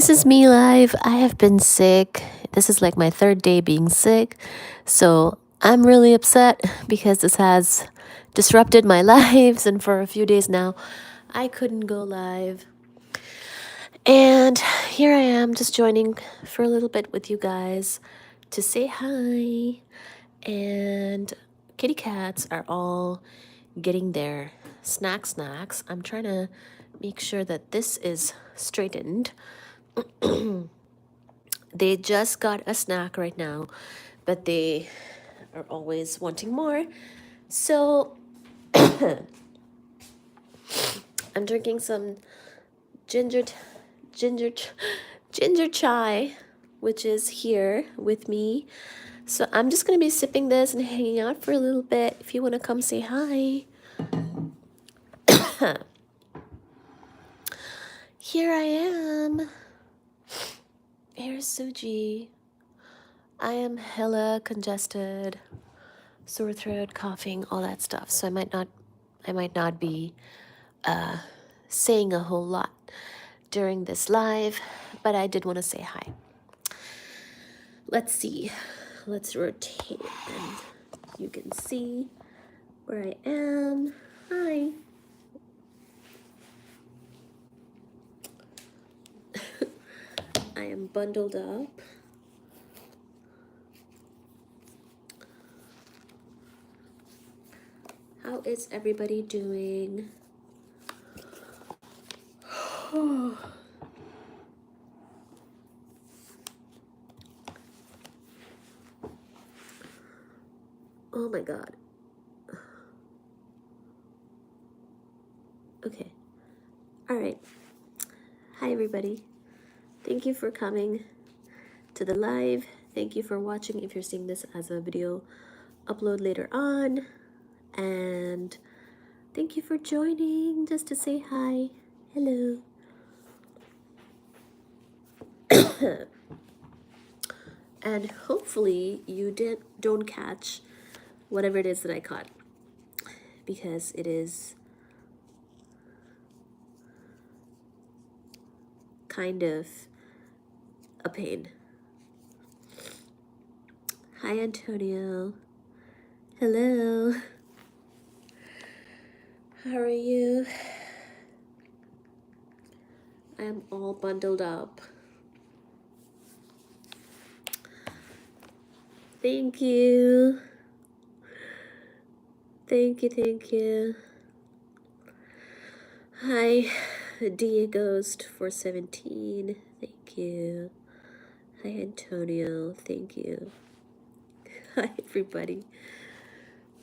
This is me live. I have been sick. This is like my third day being sick. So I'm really upset because this has disrupted my lives. And for a few days now, I couldn't go live. And here I am just joining for a little bit with you guys to say hi. And kitty cats are all getting their snacks. I'm trying to make sure that this is straightened. They just got a snack right now, but they are always wanting more. So I'm drinking some ginger, ginger, ginger chai, which is here with me. So I'm just gonna be sipping this and hanging out for a little bit. If you want to come say hi, here I am. Here's Suji. I am hella congested, sore throat, coughing, all that stuff. So I might not be saying a whole lot during this live, but I did want to say hi. Let's see. Let's rotate and you can see where I am. Hi. I am bundled up. How is everybody doing? Oh my god. Okay. All right. Hi, everybody. Thank you for coming to the live. Thank you for watching if you're seeing this as a video upload later on. And thank you for joining just to say hi. Hello. And hopefully you don't catch whatever it is that I caught, because it is kind of a pain. Hi, Antonio. Hello. How are you? I'm all bundled up. Thank you. Thank you. Hi, Ghost 417. Thank you. Hi, Antonio. Thank you. Hi, everybody.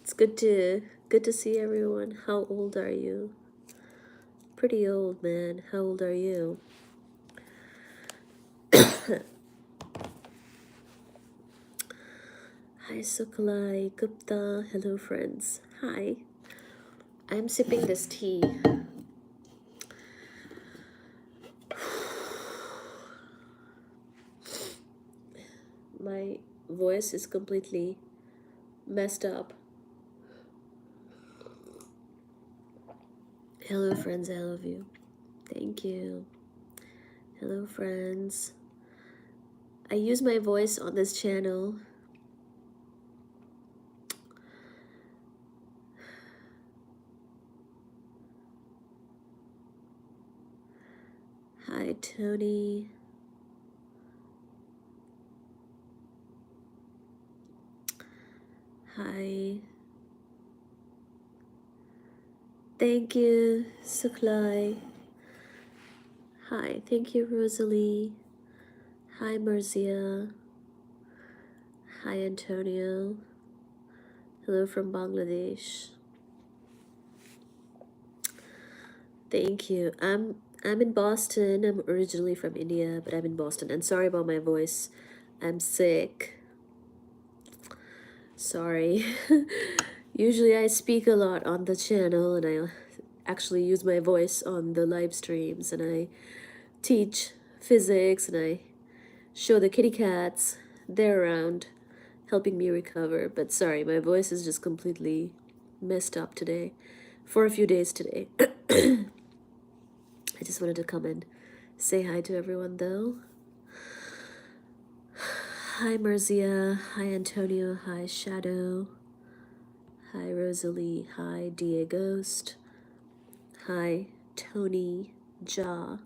It's good to see everyone. How old are you? Pretty old, man. How old are you? Hi, Sukalai Gupta. Hello, friends. Hi. I'm sipping this tea. My voice is completely messed up. Hello, friends. I love you. Thank you. Hello, friends. I use my voice on this channel. Hi, Tony. Hi. Thank you, Suklai. Hi, thank you, Rosalie. Hi, Merzia. Hi, Antonio. Hello from Bangladesh. Thank you. I'm in Boston. I'm originally from India, but I'm in Boston. And sorry about my voice. I'm sick. Sorry. Usually I speak a lot on the channel, and I actually use my voice on the live streams, and I teach physics, and I show the kitty cats. They're around helping me recover. But sorry, my voice is just completely messed up today for a few days today. I just wanted to come and Say hi to everyone though. Hi Merzia, hi Antonio, hi Shadow, hi Rosalie, hi Diegost, hi Tony Ja.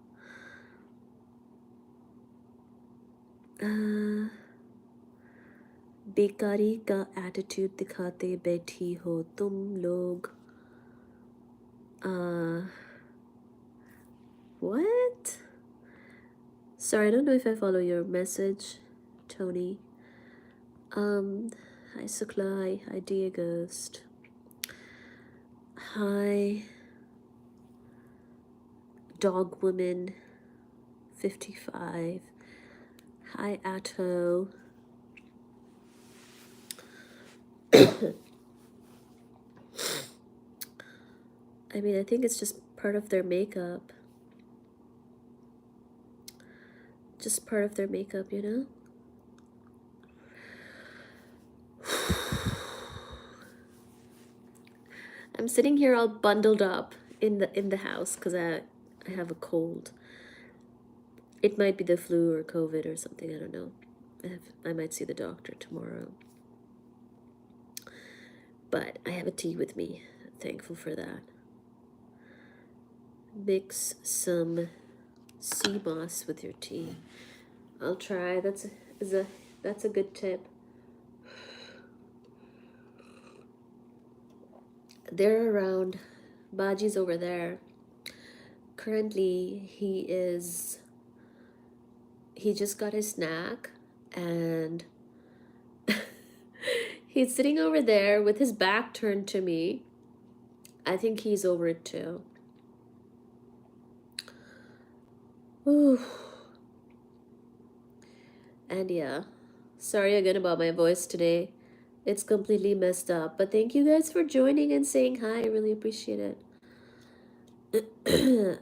बेकारी का attitude दिखाते बैठी हो तुम लोग. What? Sorry, I don't know if I follow your message, Tony. Hi Suklai, hi Diegost. Hi Dog Woman 55. Hi Atto. I mean, I think it's just part of their makeup. Just part of their makeup, you know? I'm sitting here all bundled up in the house because I have a cold. It might be the flu or COVID or something, I don't know. I might see the doctor tomorrow. But I have a tea with me. I'm thankful for that. Mix some sea moss with your tea. I'll try. That's a good tip. They're around. Baji's over there. Currently, he just got his snack and he's sitting over there with his back turned to me. I think he's over it too. Ooh. And yeah, sorry again about my voice today. It's completely messed up. But thank you guys for joining and saying hi. I really appreciate it.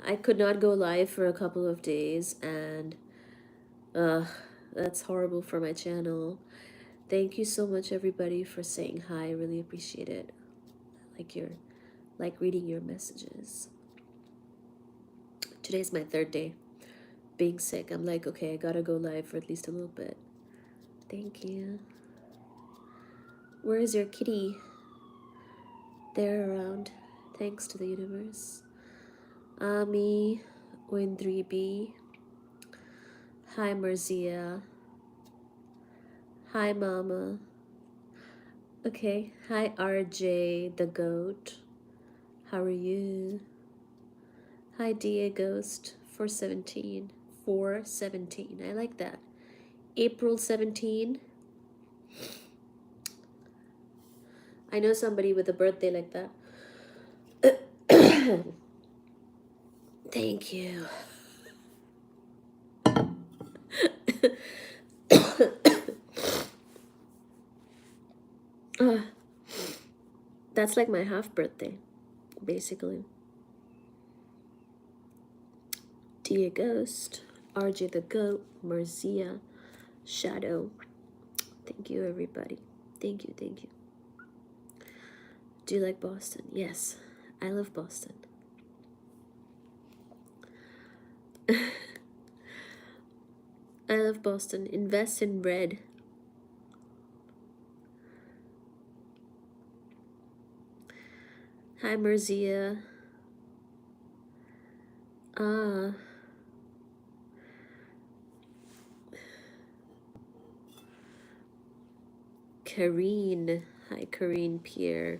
I could not go live for a couple of days and that's horrible for my channel. Thank you so much everybody for saying hi. I really appreciate it. Like reading your messages. Today's my third day being sick. I'm like, okay, I gotta go live for at least a little bit. Thank you. Where is your kitty? They're around. Thanks to the universe. Ami, Win3B. Hi, Merzia. Hi, Mama. Okay. Hi, RJ, the goat. How are you? Hi, Diegost, 417. 417. I like that. April 17. I know somebody with a birthday like that. Thank you. That's like my half birthday, basically. Dia Ghost, RJ the Goat, Merzia, Shadow. Thank you, everybody. Thank you, thank you. Do you like Boston? Yes, I love Boston. I love Boston. Invest in red. Hi, Merzia. Karine. Hi, Karine Pierre.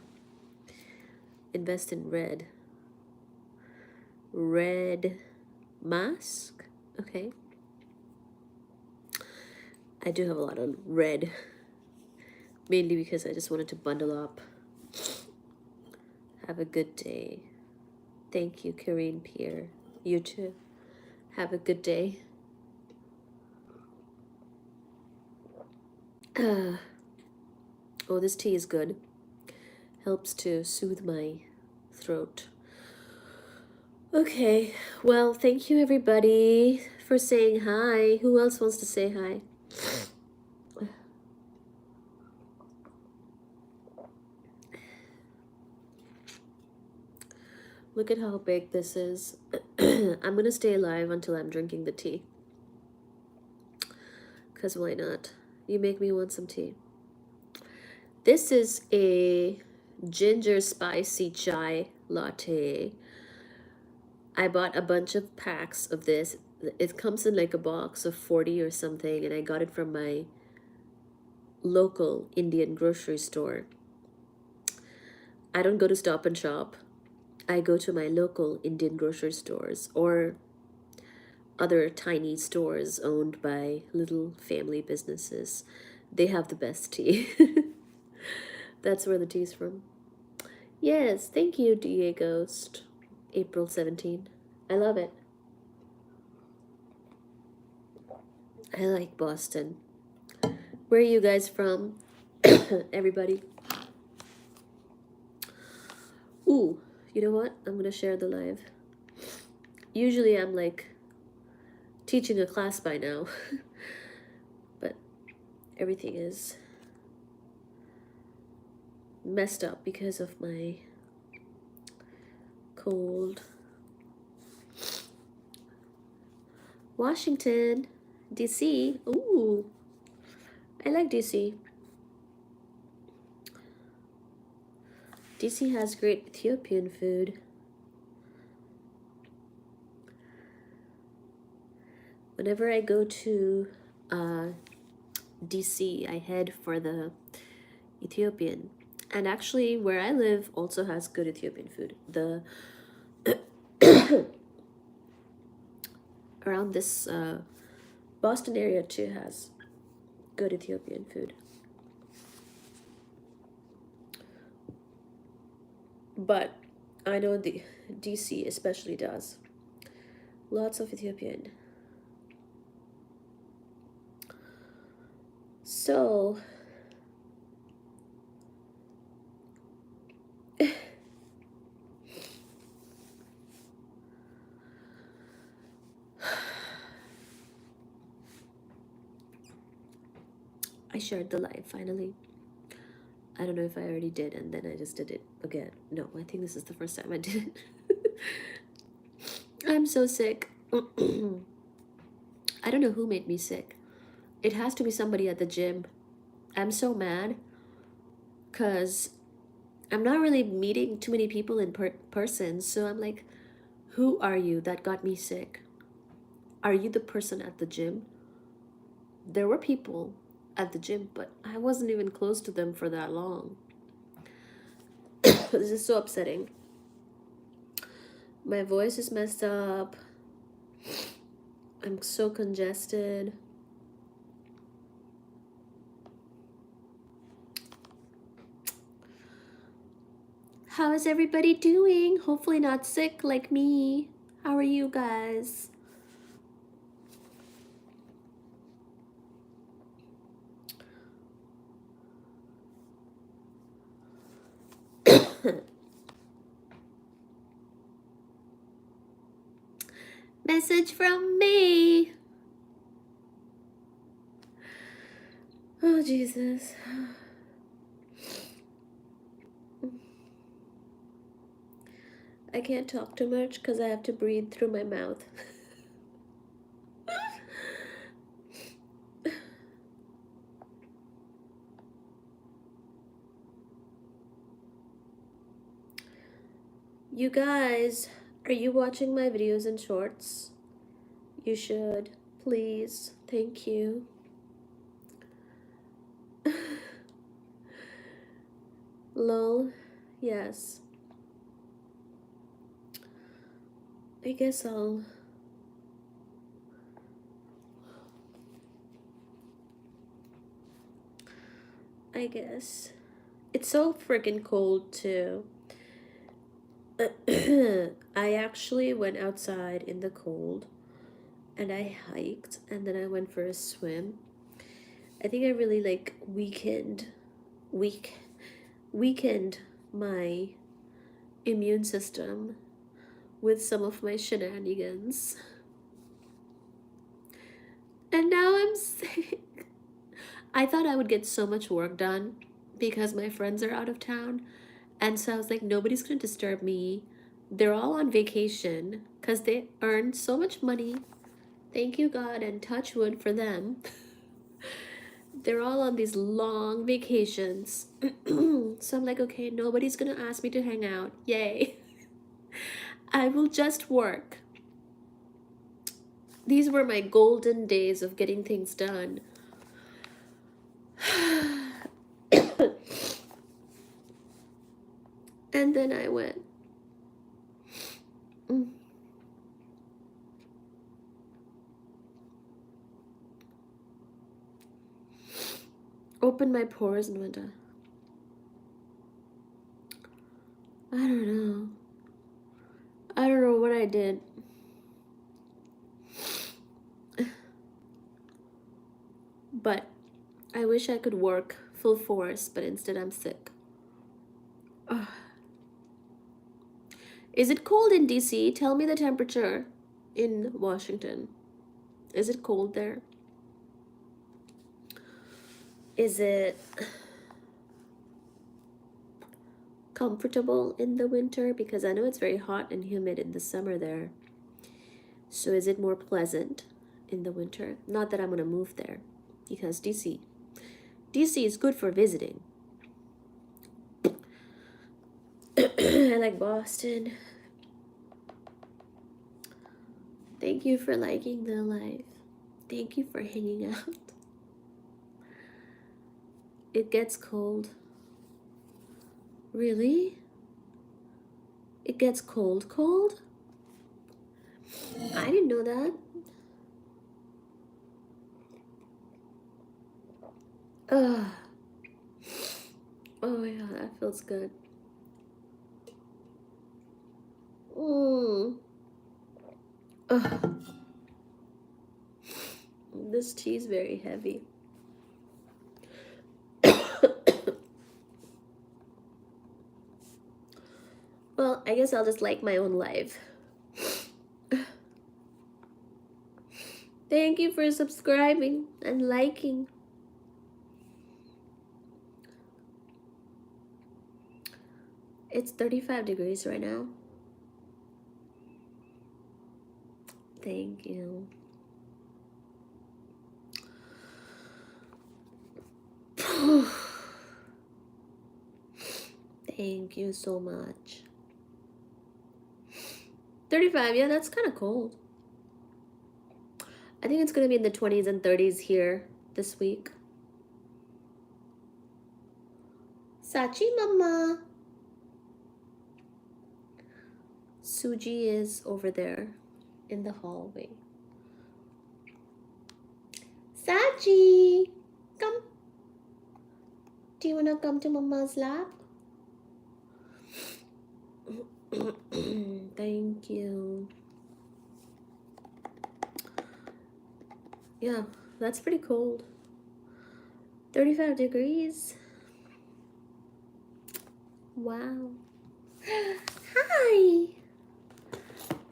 Invest in red. Red mask? Okay. I do have a lot of red. Mainly because I just wanted to bundle up. Have a good day. Thank you, Karine Pierre. You too. Have a good day. Oh, this tea is good. Helps to soothe my throat. Okay, well, thank you everybody for saying hi. Who else wants to say hi? Look at how big this is. I'm gonna stay alive until I'm drinking the tea. Because why not? You make me want some tea. This is a ginger spicy chai latte. I bought a bunch of packs of this. It comes in like a box of 40 or something, and I got it from my local Indian grocery store. I don't go to Stop and Shop. I go to my local Indian grocery stores or other tiny stores owned by little family businesses. They have the best tea. That's where the tea's from. Yes, thank you, DA Ghost. April 17. I love it. I like Boston. Where are you guys from? Everybody. Ooh, you know what? I'm gonna share the live. Usually I'm like teaching a class by now, but everything is messed up because of my cold. Washington, DC. Ooh, I like DC. DC has great Ethiopian food. Whenever I go to DC, I head for the Ethiopian. And actually, where I live also has good Ethiopian food. The around this Boston area too has good Ethiopian food. But I know the DC especially does. Lots of Ethiopian. So I shared the live finally. I don't know if I already did and then I just did it again. No, I think this is the first time I did it. I'm so sick. I don't know who made me sick. It has to be somebody at the gym. I'm so mad because I'm not really meeting too many people in person. So I'm like, who are you that got me sick? Are you the person at the gym? There were people at the gym, but I wasn't even close to them for that long. This is so upsetting. My voice is messed up. I'm so congested. How is everybody doing? Hopefully not sick like me. How are you guys? Message from me. Oh, Jesus. I can't talk too much because I have to breathe through my mouth. You guys, are you watching my videos and shorts? You should. Please. Thank you. Lol. Yes. I guess I'll... I guess. It's so freaking cold too. I actually went outside in the cold and I hiked and then I went for a swim. I think I really like weakened my immune system with some of my shenanigans. And now I'm sick. I thought I would get so much work done because my friends are out of town. And so I was like, nobody's gonna disturb me. They're all on vacation because they earn so much money. Thank you, God, and touch wood for them. They're all on these long vacations. So I'm like, okay, nobody's gonna ask me to hang out. Yay. I will just work. These were my golden days of getting things done. And then I went. Opened my pores and went, I don't know. I don't know what I did. But I wish I could work full force, but instead I'm sick. Ugh. Is it cold in DC? Tell me the temperature in Washington. Is it cold there? Is it comfortable in the winter? Because I know it's very hot and humid in the summer there. So is it more pleasant in the winter? Not that I'm gonna move there, because DC is good for visiting. I like Boston. Thank you for liking the live. Thank you for hanging out. It gets cold. Really? It gets cold? I didn't know that. Ugh. Oh yeah, that feels good. Ugh. This tea is very heavy. Well, I guess I'll just like my own life. Thank you for subscribing and liking. It's 35 degrees right now. Thank you. Thank you so much. 35, yeah, that's kind of cold. I think it's going to be in the 20s and 30s here this week. Sachi mama. Suji is over there in the hallway. Sachi, come. Do you want to come to mama's lap? Thank you. Yeah, that's pretty cold. 35 degrees. Wow. Hi.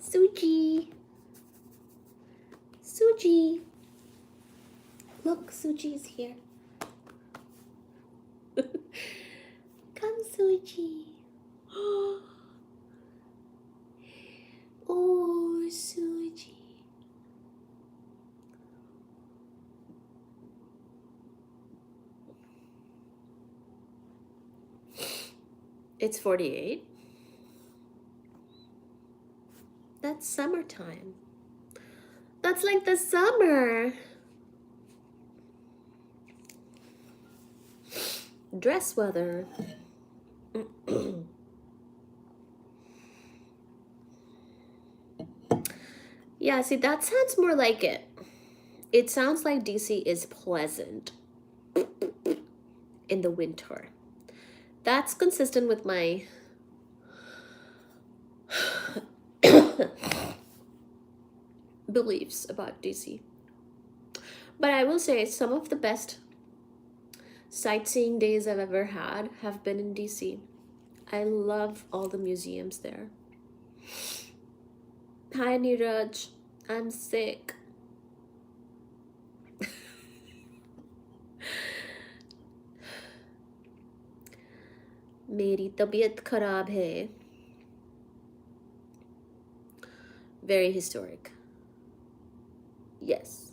Suji. Suji. Look, Suji's here. Come, Suji. Oh, Suji. It's 48. That's summertime. That's like the summer. Dress weather. Yeah, see, that sounds more like it. It sounds like DC is pleasant in the winter. That's consistent with my beliefs about DC. But I will say some of the best sightseeing days I've ever had have been in DC. I love all the museums there. Hi, Neeraj. I'm sick. मेरी तबीयत खराब है. Very historic. Yes.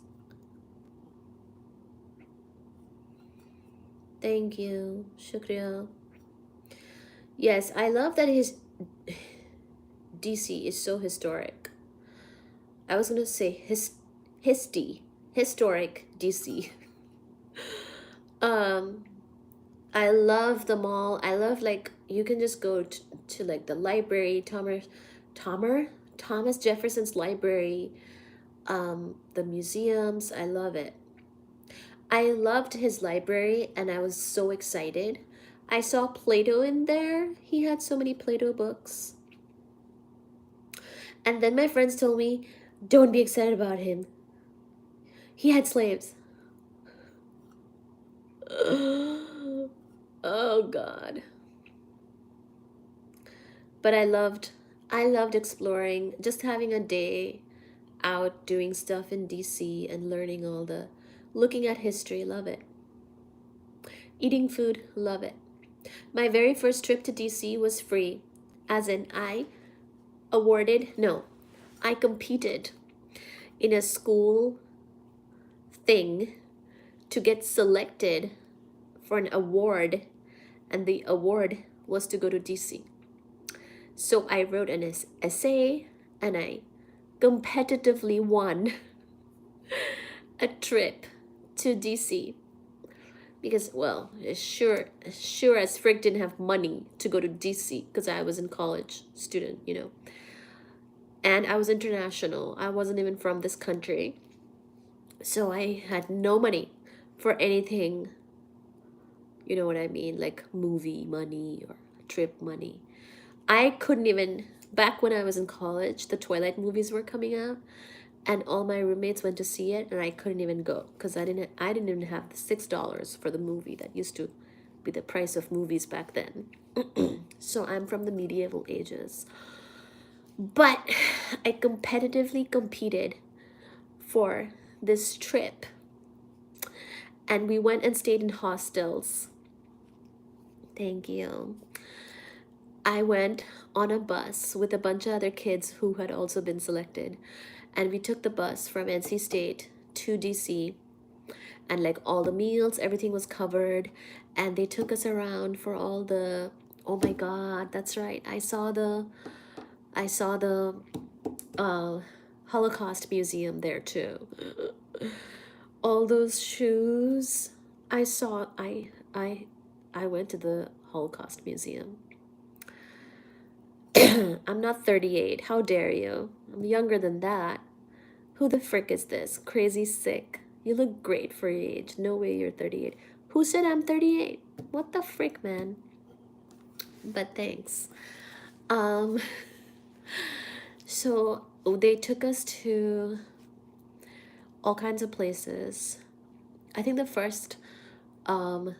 Thank you. Shukriya. Yes, I love that his DC is so historic. I was gonna say historic DC. Um, I love the mall. I love like you can just go to like the library, Thomas Jefferson's library, the museums. I love it. I loved his library and I was so excited. I saw Plato in there. He had so many Plato books. And then my friends told me, don't be excited about him. He had slaves. Oh God. But I loved exploring, just having a day out doing stuff in DC and learning looking at history, love it. Eating food, love it. My very first trip to DC was free, as in no, I competed in a school thing to get selected for an award, and the award was to go to DC. So I wrote an essay and I competitively won a trip to DC because, well, sure as frick didn't have money to go to DC because I was in college student, and I was international. I wasn't even from this country, so I had no money for anything. You know what I mean, like movie money or trip money. I couldn't even, back when I was in college, the Twilight movies were coming out and all my roommates went to see it and I couldn't even go because I didn't even have the $6 for the movie that used to be the price of movies back then. So I'm from the medieval ages. But I competitively competed for this trip and we went and stayed in hostels. Thank you. I went on a bus with a bunch of other kids who had also been selected. And we took the bus from NC State to DC. And like all the meals, everything was covered. And they took us around for all the, oh my God, that's right. I saw the Holocaust Museum there too. All those shoes. I saw, I went to the Holocaust Museum. I'm not 38. How dare you? I'm younger than that. Who the frick is this? Crazy sick. You look great for your age. No way you're 38. Who said I'm 38? What the frick, man? But thanks. Um, so they took us to all kinds of places. I think um,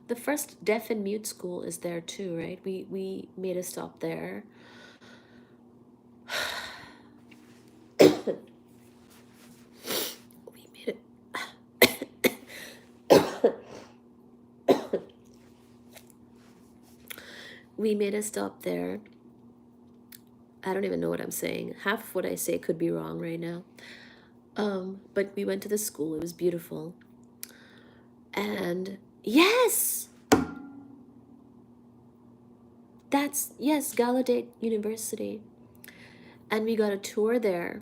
the first deaf and mute school is there too, right? We made a stop there. We made it. We made a stop there. I don't even know what I'm saying. Half what I say could be wrong right now. But we went to the school. It was beautiful. And yes, yes, Gallaudet University. And we got a tour there.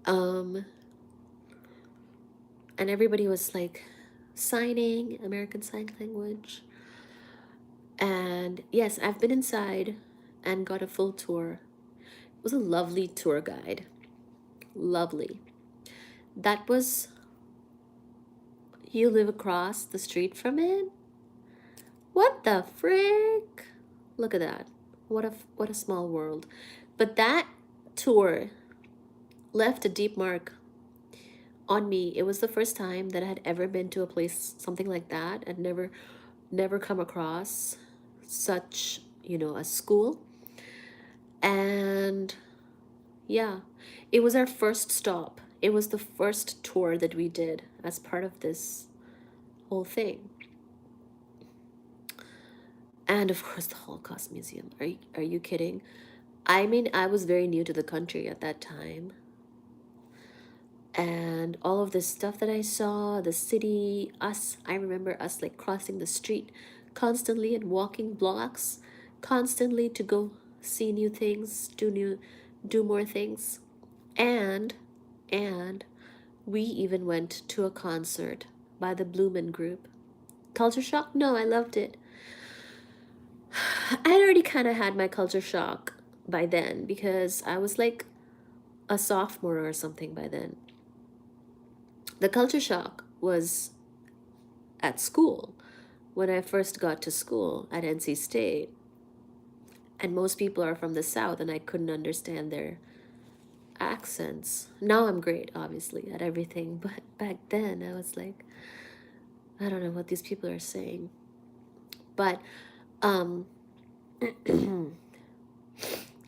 And everybody was like signing American Sign Language. And yes, I've been inside and got a full tour. It was a lovely tour guide. Lovely. That was, you live across the street from it? What the frick? Look at that. What a small world. But that tour left a deep mark on me. It was the first time that I had ever been to a place something like that. I'd never come across such, a school. And yeah, it was our first stop. It was the first tour that we did as part of this whole thing. And of course, the Holocaust Museum. Are you kidding? I mean, I was very new to the country at that time. And all of the stuff that I saw, the city, us, I remember us like crossing the street constantly and walking blocks constantly to go see new things, do more things. And and we even went to a concert by the Blumen group. Culture shock? No, I loved it. I had already kind of had my culture shock by then because I was like a sophomore or something by then. The culture shock was at school when I first got to school at NC State. And most people are from the South, and I couldn't understand their accents. Now I'm great, obviously, at everything, but back then I was like, I don't know what these people are saying. But, um,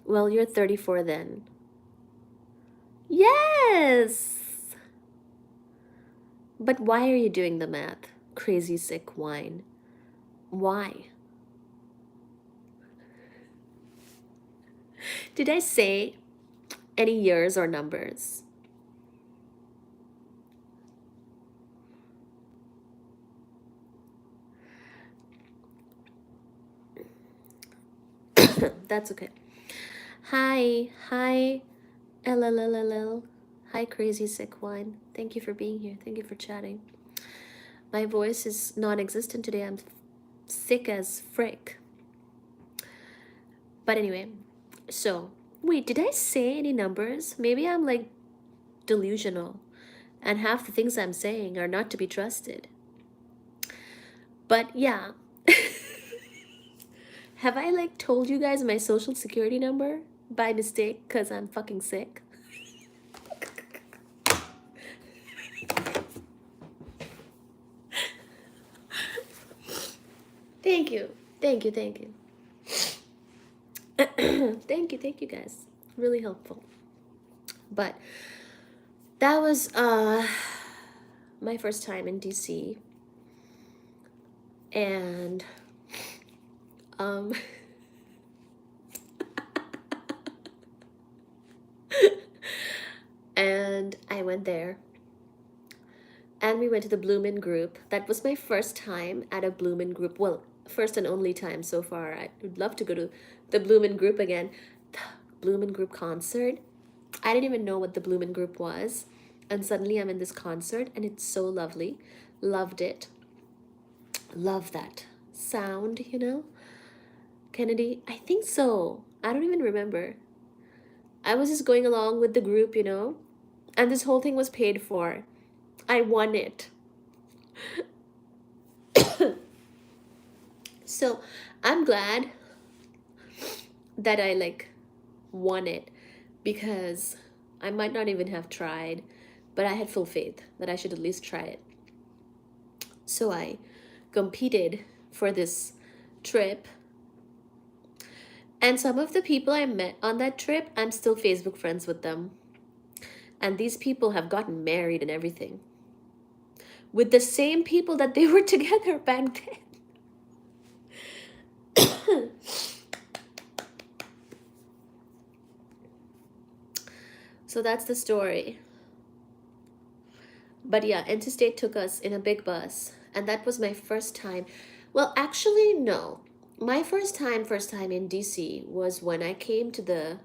well, you're 34 then. Yes! But why are you doing the math? Crazy sick wine. Why? Did I say any years or numbers? That's okay. Hi, hi, LLLL. Hi, crazy sick wine. Thank you for being here. Thank you for chatting. My voice is non-existent today. I'm sick as frick. But anyway, so wait, did I say any numbers? Maybe I'm like delusional, and half the things I'm saying are not to be trusted. But yeah, have I like told you guys my social security number by mistake because I'm fucking sick? Thank you. Thank you. Thank you. Thank you guys. Really helpful. But that was my first time in DC. And um and I went there. And we went to the Bloomin' group. That was my first time at a Bloomin' group. Well, first and only time so far. I would love to go to the Bloomin' group again. The Bloomin' group concert. I didn't even know what the Bloomin' group was. And suddenly I'm in this concert and it's so lovely. Loved it. Love that sound, you know? Kennedy? I think so. I don't even remember. I was just going along with the group, you know? And this whole thing was paid for. I won it. So I'm glad that I like won it because I might not even have tried, but I had full faith that I should at least try it. So I competed for this trip. And some of the people I met on that trip, I'm still Facebook friends with them. And these people have gotten married and everything with the same people that they were together back then. So that's the story. But yeah, Interstate took us in a big bus, and that was my first time. Well, actually, no. My first time in DC was when I came to the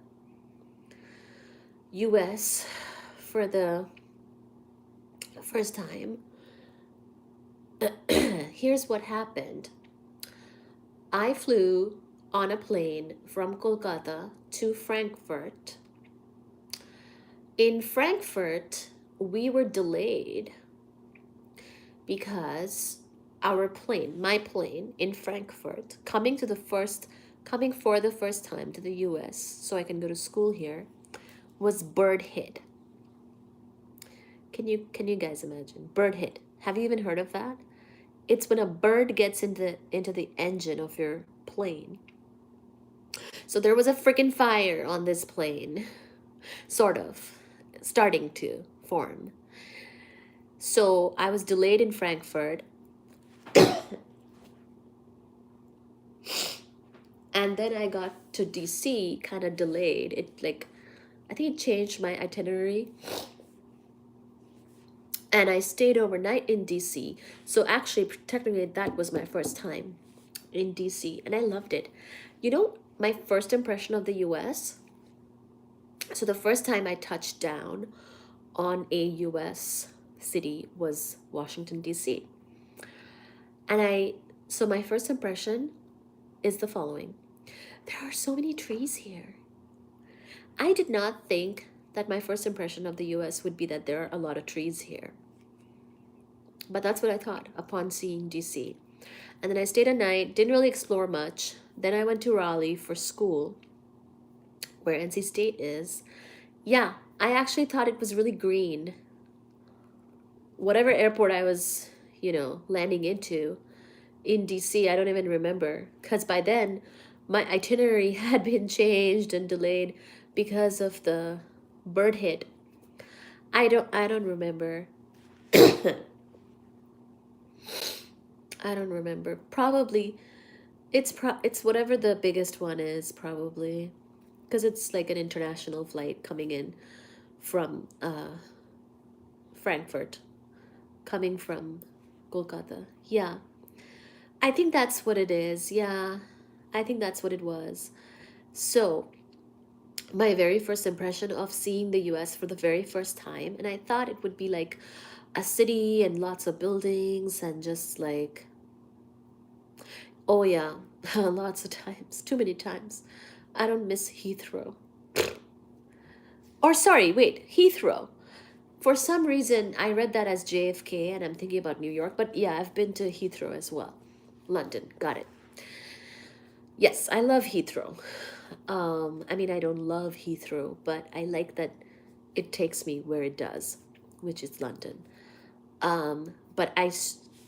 US for the first time. Here's what happened. I flew on a plane from Kolkata to Frankfurt. In Frankfurt, we were delayed because my plane in Frankfurt, coming for the first time to the US so I can go to school here, was bird hit. Can you guys imagine? Bird hit. Have you even heard of that? It's when a bird gets into the engine of your plane. So there was a freaking fire on this plane, sort of, starting to form. So I was delayed in Frankfurt. And then I got to DC kind of delayed. It like, I think it changed my itinerary, and I stayed overnight in DC. So actually, technically, that was my first time in DC, and I loved it. You know, my first impression of the US. So the first time I touched down on a US city was Washington, D.C. And so my first impression is the following: there are so many trees here. I did not think that my first impression of the US would be that there are a lot of trees here. But that's what I thought upon seeing DC. And then I stayed a night, didn't really explore much. Then I went to Raleigh for school, where NC State is. Yeah, I actually thought it was really green. Whatever airport I was, landing into in DC, I don't even remember. Because by then, my itinerary had been changed and delayed because of the bird hit. I don't remember. I don't remember. Probably it's whatever the biggest one is, probably, because it's like an international flight coming in from Frankfurt, coming from Kolkata. Yeah, I think that's what it is. Yeah, I think that's what it was. So, my very first impression of seeing the US for the very first time, and I thought it would be like a city and lots of buildings and just like, oh yeah, lots of times, too many times. I don't miss Heathrow. Or sorry, wait, Heathrow. For some reason, I read that as JFK and I'm thinking about New York, but yeah, I've been to Heathrow as well. London, got it. Yes, I love Heathrow. I mean, I don't love Heathrow, but I like that it takes me where it does, which is London. But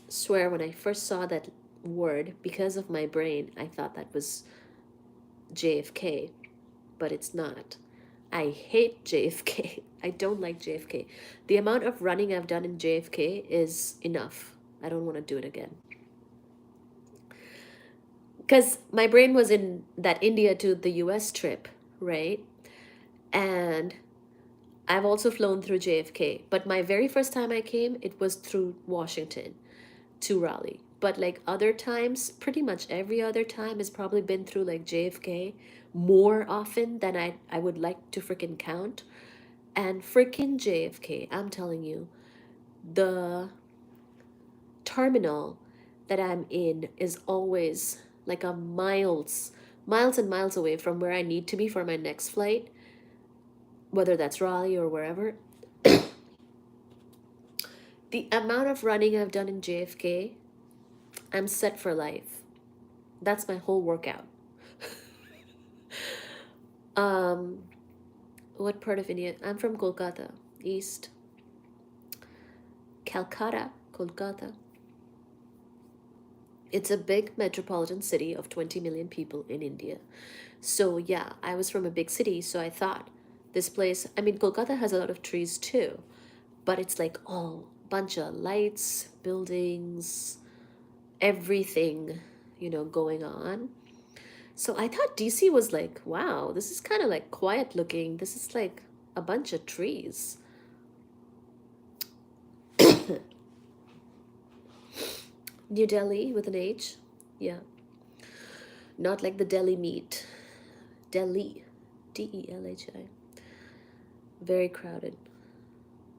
swear, when I first saw that word, because of my brain, I thought that was JFK, but it's not. I hate JFK. I don't like JFK. The amount of running I've done in JFK is enough. I don't want to do it again. Because my brain was in that India to the US trip, right? And I've also flown through JFK. But my very first time I came, it was through Washington to Raleigh. But like other times, pretty much every other time has probably been through like JFK more often than I would like to freaking count. And freaking JFK, I'm telling you, the terminal that I'm in is always like a miles and miles away from where I need to be for my next flight, whether that's Raleigh or wherever. The amount of running I've done in JFK, I'm set for life. That's my whole workout. um, what part of India? I'm from Kolkata, East. Calcutta, Kolkata. It's a big metropolitan city of 20 million people in India. So, yeah, I was from a big city, so I thought this place, I mean, Kolkata has a lot of trees too, but it's like all bunch of lights, buildings, everything, going on. So I thought DC was like, wow, this is kind of like quiet looking. This is like a bunch of trees. New Delhi with an H. Yeah. Not like the Delhi meat. Delhi. Delhi. Very crowded.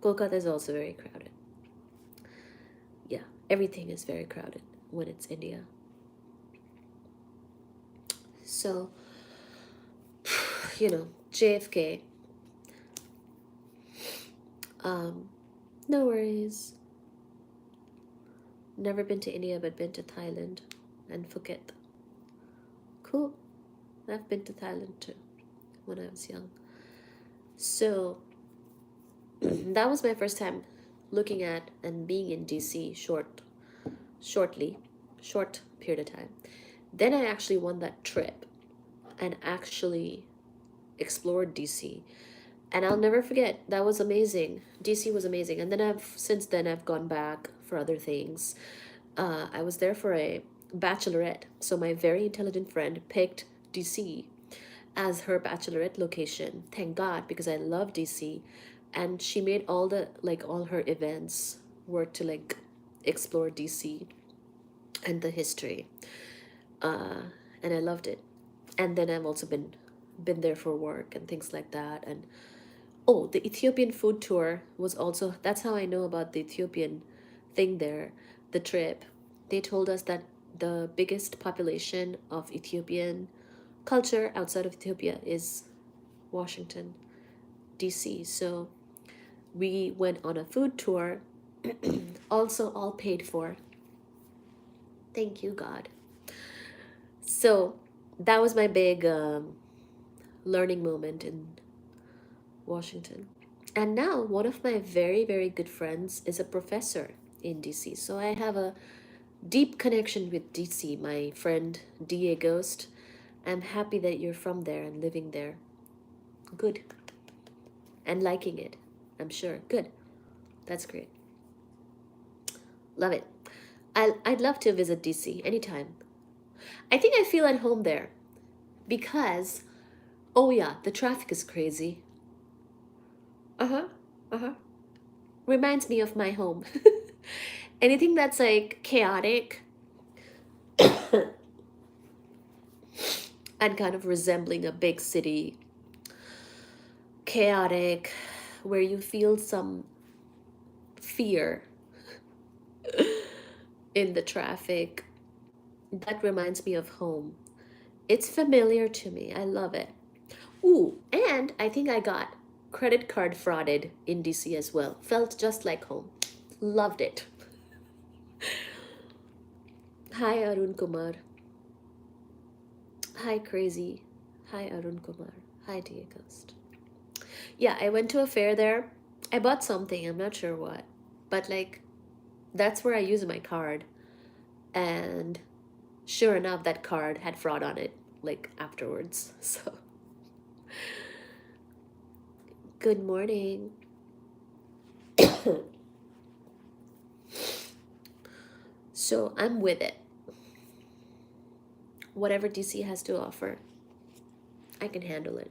Kolkata is also very crowded. Yeah, everything is very crowded when it's India. So, JFK. No worries. Never been to India, but been to Thailand and Phuket. Cool. I've been to Thailand too when I was young. So that was my first time looking at and being in DC short period of time. Then I actually won that trip and actually explored DC. And I'll never forget, that was amazing. DC was amazing. And then since then I've gone back for other things. I was there for a bachelorette. So my very intelligent friend picked DC as her bachelorette location. Thank God, because I love DC. And she made all the, like, all her events were to, like, explore DC and the history. Uh, and I loved it. And then I've also been there for work and things like that. And oh, the Ethiopian food tour was also, that's how I know about the Ethiopian thing there, the trip. They told us that the biggest population of Ethiopian culture outside of Ethiopia is Washington, D.C. So we went on a food tour, also all paid for. Thank you, God. So that was my big learning moment in Washington. And now one of my very, very good friends is a professor in DC. So I have a deep connection with DC, my friend DA Ghost. I'm happy that you're from there and living there. Good. And liking it, I'm sure. Good. That's great. Love it. I'd love to visit DC anytime. I think I feel at home there because, oh yeah, the traffic is crazy. Uh huh. Uh huh. Reminds me of my home. Anything that's like chaotic and kind of resembling a big city, chaotic, where you feel some fear in the traffic, that reminds me of home. It's familiar to me. I love it. Ooh, and I think I got credit card frauded in DC as well. Felt just like home. Loved it. Hi, Arun Kumar. Hi, Crazy. Hi, Arun Kumar. Hi, Tia Ghost. Yeah, I went to a fair there. I bought something, I'm not sure what. But, like, that's where I used my card. And sure enough, that card had fraud on it, like, afterwards. So, good morning. So, I'm with it. Whatever DC has to offer, I can handle it.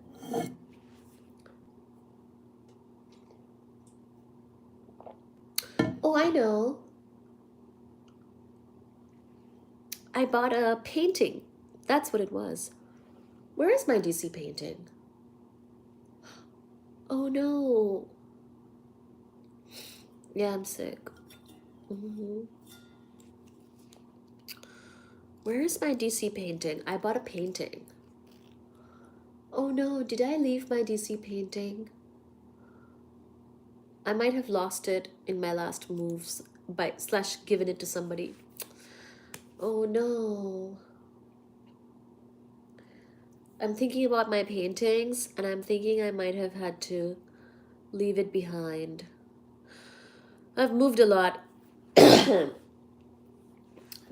Oh, I know. I bought a painting. That's what it was. Where is my DC painting? Oh no. Yeah, I'm sick. Hmm. Where is my DC painting? I bought a painting. Oh no, did I leave my DC painting? I might have lost it in my last moves by slash given it to somebody. Oh no. I'm thinking about my paintings and I'm thinking I might have had to leave it behind. I've moved a lot.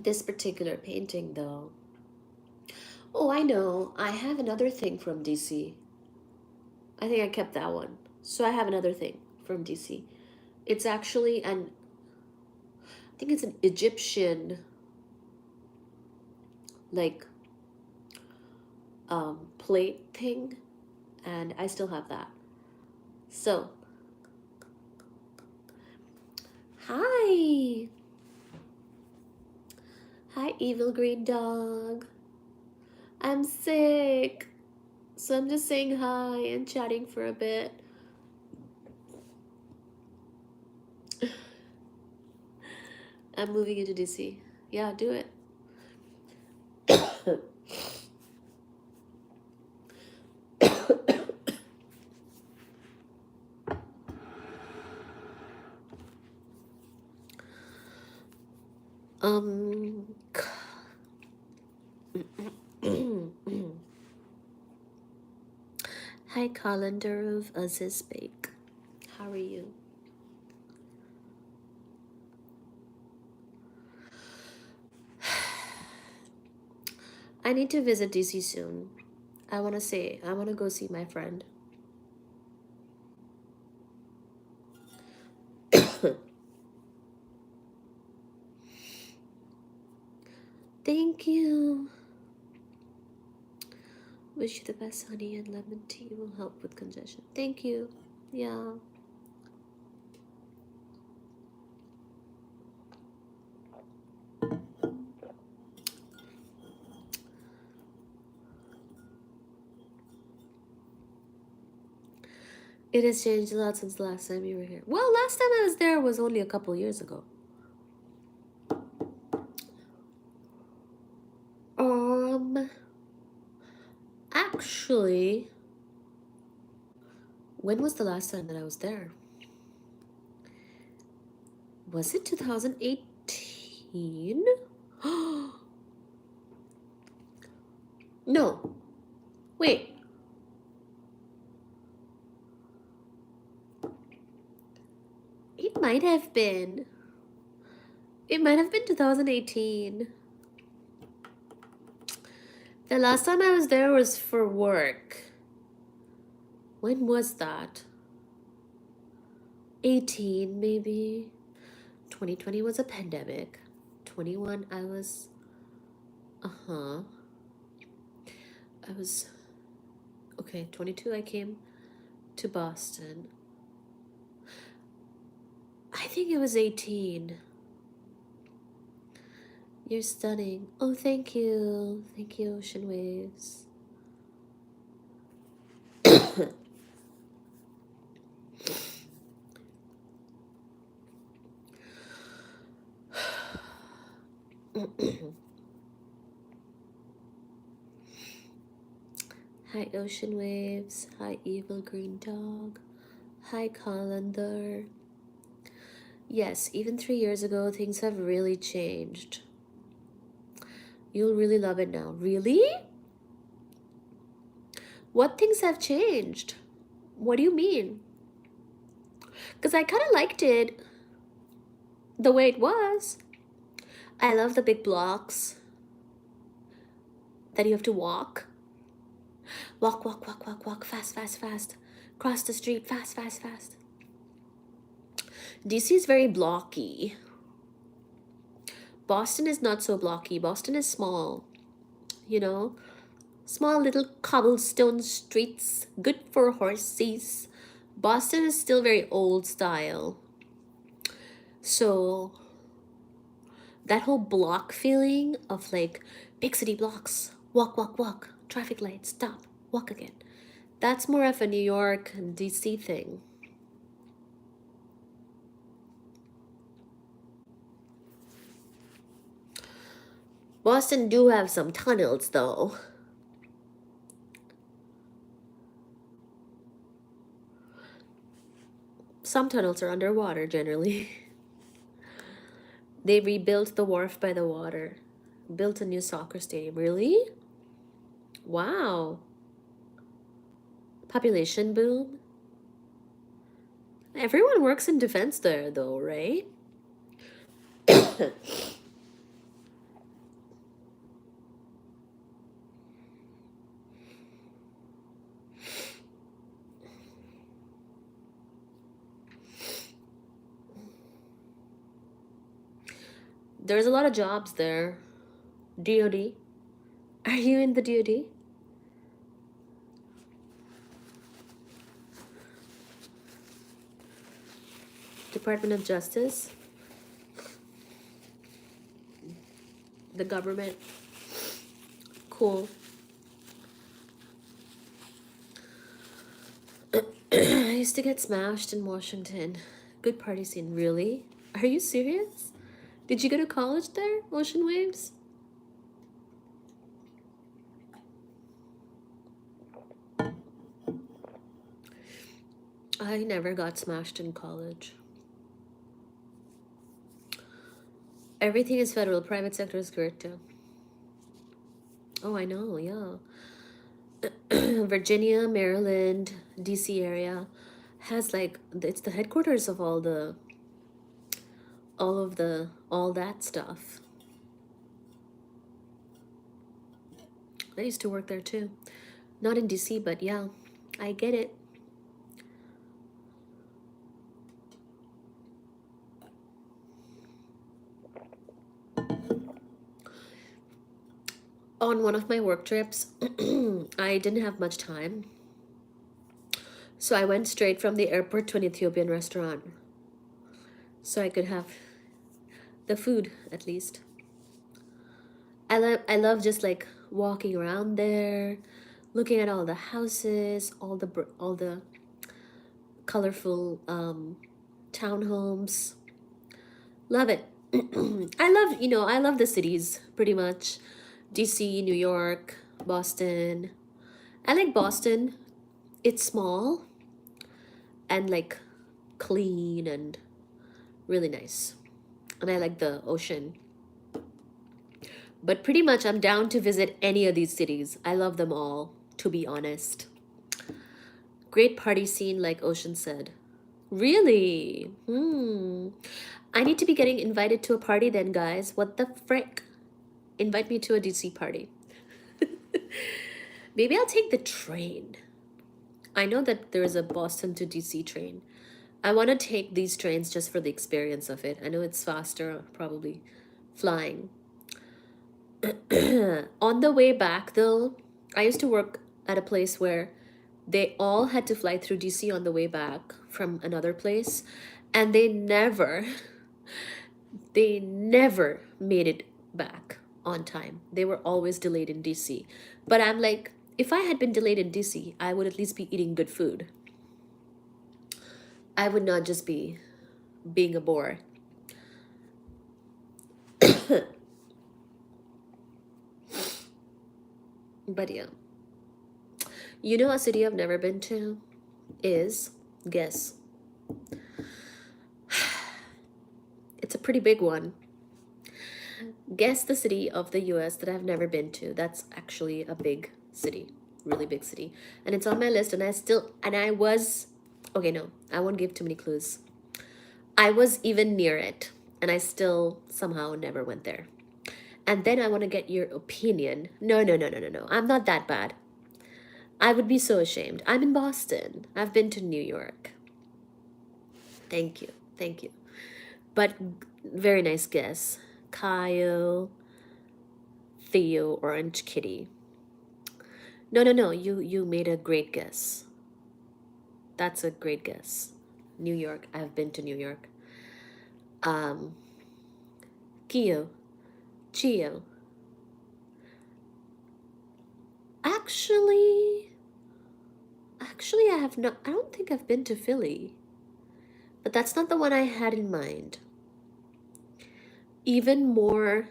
This particular painting though. Oh, I know. I have another thing from DC. I think I kept that one. So I have another thing from DC. It's actually I think it's an Egyptian, like, plate thing, and I still have that. So, hi! Hi, evil green dog. I'm sick. So I'm just saying hi and chatting for a bit. I'm moving into DC. Yeah, do it. um Hi, calendar of Aziz Bake. How are you? I need to visit DC soon. I want to go see my friend. Thank you. Wish you the best. Honey and lemon tea will help with congestion. Thank you. Yeah. It has changed a lot since the last time you were here. Well, last time I was there was only a couple years ago. Actually, when was the last time that I was there? Was it 2018? No. Wait. It might have been. It might have been 2018. The last time I was there was for work. When was that? 18 maybe. 2020 was a pandemic. 21 I was I was okay, 22 I came to Boston. I think it was 18. You're stunning. Oh, thank you. Thank you, Ocean Waves. Hi, Ocean Waves. Hi, Evil Green Dog. Hi, Colander. Yes, even 3 years ago, things have really changed. You'll really love it now. Really? What things have changed? What do you mean? Because I kind of liked it the way it was. I love the big blocks that you have to walk. Walk, walk, walk, walk, walk, fast, fast, fast. Cross the street, fast, fast, fast. DC is very blocky. Boston is not so blocky. Boston is small, you know? Small little cobblestone streets, good for horses. Boston is still very old style. So that whole block feeling of like big city blocks, walk, walk, walk, traffic lights, stop, walk again. That's more of a New York and DC thing. Boston do have some tunnels though. Some tunnels are underwater generally. They rebuilt the wharf by the water. Built a new soccer stadium. Really? Wow. Population boom. Everyone works in defense there though, right? There's a lot of jobs there. DOD. Are you in the DOD? Department of Justice? The government? Cool. I used to get smashed in Washington. Good party scene. Really? Are you serious? Did you go to college there, Ocean Waves? I never got smashed in college. Everything is federal. Private sector is great too. Oh, I know, yeah. Virginia, Maryland, DC area has like, it's the headquarters of all that stuff. I used to work there too. Not in DC, but yeah, I get it. On one of my work trips, I didn't have much time, so I went straight from the airport to an Ethiopian restaurant so I could have the food at least. I love just like walking around there, looking at all the houses, all the colorful townhomes. Love it. I love the cities pretty much. DC, New York, Boston. I like Boston. It's small and like clean and really nice. And I like the ocean. But pretty much I'm down to visit any of these cities. I love them all, to be honest. Great party scene, like Ocean said. Really? I need to be getting invited to a party then, guys. What the frick? Invite me to a DC party. Maybe I'll take the train. I know that there is a Boston to DC train. I want to take these trains just for the experience of it. I know it's faster, probably flying. On the way back, though, I used to work at a place where they all had to fly through DC on the way back from another place, and they never made it back on time. They were always delayed in DC. But I'm like, if I had been delayed in DC, I would at least be eating good food. I would not just be being a bore. But yeah. You know a city I've never been to is, guess. It's a pretty big one. Guess the city of the US that I've never been to. That's actually a big city, really big city. And it's on my list, and I was, okay, no, I won't give too many clues. I was even near it, and I still somehow never went there. And then I want to get your opinion. No, no, no, no, no, no. I'm not that bad. I would be so ashamed. I'm in Boston. I've been to New York. Thank you. Thank you. But very nice guess. Kyle, Theo, Orange Kitty. No, no, no. You made a great guess. That's a great guess. New York. I've been to New York. Kyo. Chio. Actually, I have not. I don't think I've been to Philly. But that's not the one I had in mind. Even more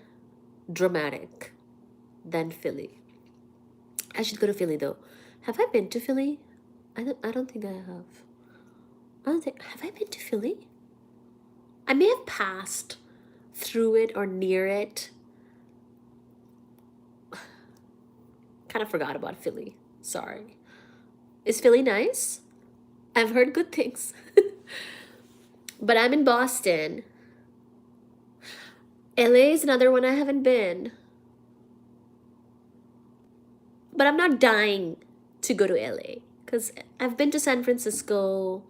dramatic than Philly. I should go to Philly though. Have I been to Philly? I don't think I have. Have I been to Philly? I may have passed through it or near it. Kind of forgot about Philly. Sorry. Is Philly nice? I've heard good things. But I'm in Boston. LA is another one I haven't been. But I'm not dying to go to LA because I've been to San Francisco.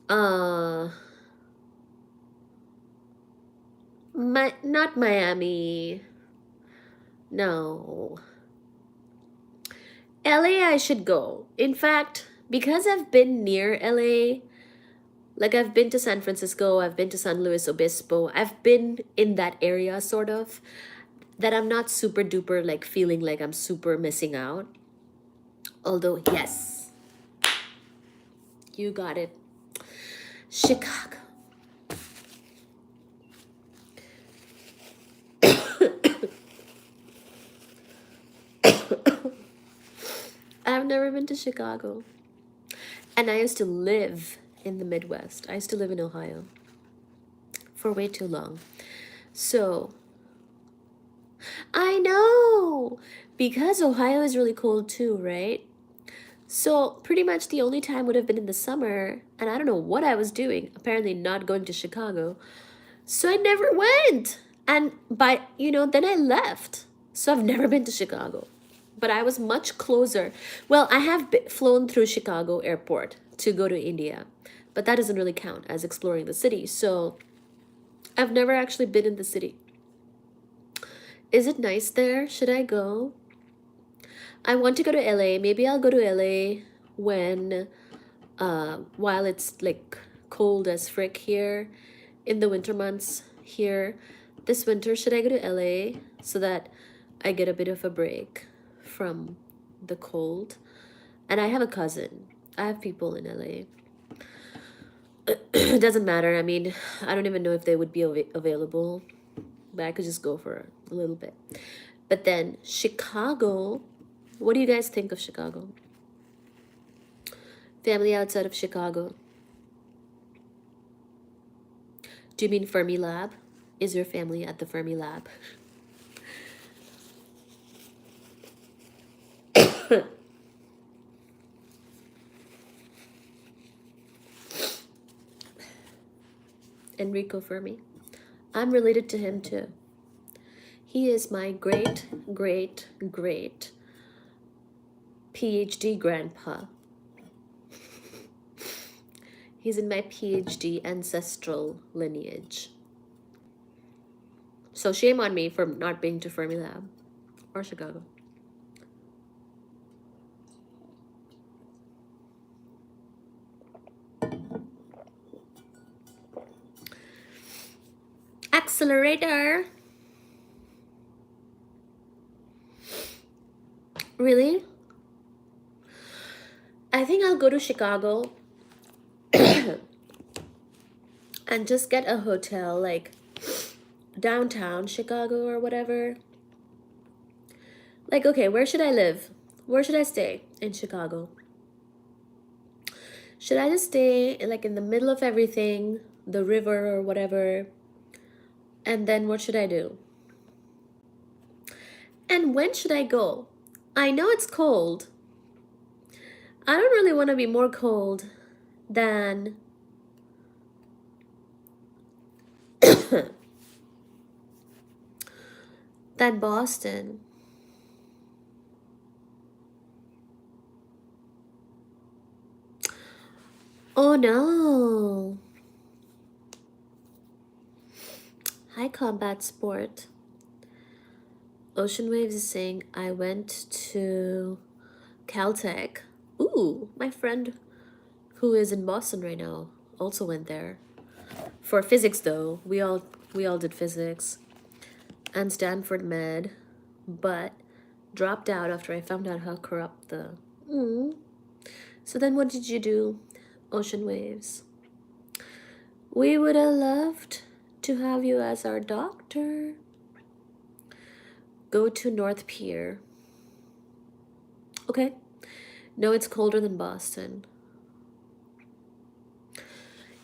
Not Miami. No. LA I should go. In fact, because I've been near LA, like I've been to San Francisco, I've been to San Luis Obispo, I've been in that area sort of, that I'm not super duper like feeling like I'm super missing out. Although, yes, you got it. Chicago. I've never been to Chicago. And I used to live in the Midwest. I used to live in Ohio for way too long. So, I know! Because Ohio is really cold too, right? So, pretty much the only time would have been in the summer, and I don't know what I was doing. Apparently, not going to Chicago. So, I never went. And then I left. So, I've never been to Chicago. But I was much closer. Well, I have flown through Chicago airport to go to India, but that doesn't really count as exploring the city. So I've never actually been in the city. Is it nice there? Should I go? I want to go to LA. Maybe I'll go to LA when while it's like cold as frick here in the winter months here. This winter, should I go to LA so that I get a bit of a break from the cold? And I have a cousin. I have people in LA. It doesn't matter. I mean, I don't even know if they would be available, but I could just go for a little bit. But then Chicago, what do you guys think of Chicago? Family outside of Chicago. Do you mean Fermi Lab? Is your family at the Fermi Lab? Enrico Fermi. I'm related to him too. He is my great, great, great PhD grandpa. He's in my PhD ancestral lineage. So shame on me for not being to Fermi Lab or Chicago. Accelerator. Really? I think I'll go to Chicago and just get a hotel like downtown Chicago or whatever. Like, okay, where should I live? Where should I stay in Chicago? Should I just stay like in the middle of everything, the river or whatever? And then what should I do? And when should I go? I know it's cold. I don't really want to be more cold than than Boston. Oh no. Hi, Combat Sport. Ocean Waves is saying, I went to Caltech. Ooh, my friend who is in Boston right now also went there. For physics though, we all did physics. And Stanford Med, but dropped out after I found out how corrupt the... So then what did you do, Ocean Waves? We would have loved to have you as our doctor. Go to North Pier. Okay. No, it's colder than Boston.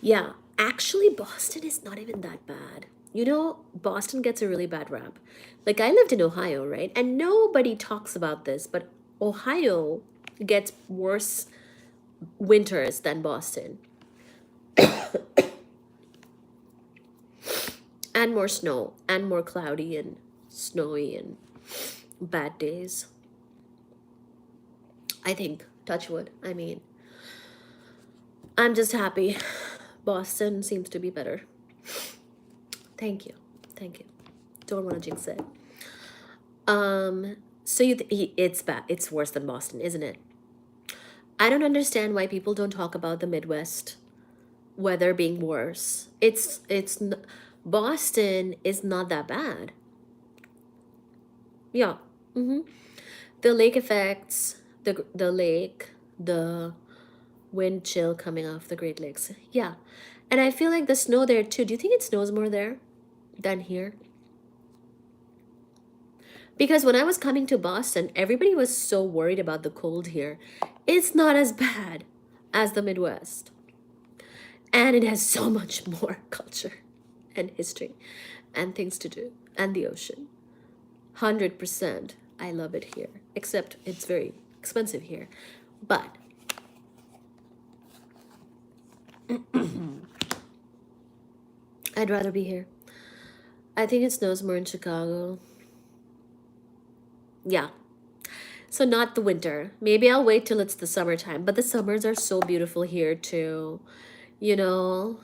Yeah, actually, Boston is not even that bad. You know, Boston gets a really bad rap. Like, I lived in Ohio, right? And nobody talks about this, but Ohio gets worse winters than Boston. And more snow, and more cloudy and snowy and bad days. I think, touch wood, I mean, I'm just happy. Boston seems to be better. Thank you. Thank you. Don't want to jinx it. So it's bad. It's worse than Boston, isn't it? I don't understand why people don't talk about the Midwest weather being worse. Boston is not that bad. Yeah. The lake effects, the lake, the wind chill coming off the Great Lakes. Yeah. And I feel like the snow there too. Do you think it snows more there than here? Because when I was coming to Boston, everybody was so worried about the cold here. It's not as bad as the Midwest. And it has so much more culture and history and things to do and the ocean. 100%. I love it here. Except it's very expensive here. But I'd rather be here. I think it snows more in Chicago. Yeah. So not the winter. Maybe I'll wait till it's the summertime. But the summers are so beautiful here too. You know,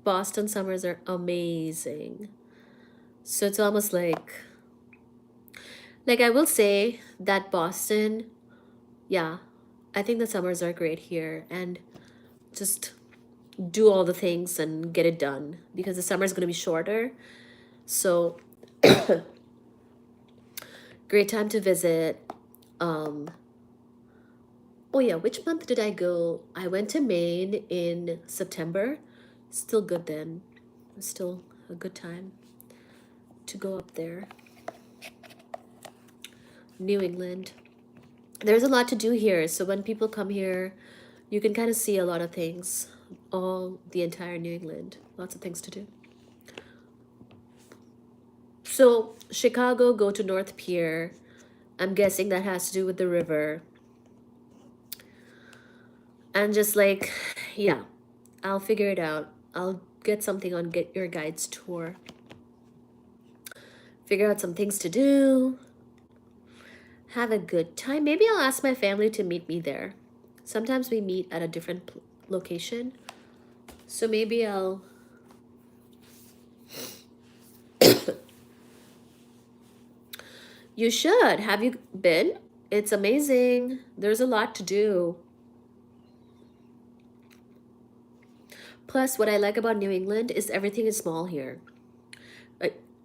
Boston summers are amazing. So it's almost like Like, I will say that Boston, yeah, I think the summers are great here, and just do all the things and get it done because the summer is going to be shorter. So, great time to visit. Um, oh yeah, which month did I go? I went to Maine in September. Still good then. Still a good time to go up there. New England. There's a lot to do here. So when people come here, you can kind of see a lot of things. All the entire New England. Lots of things to do. So Chicago, go to North Pier. I'm guessing that has to do with the river. And just like, yeah, I'll figure it out. I'll get something on Get Your Guides tour. Figure out some things to do. Have a good time. Maybe I'll ask my family to meet me there. Sometimes we meet at a different location. So maybe I'll. You should. Have you been? It's amazing. There's a lot to do. Plus, what I like about New England is everything is small here.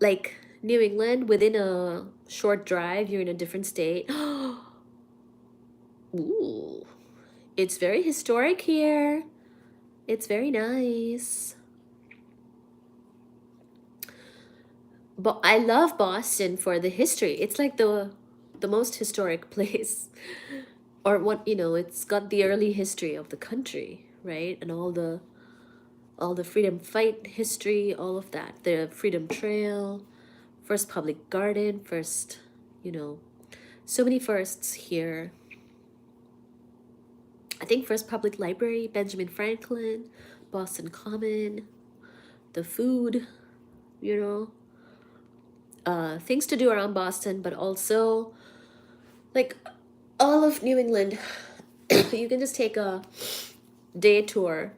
Like New England, within a short drive, you're in a different state. Ooh, it's very historic here. It's very nice. But I love Boston for the history. It's like the most historic place. Or what, it's got the early history of the country, right? And all the freedom fight history, all of that. The Freedom Trail, first public garden, first, you know, so many firsts here. I think first public library, Benjamin Franklin, Boston Common, the food, you know, things to do around Boston, but also like all of New England. You can just take a day tour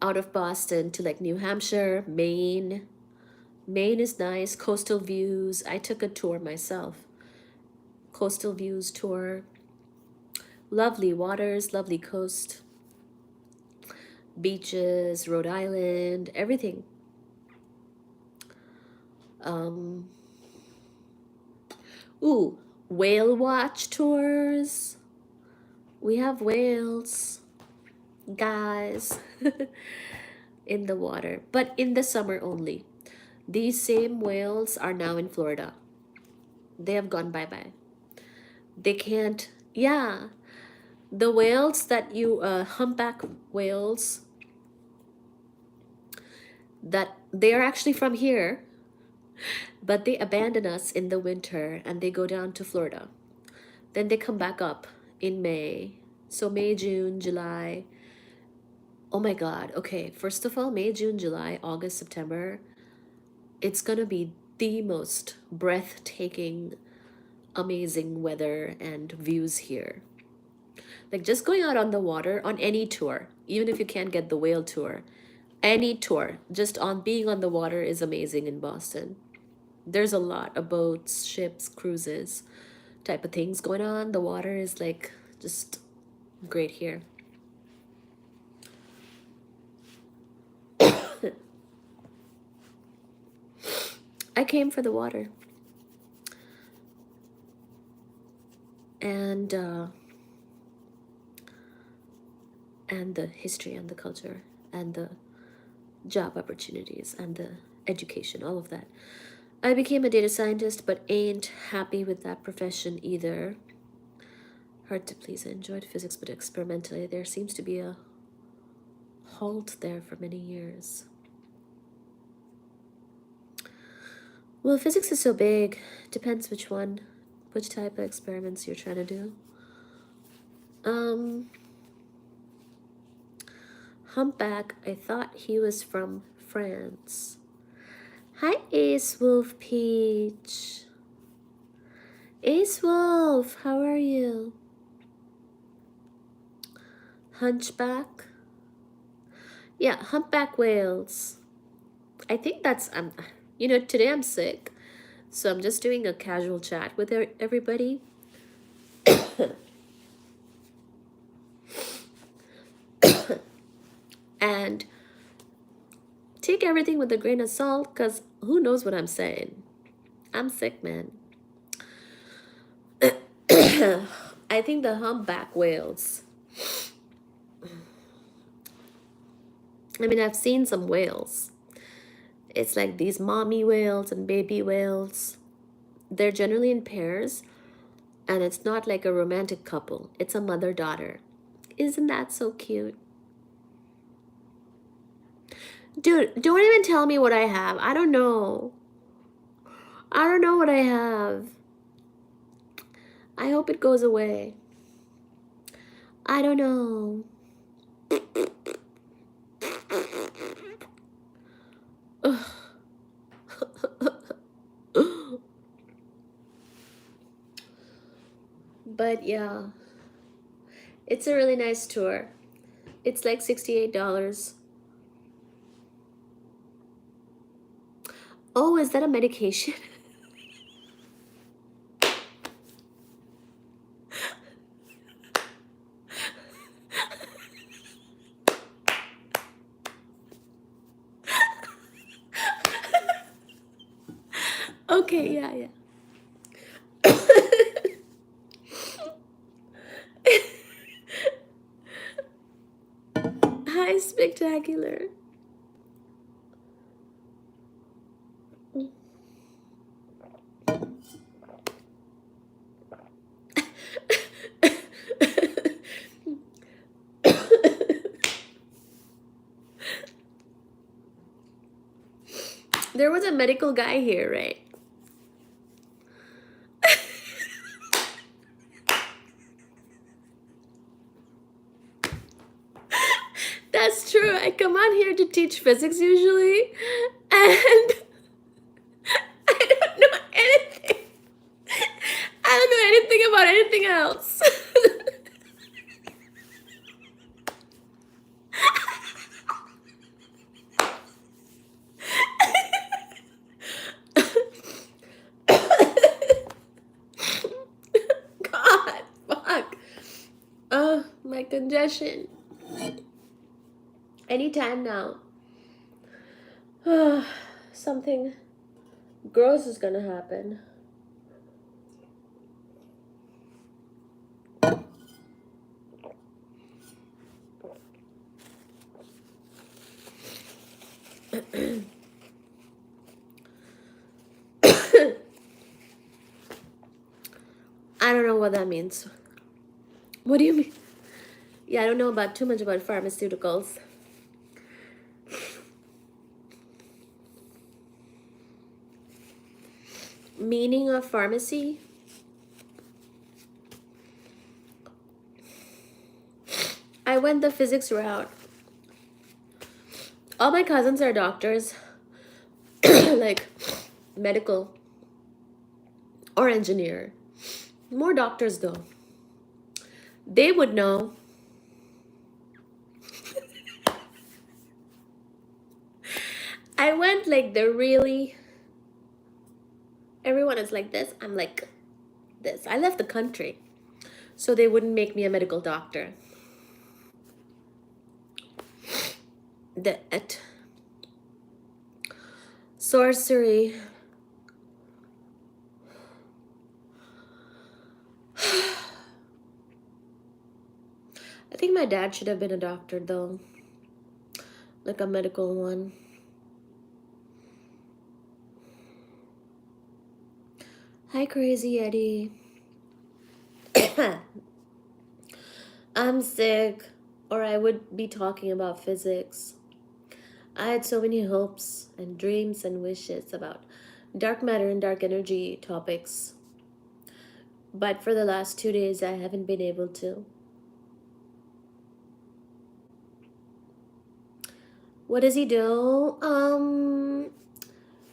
out of Boston to like New Hampshire, Maine. Maine is nice, coastal views. I took a tour myself. Coastal views tour. Lovely waters, lovely coast. Beaches, Rhode Island, everything. Um, ooh, whale watch tours. We have whales, guys, in the water, but in the summer only. These same whales are now in Florida. They have gone bye-bye. They can't, yeah. The whales that humpback whales, that they are actually from here, but they abandon us in the winter and they go down to Florida. Then they come back up in May. So May, June, July. Oh my God. Okay. First of all, May, June, July, August, September. It's going to be the most breathtaking, amazing weather and views here. Like just going out on the water on any tour, even if you can't get the whale tour, any tour, just on being on the water is amazing in Boston. There's a lot of boats, ships, cruises type of things going on. The water is like just great here. I came for the water. And the history and the culture and the job opportunities and the education, all of that. I became a data scientist, but ain't happy with that profession either. Hard to please. I enjoyed physics, but experimentally, there seems to be a halt there for many years. Well, physics is so big. Depends which one, which type of experiments you're trying to do. Humpback, I thought he was from France. Hi, Ace Wolf Peach. Ace Wolf, how are you? Hunchback? Yeah, humpback whales. I think that's, today I'm sick. So I'm just doing a casual chat with everybody. And take everything with a grain of salt, because who knows what I'm saying. I'm sick, man. I think the humpback whales. I mean, I've seen some whales. It's like these mommy whales and baby whales. They're generally in pairs, and it's not like a romantic couple. It's a mother-daughter. Isn't that so cute? Dude, don't even tell me what I have. I don't know. I don't know what I have. I hope it goes away. I don't know. But yeah, it's a really nice tour. It's like $68. Oh, is that a medication? Okay, yeah, yeah. Hi, spectacular. There was a medical guy here, right? That's true. I come on here to teach physics usually, and I don't know anything. I don't know anything about anything else. God, fuck. Oh, my congestion. Anytime now. Something gross is gonna happen. I don't know what that means. What do you mean? Yeah, I don't know about too much about pharmaceuticals. Meaning of pharmacy? I went the physics route. All my cousins are doctors, like medical or engineer. More doctors though. They would know. I went like the really. Everyone is like this. I'm like this. I left the country, so they wouldn't make me a medical doctor. That sorcery. I think my dad should have been a doctor though, like a medical one. Hi, Crazy Eddie. I'm sick, or I would be talking about physics. I had so many hopes and dreams and wishes about dark matter and dark energy topics, but for the last 2 days, I haven't been able to. What does he do?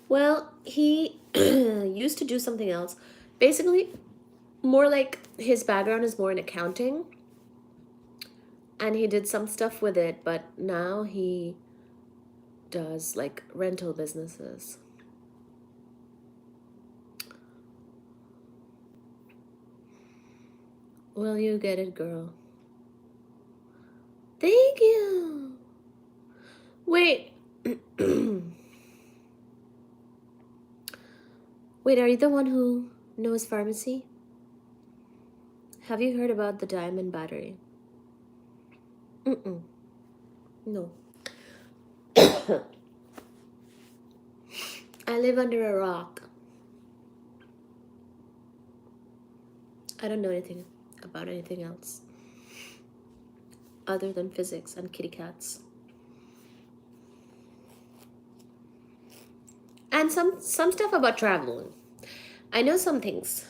Well, he used to do something else. Basically, more like his background is more in accounting, and he did some stuff with it, but now he does like rental businesses. Well, you get it, girl. Thank you. Wait. Wait, are you the one who knows pharmacy? Have you heard about the diamond battery? Mm-mm. No. I live under a rock. I don't know anything about anything else other than physics and kitty cats. And some stuff about traveling. I know some things.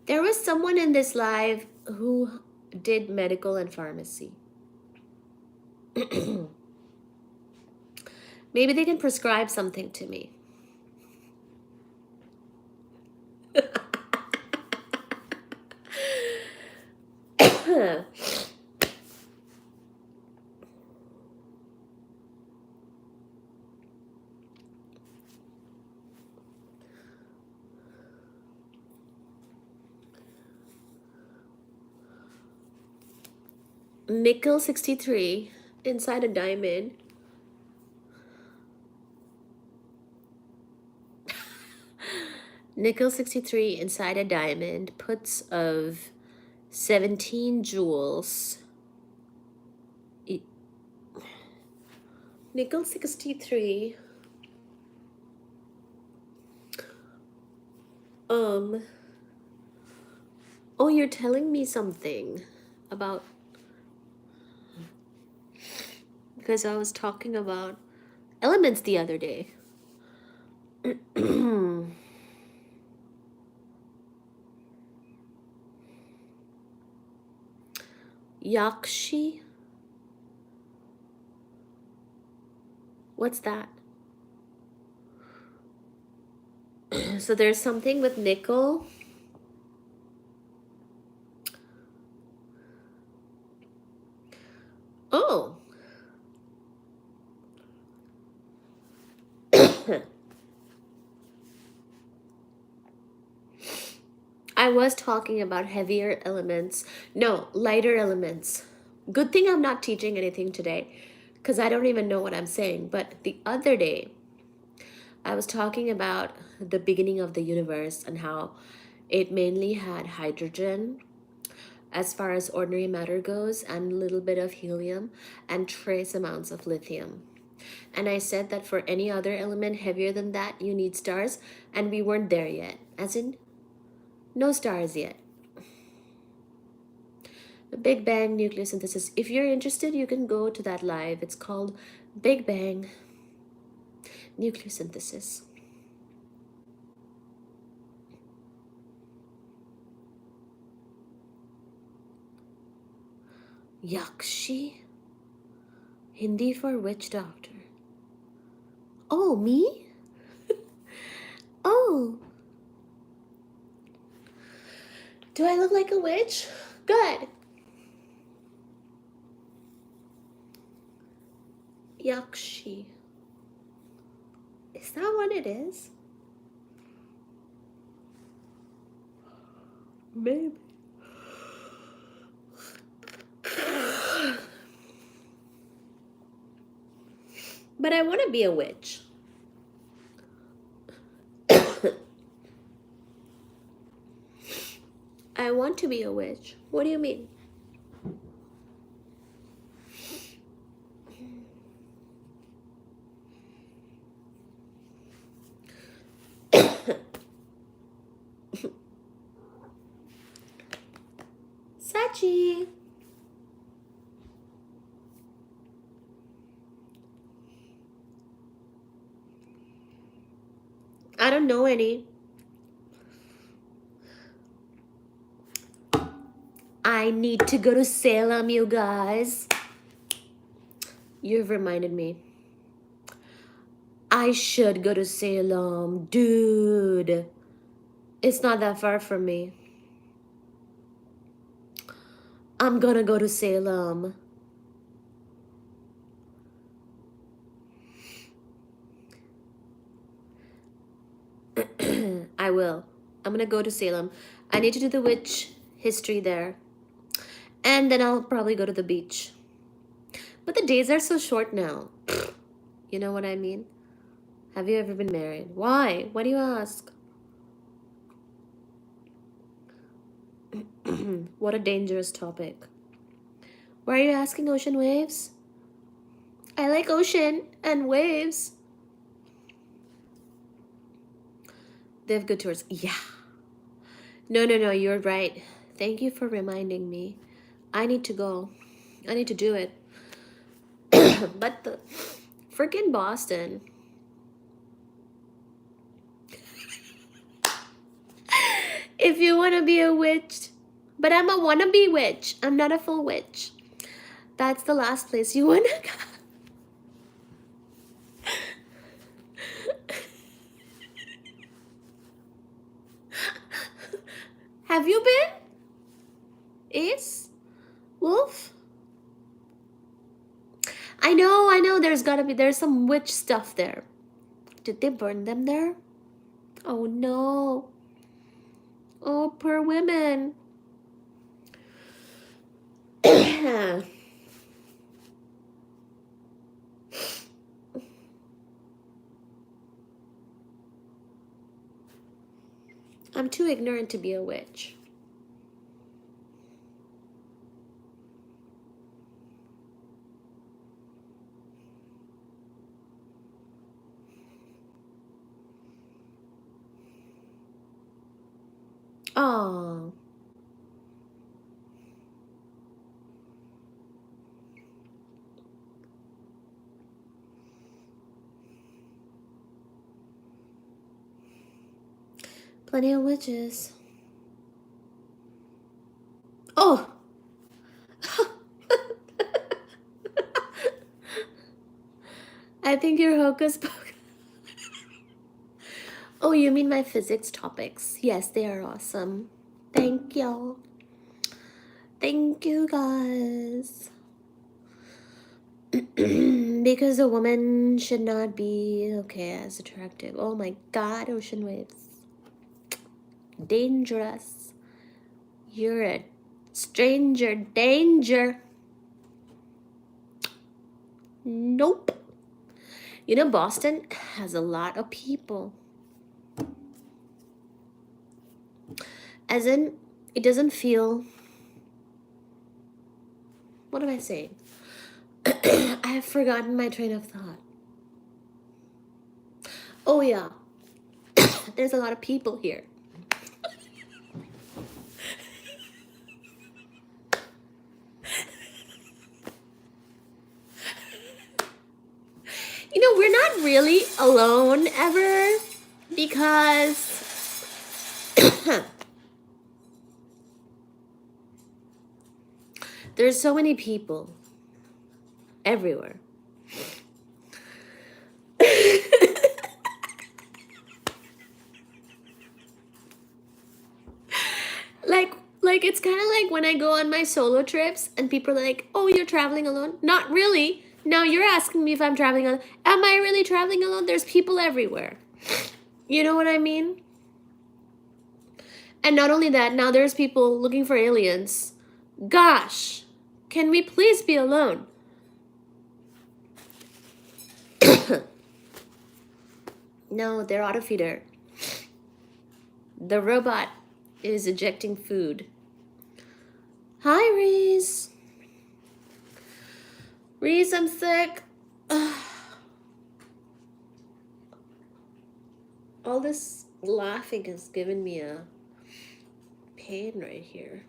There was someone in this live who did medical and pharmacy. Maybe they can prescribe something to me. Nickel 63 inside a diamond. Nickel 63 inside a diamond puts of 17 joules. Nickel 63. Oh, you're telling me something about, because I was talking about elements the other day. Yakshi? What's that? So there's something with nickel. Oh. I was talking about heavier elements. No, lighter elements. Good thing I'm not teaching anything today, because I don't even know what I'm saying. But the other day, I was talking about the beginning of the universe and how it mainly had hydrogen as far as ordinary matter goes, and a little bit of helium and trace amounts of lithium. And I said that for any other element heavier than that, you need stars, and we weren't there yet. As in, no stars yet. The Big Bang nucleosynthesis. If you're interested, you can go to that live. It's called Big Bang nucleosynthesis. Yakshi? Hindi for witch doctor. Oh, me? Oh. Do I look like a witch? Good. Yakshi. Is that what it is? Maybe. But I want to be a witch. I want to be a witch. What do you mean? Sachi. I don't know any. I need to go to Salem, you guys. You've reminded me. I should go to Salem. Dude. It's not that far from me. I'm gonna go to Salem. I will. I'm gonna go to Salem. I need to do the witch history there. And then I'll probably go to the beach. But the days are so short now. You know what I mean? Have you ever been married? Why? Why do you ask? What a dangerous topic. Why are you asking, ocean waves? I like ocean and waves. They have good tours. Yeah. No, you're right. Thank you for reminding me. I need to go. I need to do it. But the freaking Boston. If you want to be a witch. But I'm a wannabe witch. I'm not a full witch. That's the last place you want to go. Have you been? Ace? Wolf? I know, there's some witch stuff there. Did they burn them there? Oh no. Oh, poor women. I'm too ignorant to be a witch. Oh. Plenty of witches. Oh. I think you're hocus pocus. Oh, you mean my physics topics? Yes, they are awesome. Thank y'all. Thank you guys. Because a woman should not be as attractive. Oh my god, ocean waves. Dangerous. You're a stranger danger. Nope. You know, Boston has a lot of people. As in, it doesn't feel... What am I saying? I have forgotten my train of thought. Oh yeah. There's a lot of people here. You know, we're not really alone ever because there's so many people everywhere. Like it's kind of like when I go on my solo trips and people are like, "Oh, you're traveling alone?" Not really. Now you're asking me if I'm traveling alone. Am I really traveling alone? There's people everywhere. You know what I mean? And not only that, now there's people looking for aliens. Gosh, can we please be alone? No, they're auto feeder. The robot is ejecting food. Hi, Reese. Reese, I'm sick. All this laughing has given me a pain right here.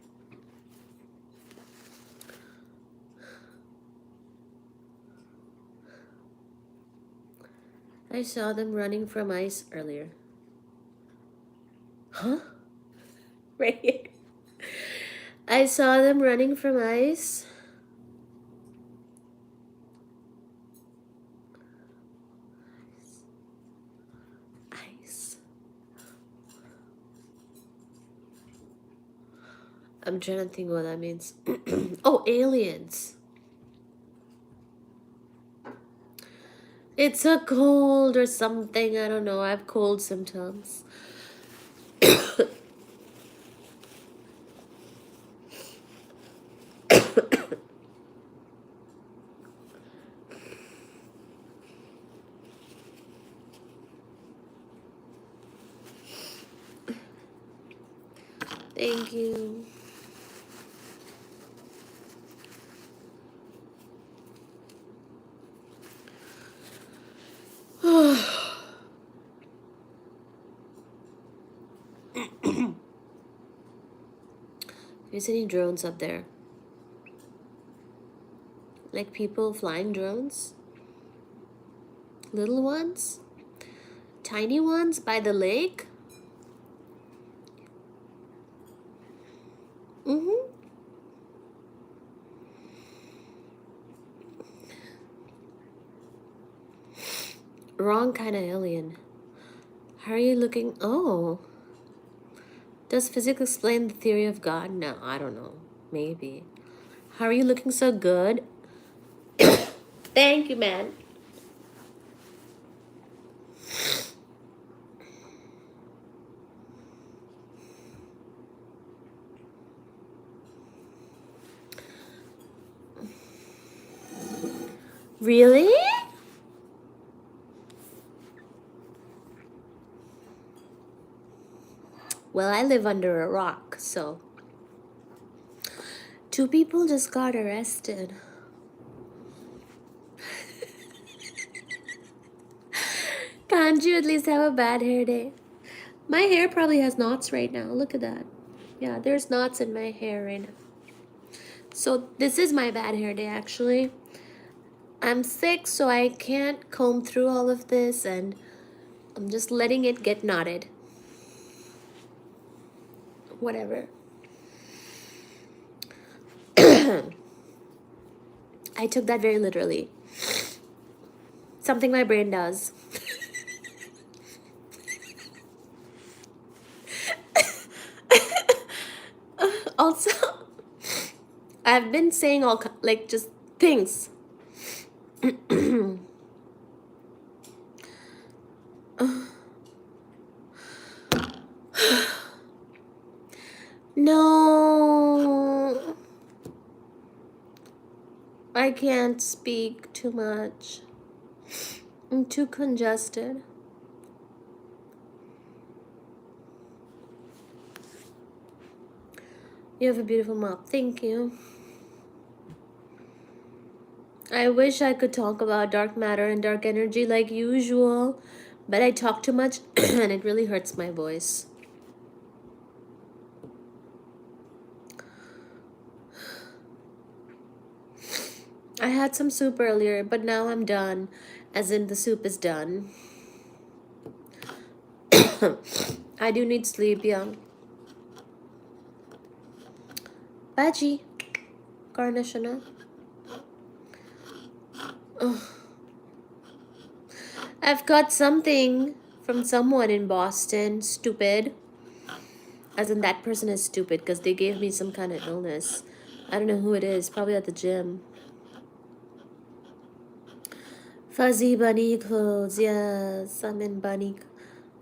I saw them running from ice earlier. Huh? Right here. I saw them running from ice. Ice. I'm trying to think what that means. Oh, aliens. It's a cold or something. I don't know. I have cold symptoms. Thank you. There's any drones up there? Like people flying drones? Little ones? Tiny ones by the lake? Mm-hmm. Wrong kind of alien. How are you looking? Oh. Does physics explain the theory of God? No, I don't know. Maybe. How are you looking so good? Thank you, man. Really? Well, I live under a rock, so 2 people just got arrested. Can't you at least have a bad hair day? My hair probably has knots right now. Look at that. Yeah, there's knots in my hair right now. So this is my bad hair day, actually. I'm sick, so I can't comb through all of this, and I'm just letting it get knotted. Whatever. I took that very literally. Something my brain does. Also, I've been saying all like just things. No, I can't speak too much. I'm too congested. You have a beautiful mop. Thank you. I wish I could talk about dark matter and dark energy like usual, but I talk too much and it really hurts my voice. I had some soup earlier, but now I'm done, as in the soup is done. I do need sleep, yeah. Baji. Garnishana. I've got something from someone in Boston. Stupid. As in that person is stupid because they gave me some kind of illness. I don't know who it is. Probably at the gym. Fuzzy bunny clothes. Yes, I'm in bunny.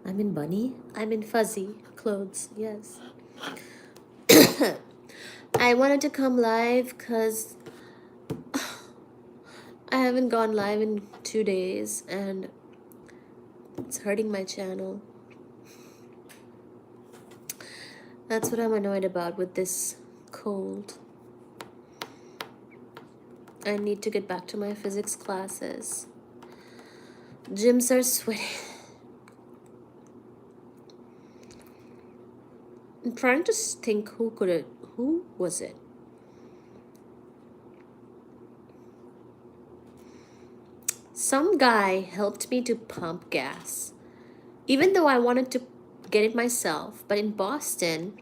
I'm in bunny? I'm in fuzzy clothes. Yes. I wanted to come live because I haven't gone live in 2 days and it's hurting my channel. That's what I'm annoyed about with this cold. I need to get back to my physics classes. Gyms are sweaty. I'm trying to think who was it? Some guy helped me to pump gas. Even though I wanted to get it myself, but in Boston,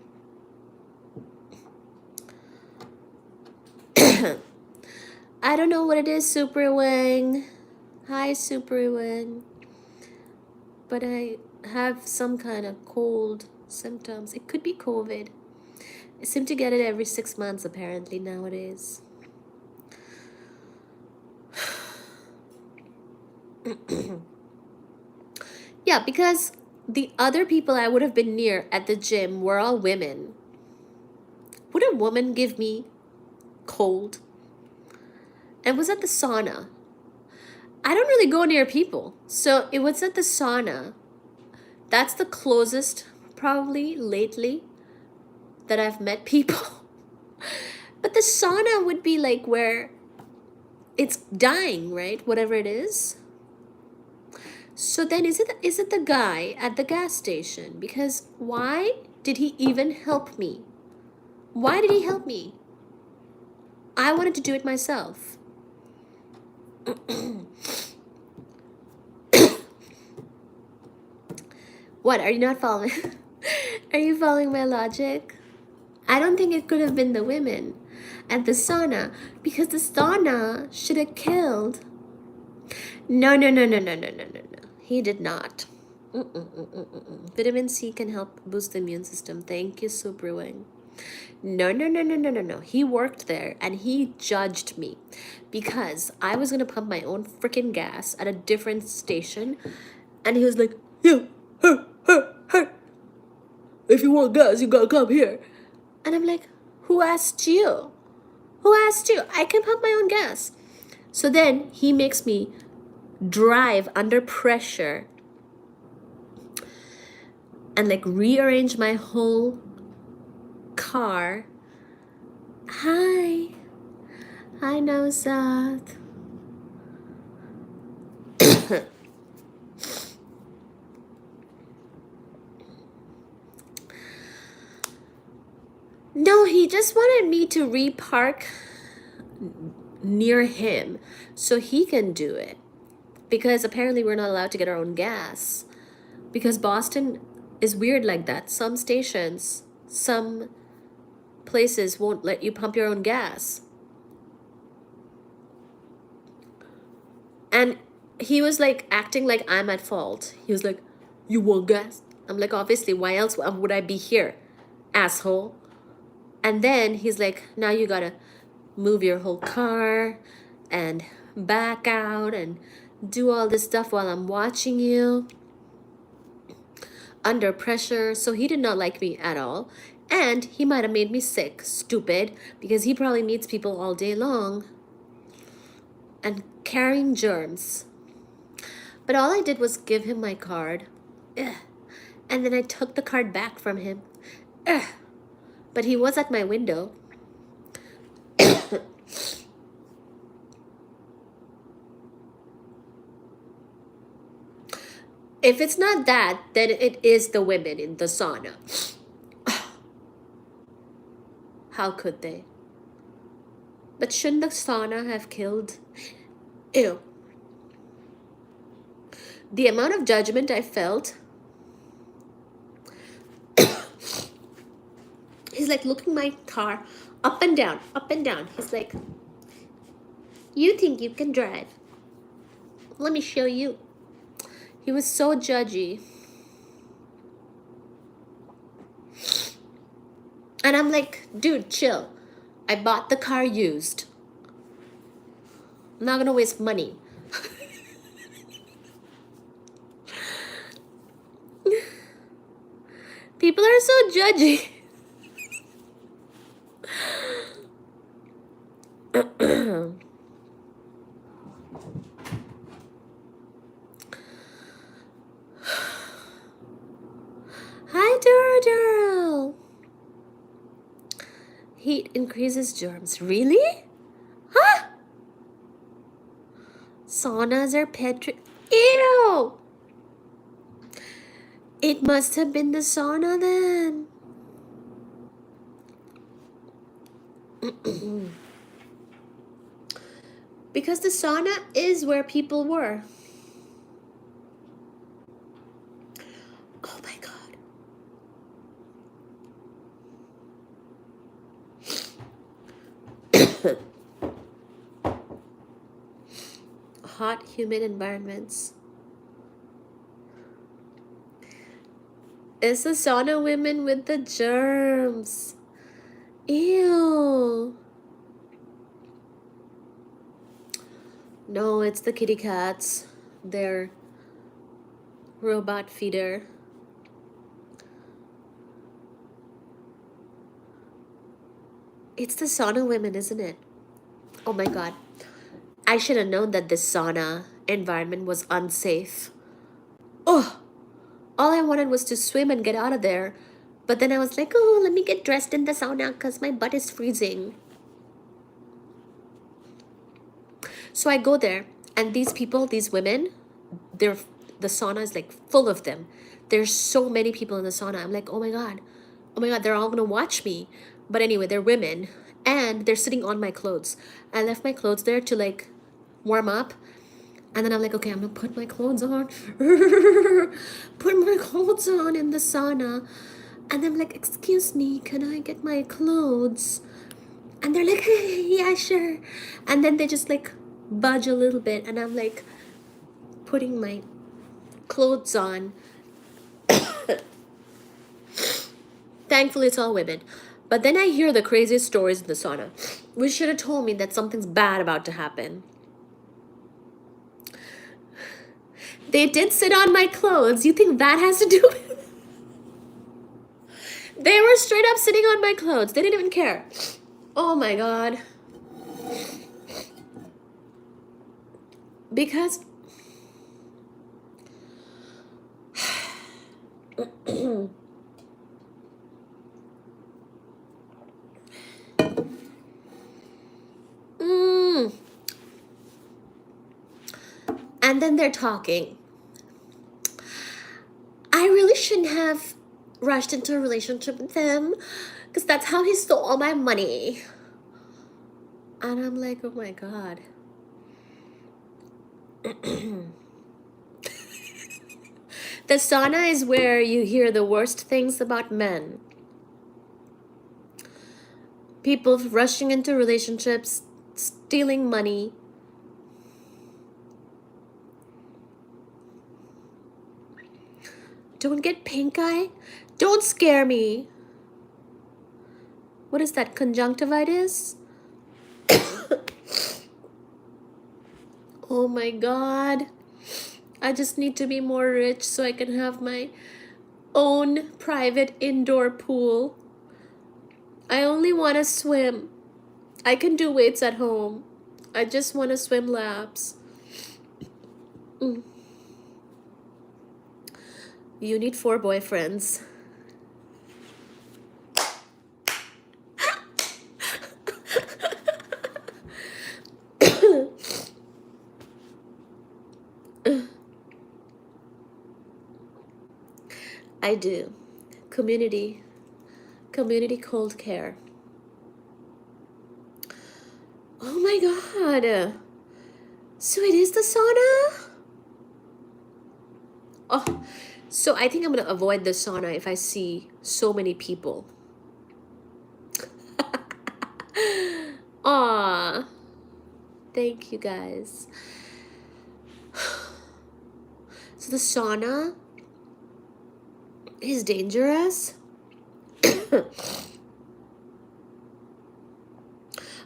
I don't know what it is, Super Wing. Hi, Super Wing. But I have some kind of cold symptoms. It could be COVID. I seem to get it every 6 months, apparently, nowadays. Yeah, because the other people I would have been near at the gym were all women. Would a woman give me cold? And it was at the sauna. I don't really go near people. So it was at the sauna. That's the closest, probably, lately, that I've met people. But the sauna would be like where it's dying, right? Whatever it is. So then is it the guy at the gas station? Because why did he even help me? Why did he help me? I wanted to do it myself. What, are you not following? Are you following my logic? I don't think it could have been the women at the sauna, because the sauna should have killed. No. He did not. Vitamin C can help boost the immune system. Thank you, Soup Brewing. No. He worked there and he judged me because I was gonna pump my own freaking gas at a different station, and he was like, "Yeah, her. If you want gas, you gotta come here." And I'm like, "Who asked you? Who asked you? I can pump my own gas." So then he makes me drive under pressure and like rearrange my whole car. Hi Nausat. No, he just wanted me to repark near him so he can do it, because apparently we're not allowed to get our own gas, because Boston is weird like that. Some stations, some places won't let you pump your own gas. And he was like acting like I'm at fault. He was like, "You want gas?" I'm like, "Obviously, why else would I be here, asshole?" And then he's like, "Now you gotta move your whole car and back out and do all this stuff while I'm watching you under pressure." So he did not like me at all. And he might have made me sick, stupid, because he probably meets people all day long and carrying germs. But all I did was give him my card. Ugh. And then I took the card back from him. Ugh. But he was at my window. If it's not that, then it is the women in the sauna. How could they? But shouldn't the sauna have killed? Ew. The amount of judgment I felt. He's like looking my car up and down, up and down. He's like, "You think you can drive? Let me show you." He was so judgy. And I'm like, "Dude, chill. I bought the car used. I'm not gonna waste money." People are so judgy. Hi, Duro. Heat increases germs. Really? Huh? Saunas are petri. Ew! It must have been the sauna then. Because the sauna is where people were. Oh my god. Hot, humid environments. It's the sauna women with the germs. Ew. No, it's the kitty cats. They're robot feeder. It's the sauna women, isn't it? Oh my god. I should have known that this sauna environment was unsafe. Oh, all I wanted was to swim and get out of there. But then I was like, oh, let me get dressed in the sauna because my butt is freezing. So I go there, and these people, these women, they're the sauna is like full of them. There's so many people in the sauna. I'm like, oh my god, they're all gonna watch me. But anyway, they're women, and they're sitting on my clothes. I left my clothes there to like warm up, and then I'm like, okay, I'm gonna put my clothes on. Put my clothes on in the sauna. And I'm like, excuse me, can I get my clothes? And they're like, hey, yeah, sure. And then they just like budge a little bit, and I'm like putting my clothes on. Thankfully, it's all women. But then I hear the craziest stories in the sauna, which should have told me that something's bad about to happen. They did sit on my clothes. You think that has to do with it? They were straight up sitting on my clothes. They didn't even care. Oh my god. Because and then they're talking. I really shouldn't have rushed into a relationship with him because that's how he stole all my money. And I'm like, oh my god. The sauna is where you hear the worst things about men. People rushing into relationships, stealing money. Don't get pink eye. Don't scare me. What is that, conjunctivitis? Oh my god. I just need to be more rich so I can have my own private indoor pool. I only want to swim. I can do weights at home. I just want to swim laps. You need 4 boyfriends. I do. Community cold care. Oh my god. So it is the sauna? Oh, so I think I'm gonna avoid the sauna if I see so many people. Aw. Thank you guys. So the sauna is dangerous.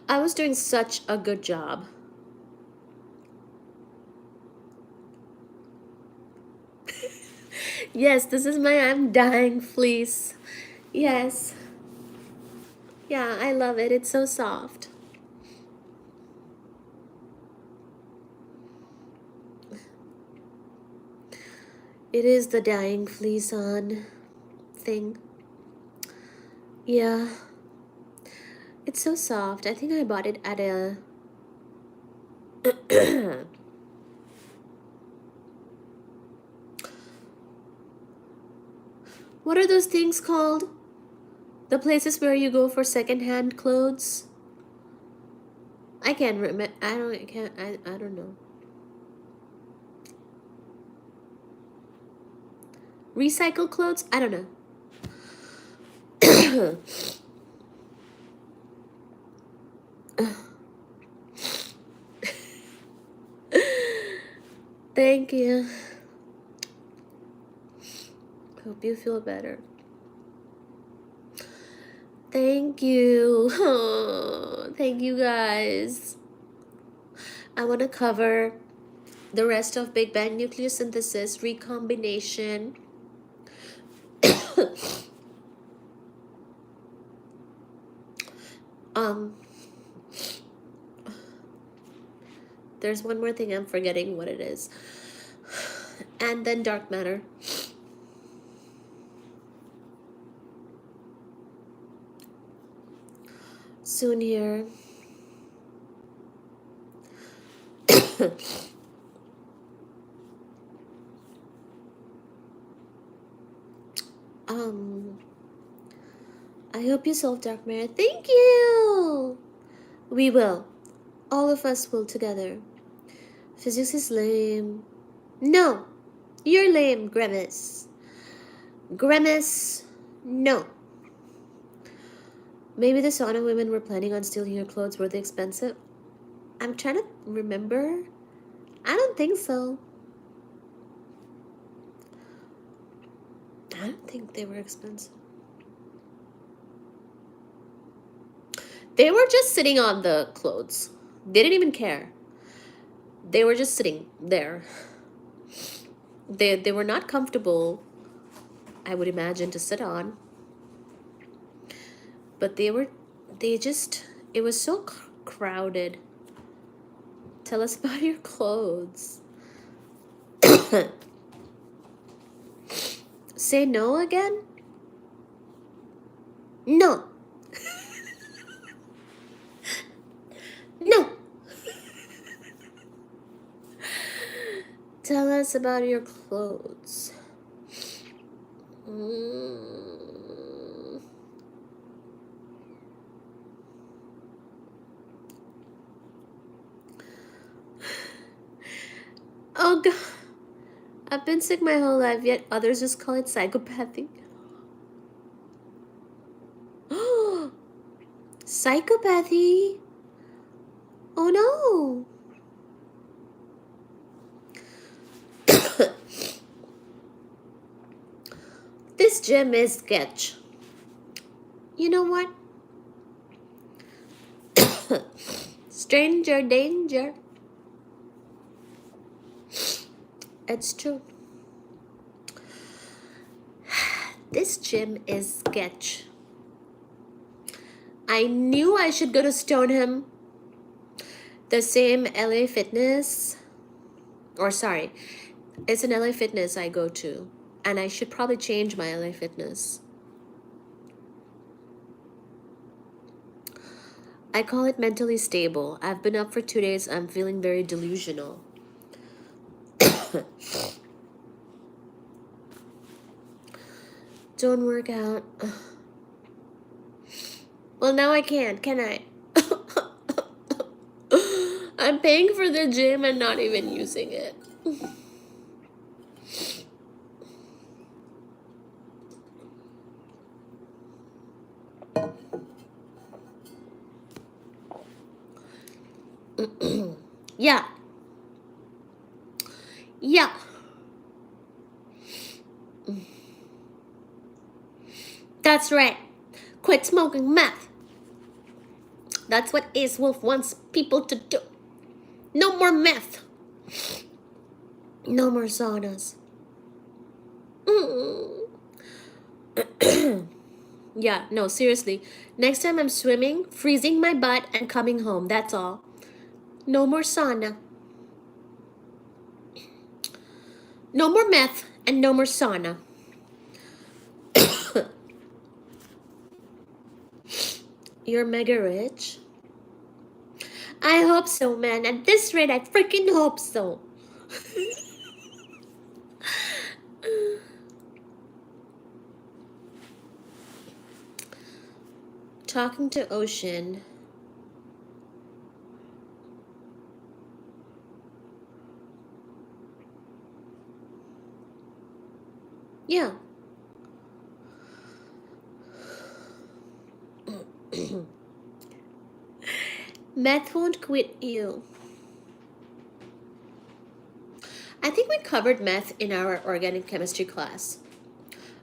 I was doing such a good job. Yes, this is my I'm dying fleece. Yes. Yeah, I love it. It's so soft. It is the dying fleece on thing. Yeah. It's so soft. I think I bought it at a what are those things called? The places where you go for secondhand clothes? I can't remember. I don't know. Recycle clothes? I don't know. Thank you. Hope you feel better. Thank you. Thank you guys. I want to cover the rest of Big Bang nucleosynthesis, recombination, There's one more thing I'm forgetting what it is. And then dark matter. Soon here. I hope you solve dark matter. Thank you! We will. All of us will together. Physics is lame. No! You're lame, Grimace. Grimace, no. Maybe the sauna women were planning on stealing your clothes. Were they expensive? I'm trying to remember. I don't think so. I don't think they were expensive. They were just sitting on the clothes. They didn't even care. They were just sitting there. They were not comfortable, I would imagine, to sit on. But it was so crowded. Tell us about your clothes. Say no again? No. No. Tell us about your clothes. Oh God. I've been sick my whole life, yet others just call it psychopathy. Psychopathy? Oh no. This gym is sketch. You know what? Stranger danger. It's true. This gym is sketch. I knew I should go to Stoneham. The same LA Fitness. Or sorry, it's an LA Fitness I go to. And I should probably change my LA Fitness. I call it mentally stable. I've been up for 2 days. I'm feeling very delusional. Don't work out. Well, now I can I? I'm paying for the gym and not even using it. Yeah. Yeah. That's right. Quit smoking meth. That's what Ace Wolf wants people to do. No more meth. No more saunas. Yeah, no, seriously. Next time I'm swimming, freezing my butt, and coming home. That's all. No more sauna. No more meth, and no more sauna. You're mega rich? I hope so, man. At this rate, I freaking hope so. Talking to Ocean. Yeah. Meth won't quit you. I think we covered meth in our organic chemistry class.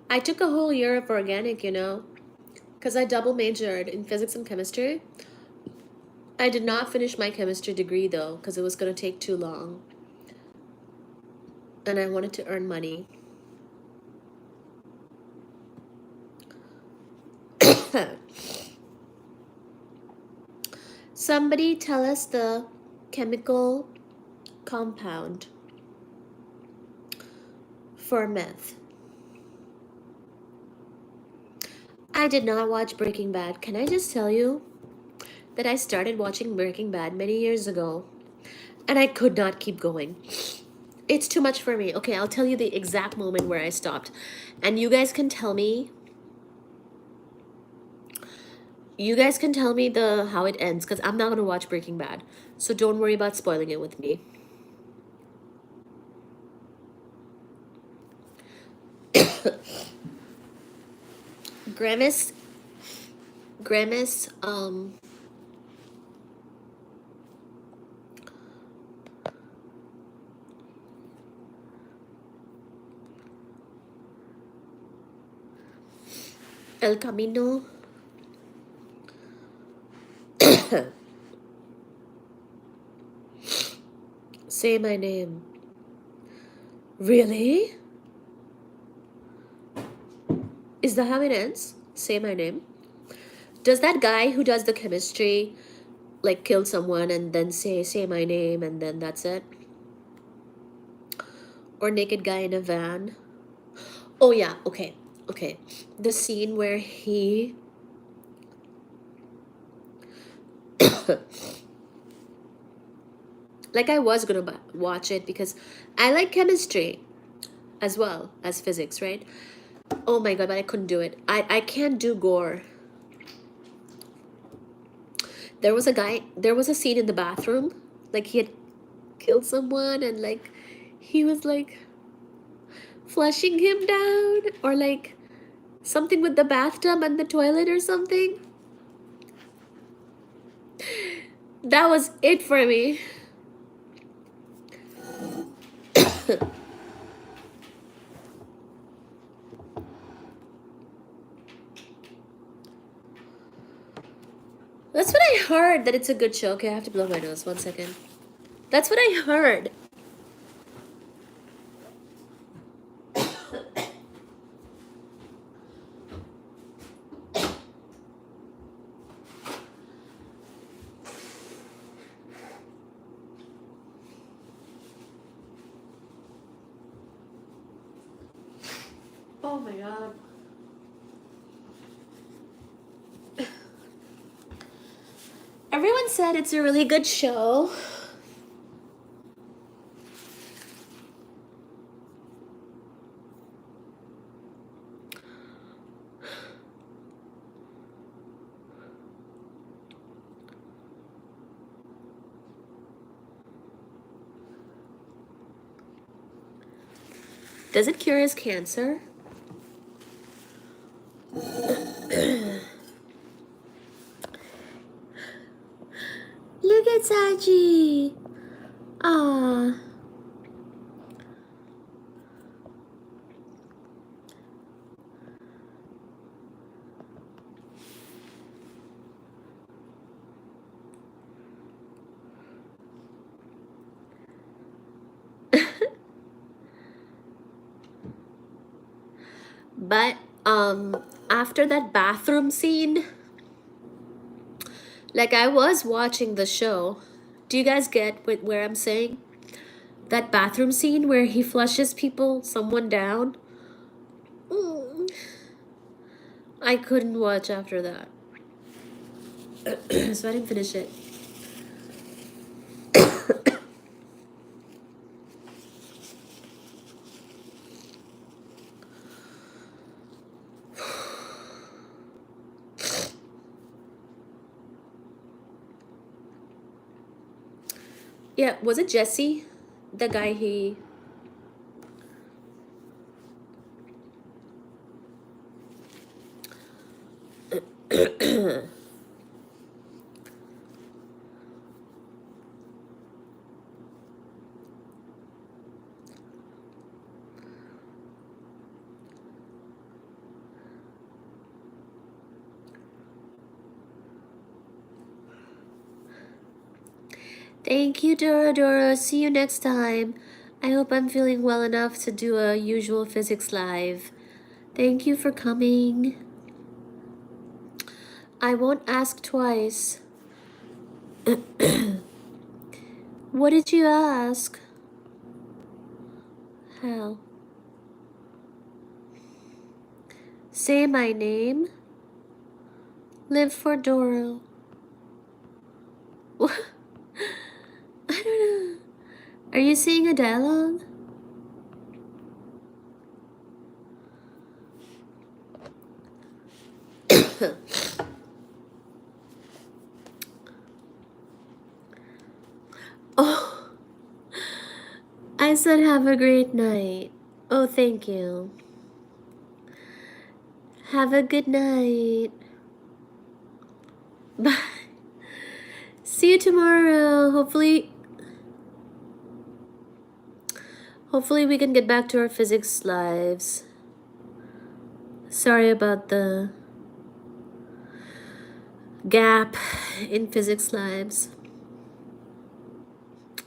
I took a whole year of organic, you know, because I double majored in physics and chemistry. I did not finish my chemistry degree though, because it was going to take too long. And I wanted to earn money. Somebody tell us the chemical compound for meth. I did not watch Breaking Bad. Can I just tell you that I started watching Breaking Bad many years ago and I could not keep going. It's too much for me. Okay, I'll tell you the exact moment where I stopped. And you guys can tell me the how it ends cuz I'm not going to watch Breaking Bad. So don't worry about spoiling it with me. Grimace Grimace El Camino. Say my name. Really? Is that how it ends? Say my name. Does that guy who does the chemistry like kill someone and then say my name and then that's it? Or naked guy in a van? Oh yeah, okay. Okay. The scene where he like I was gonna watch it because I like chemistry as well as physics, right? Oh my god, but I couldn't do it. I can't do gore. There was a scene in the bathroom, like he had killed someone and like he was like flushing him down or like something with the bathtub and the toilet or something. That was it for me. That's what I heard, that it's a good show. Okay, I have to blow my nose. 1 second. That's what I heard. Oh my god. Everyone said it's a really good show. Does it cure his cancer? Look at Saji. Ah. But after that bathroom scene, like I was watching the show. Do you guys get where I'm saying? That bathroom scene where he flushes someone down. I couldn't watch after that. So I didn't finish it. Yeah, was it Jesse? The guy he... Thank you, Dora Dora. See you next time. I hope I'm feeling well enough to do a usual physics live. Thank you for coming. I won't ask twice. What did you ask? How? Say my name. Live for Doro. What? I don't know. Are you saying a dialogue? Oh, I said have a great night. Oh, thank you. Have a good night. Bye. See you tomorrow. Hopefully we can get back to our physics lives. Sorry about the gap in physics lives.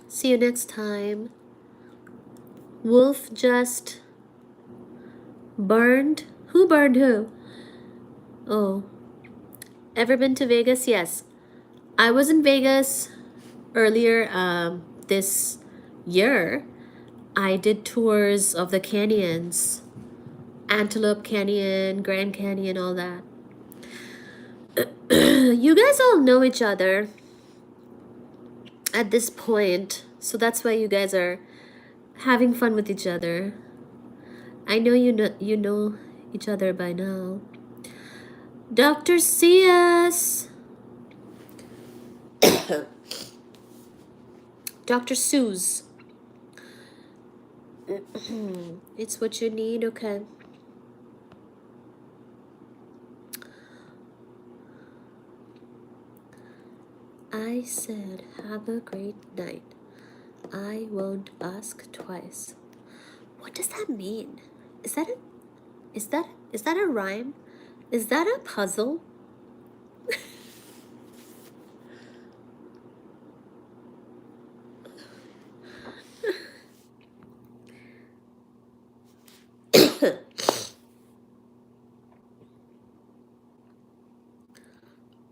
See you next time. Wolf just burned? Who burned who? Oh. Ever been to Vegas? Yes. I was in Vegas earlier this year. I did tours of the canyons. Antelope Canyon, Grand Canyon, all that. You guys all know each other at this point, so that's why you guys are having fun with each other. I know you know each other by now. Dr. C.S. Dr. Seuss. It's what you need, okay. I said, have a great night. I won't ask twice. What does that mean? Is that a rhyme? Is that a puzzle?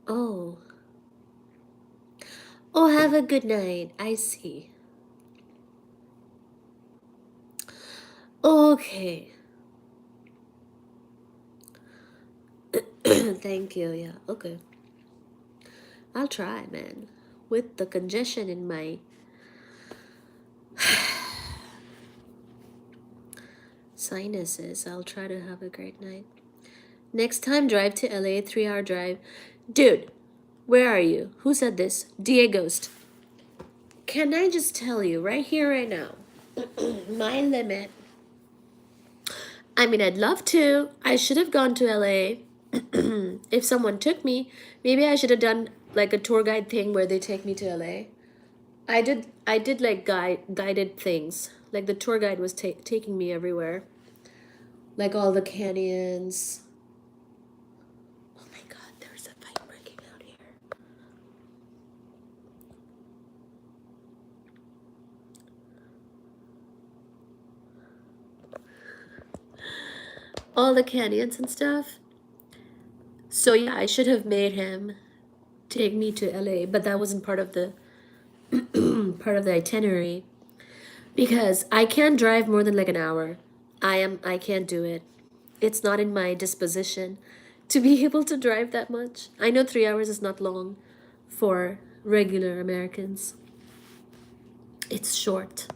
Oh. Oh, have a good night. I see. Okay. Thank you. Yeah, okay. I'll try, man. With the congestion in my sinuses, I'll try to have a great night. Next time, drive to LA, 3-hour drive. Dude, where are you? Who said this? DA Ghost. Can I just tell you right here, right now, my limit. I mean, I'd love to. I should have gone to LA. If someone took me, maybe I should have done like a tour guide thing where they take me to LA. I did like guided things. Like the tour guide was taking me everywhere. Like all the canyons. Oh my god, there's a fight breaking out here. All the canyons and stuff. So yeah, I should have made him take me to LA, but that wasn't part of the part of the itinerary because I can't drive more than like an hour. I can't do it. It's not in my disposition to be able to drive that much. I know 3 hours is not long for regular Americans. It's short.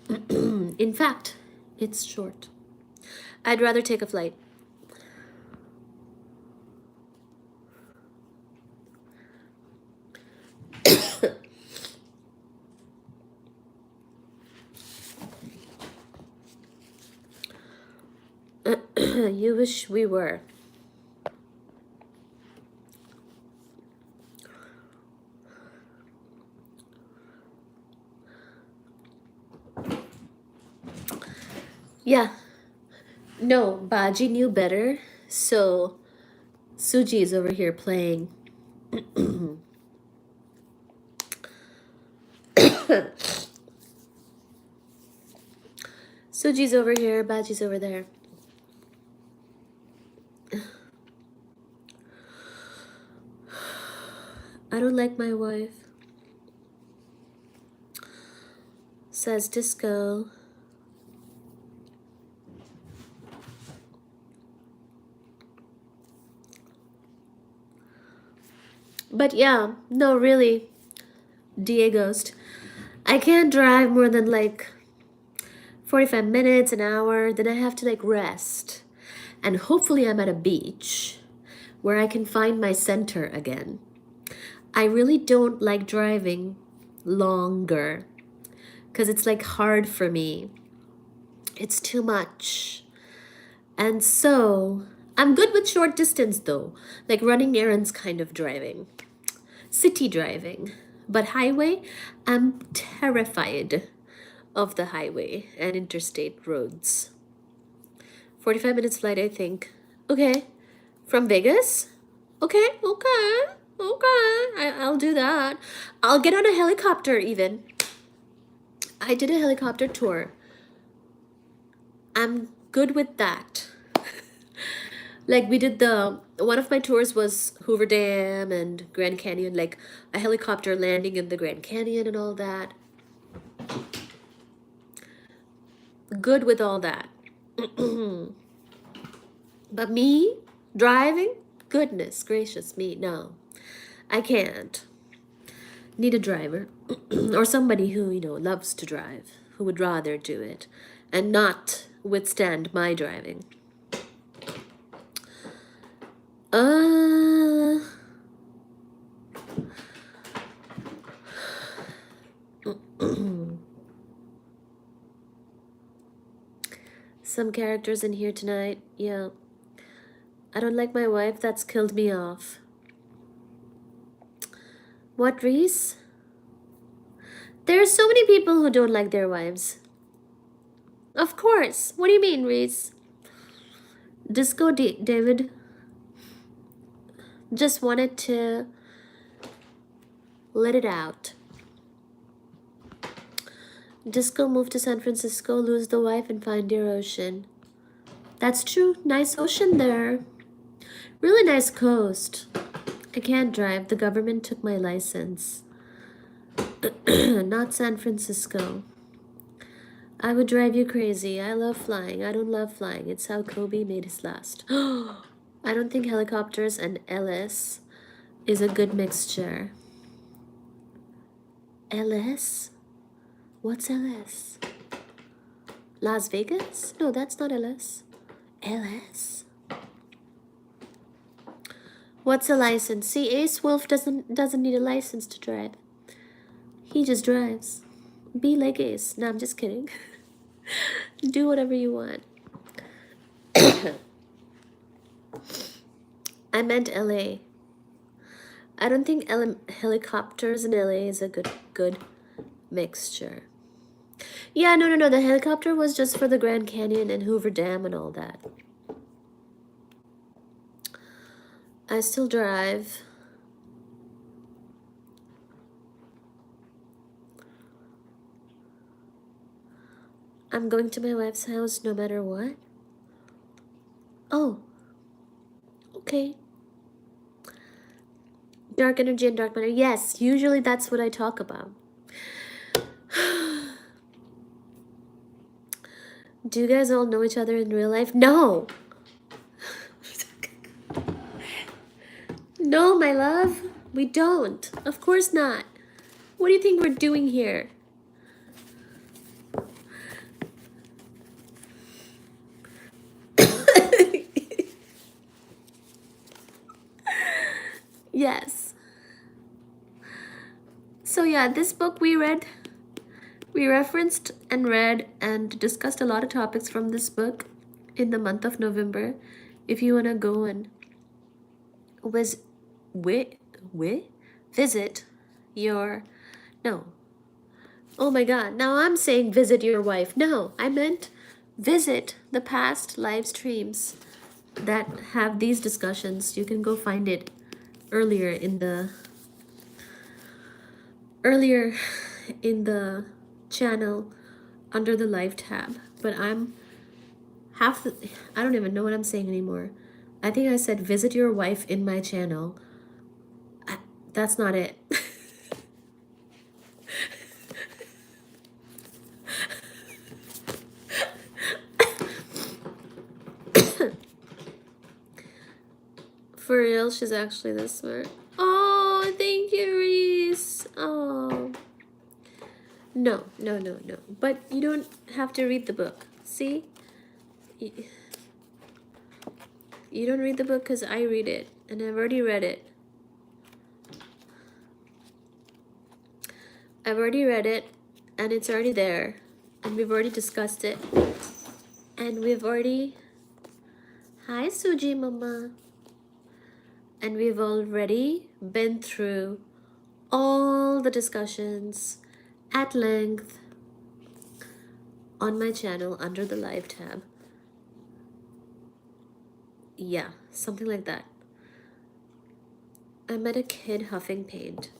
In fact, it's short. I'd rather take a flight. You wish we were. Yeah. No, Baji knew better, so Suji is over here playing. Suji's over here, Baji's over there. I don't like my wife, says Disco. But yeah, no, really, Diego's. I can't drive more than like 45 minutes, an hour, then I have to like rest. And hopefully I'm at a beach where I can find my center again. I really don't like driving longer because it's like hard for me. It's too much. And so I'm good with short distance though, like running errands kind of driving, city driving. But highway, I'm terrified of the highway and interstate roads. 45 minutes flight, I think. Okay. From Vegas? Okay, okay, okay. I'll do that. I'll get on a helicopter even. I did a helicopter tour. I'm good with that. Like we did one of my tours was Hoover Dam and Grand Canyon, like a helicopter landing in the Grand Canyon and all that. Good with all that. But me driving? Goodness gracious me, no. I can't. Need a driver or somebody who, loves to drive, who would rather do it and not withstand my driving. Some characters in here tonight, yeah. I don't like my wife, that's killed me off. What, Reese? There are so many people who don't like their wives. Of course. What do you mean, Reese? Disco David just wanted to let it out. Disco moved to San Francisco, lose the wife, and find dear ocean. That's true. Nice ocean there. Really nice coast. I can't drive. The government took my license. Not San Francisco. I would drive you crazy. I love flying. I don't love flying. It's how Kobe made his last. I don't think helicopters and LS is a good mixture. LS? What's LS? Las Vegas? No, that's not LS. LS? What's a license? See, Ace Wolf doesn't need a license to drive. He just drives. Be like Ace. No, I'm just kidding. Do whatever you want. I meant LA. I don't think helicopters in LA is a good mixture. Yeah, no. The helicopter was just for the Grand Canyon and Hoover Dam and all that. I still drive. I'm going to my wife's house no matter what. Oh. Okay. Dark energy and dark matter. Yes, usually that's what I talk about. Do you guys all know each other in real life? No! No, my love. We don't. Of course not. What do you think we're doing here? Yes. So yeah, this book we referenced and read and discussed a lot of topics from this book in the month of November. If you want to go and visit your, no. Oh my God, now I'm saying visit your wife. No, I meant visit the past live streams that have these discussions. You can go find it earlier in the channel under the live tab. But I don't even know what I'm saying anymore. I think I said visit your wife in my channel That's not it. For real, she's actually this smart. Oh, thank you, Reese. Oh. No, no, no, no. But you don't have to read the book. See? You don't read the book because I read it. And I've already read it. I've already read it. And it's already there. And we've already discussed it. And we've already... Hi, Suji Mama. And we've already been through all the discussions at length on my channel under the live tab. Yeah, something like that. I met a kid huffing paint.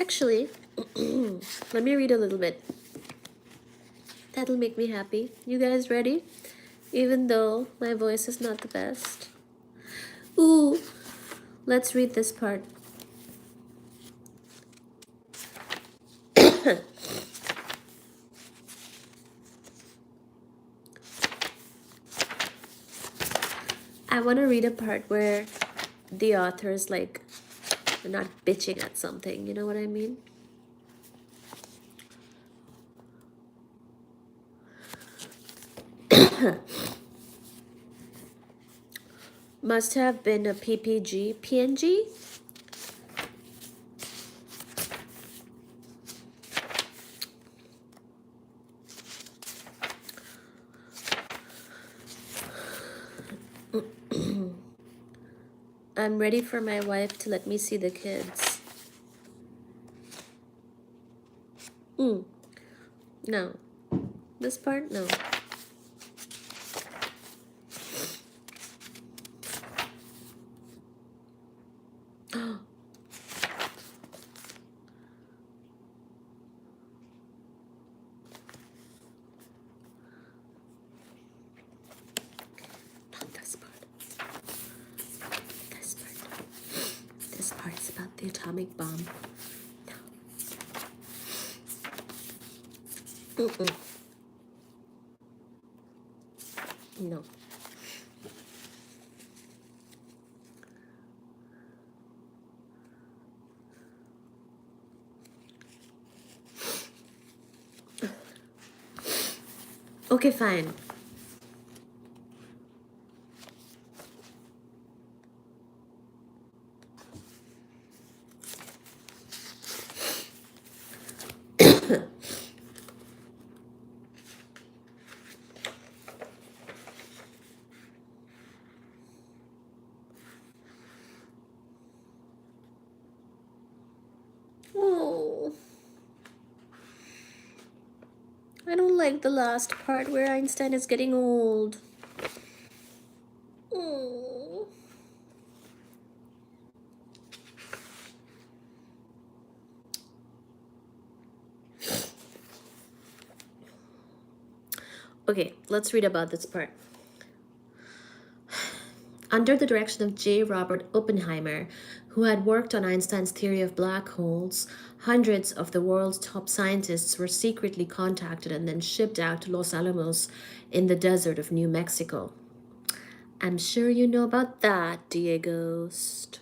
Actually, let me read a little bit. That'll make me happy. You guys ready? Even though my voice is not the best. Ooh, let's read this part. I want to read a part where the author is like not bitching at something, you know what I mean? Must have been a PNG? I'm ready for my wife to let me see the kids. No. This part? No. Not this part. This part. This part's about the atomic bomb. No. No. Okay, fine. Oh. I don't like the last part where Einstein is getting old. Oh. Okay, let's read about this part. Under the direction of J. Robert Oppenheimer, who had worked on Einstein's theory of black holes, hundreds of the world's top scientists were secretly contacted and then shipped out to Los Alamos in the desert of New Mexico. I'm sure you know about that, Diegost.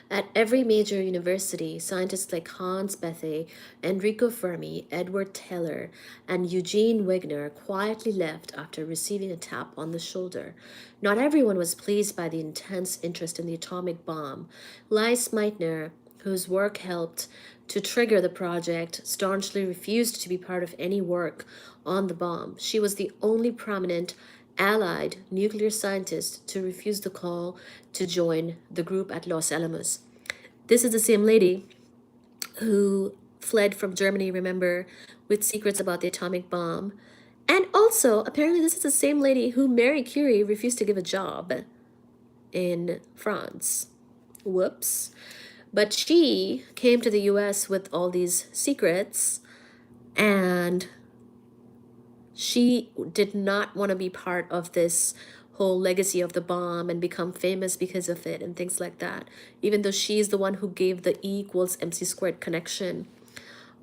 At every major university, scientists like Hans Bethe, Enrico Fermi, Edward Teller, and Eugene Wigner quietly left after receiving a tap on the shoulder. Not everyone was pleased by the intense interest in the atomic bomb. Lise Meitner, whose work helped to trigger the project, staunchly refused to be part of any work on the bomb. She was the only prominent allied nuclear scientist to refuse the call to join the group at Los Alamos. This is the same lady who fled from Germany, remember, with secrets about the atomic bomb. And also, apparently this is the same lady who Marie Curie refused to give a job in France. Whoops. But she came to the US with all these secrets, and she did not want to be part of this whole legacy of the bomb and become famous because of it and things like that, even though she's the one who gave the E equals MC squared connection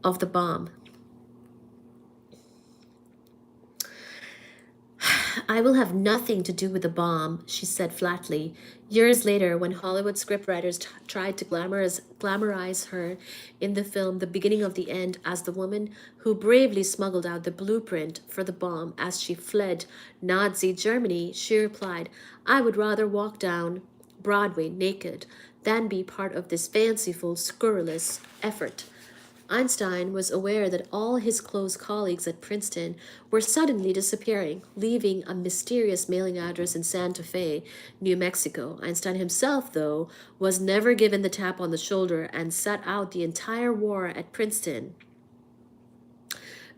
of the bomb. I will have nothing to do with the bomb, she said flatly. Years later, when Hollywood scriptwriters tried to glamorize her in the film The Beginning of the End as the woman who bravely smuggled out the blueprint for the bomb as she fled Nazi Germany, she replied, I would rather walk down Broadway naked than be part of this fanciful, scurrilous effort. Einstein was aware that all his close colleagues at Princeton were suddenly disappearing, leaving a mysterious mailing address in Santa Fe, New Mexico. Einstein himself, though, was never given the tap on the shoulder and sat out the entire war at Princeton.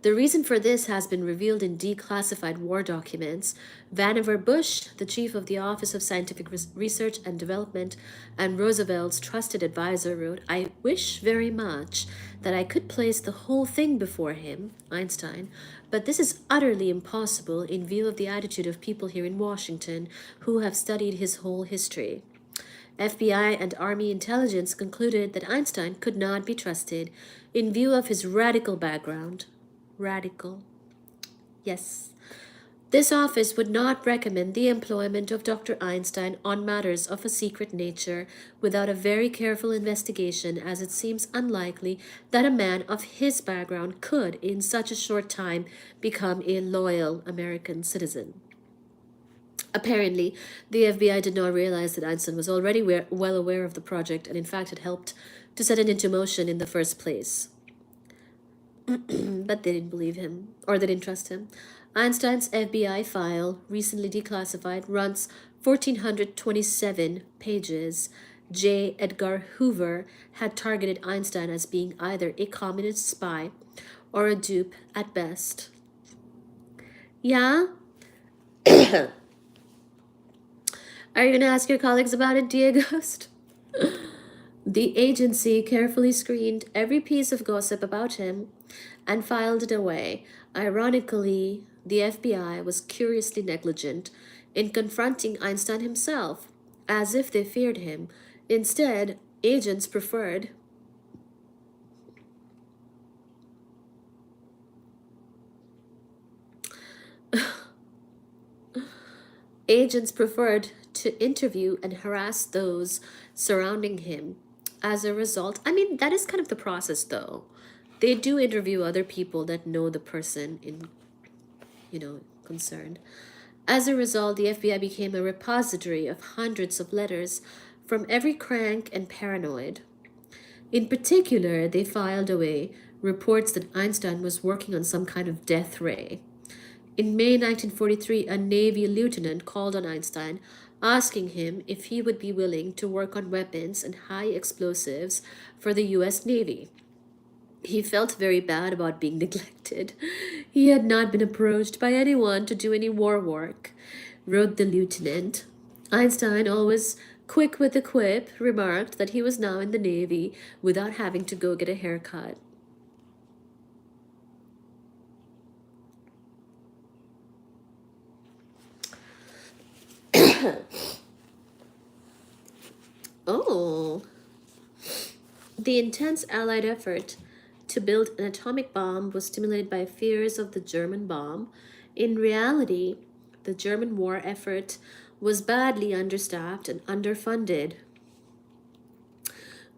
The reason for this has been revealed in declassified war documents. Vannevar Bush, the chief of the Office of Scientific Research and Development, and Roosevelt's trusted advisor, wrote, I wish very much that I could place the whole thing before him, Einstein, but this is utterly impossible in view of the attitude of people here in Washington who have studied his whole history. FBI and Army intelligence concluded that Einstein could not be trusted in view of his radical background. Radical. Yes. This office would not recommend the employment of Dr. Einstein on matters of a secret nature without a very careful investigation, as it seems unlikely that a man of his background could, in such a short time, become a loyal American citizen. Apparently, the FBI did not realize that Einstein was already well aware of the project and, in fact, had helped to set it into motion in the first place. But they didn't believe him, or they didn't trust him. Einstein's FBI file, recently declassified, runs 1,427 pages. J. Edgar Hoover had targeted Einstein as being either a communist spy or a dupe at best. Yeah? Are you going to ask your colleagues about it, Diegost? The agency carefully screened every piece of gossip about him and filed it away. Ironically, the FBI was curiously negligent in confronting Einstein himself, as if they feared him. Instead, agents preferred to interview and harass those surrounding him. As a result, I mean, that is kind of the process, though. They do interview other people that know the person in, concerned. As a result, the FBI became a repository of hundreds of letters from every crank and paranoid. In particular, they filed away reports that Einstein was working on some kind of death ray. In May 1943, a Navy lieutenant called on Einstein, asking him if he would be willing to work on weapons and high explosives for the U.S. Navy. He felt very bad about being neglected. He had not been approached by anyone to do any war work, wrote the lieutenant. Einstein, always quick with the quip, remarked that he was now in the Navy without having to go get a haircut. Oh. The intense Allied effort to build an atomic bomb was stimulated by fears of the German bomb. In reality, the German war effort was badly understaffed and underfunded.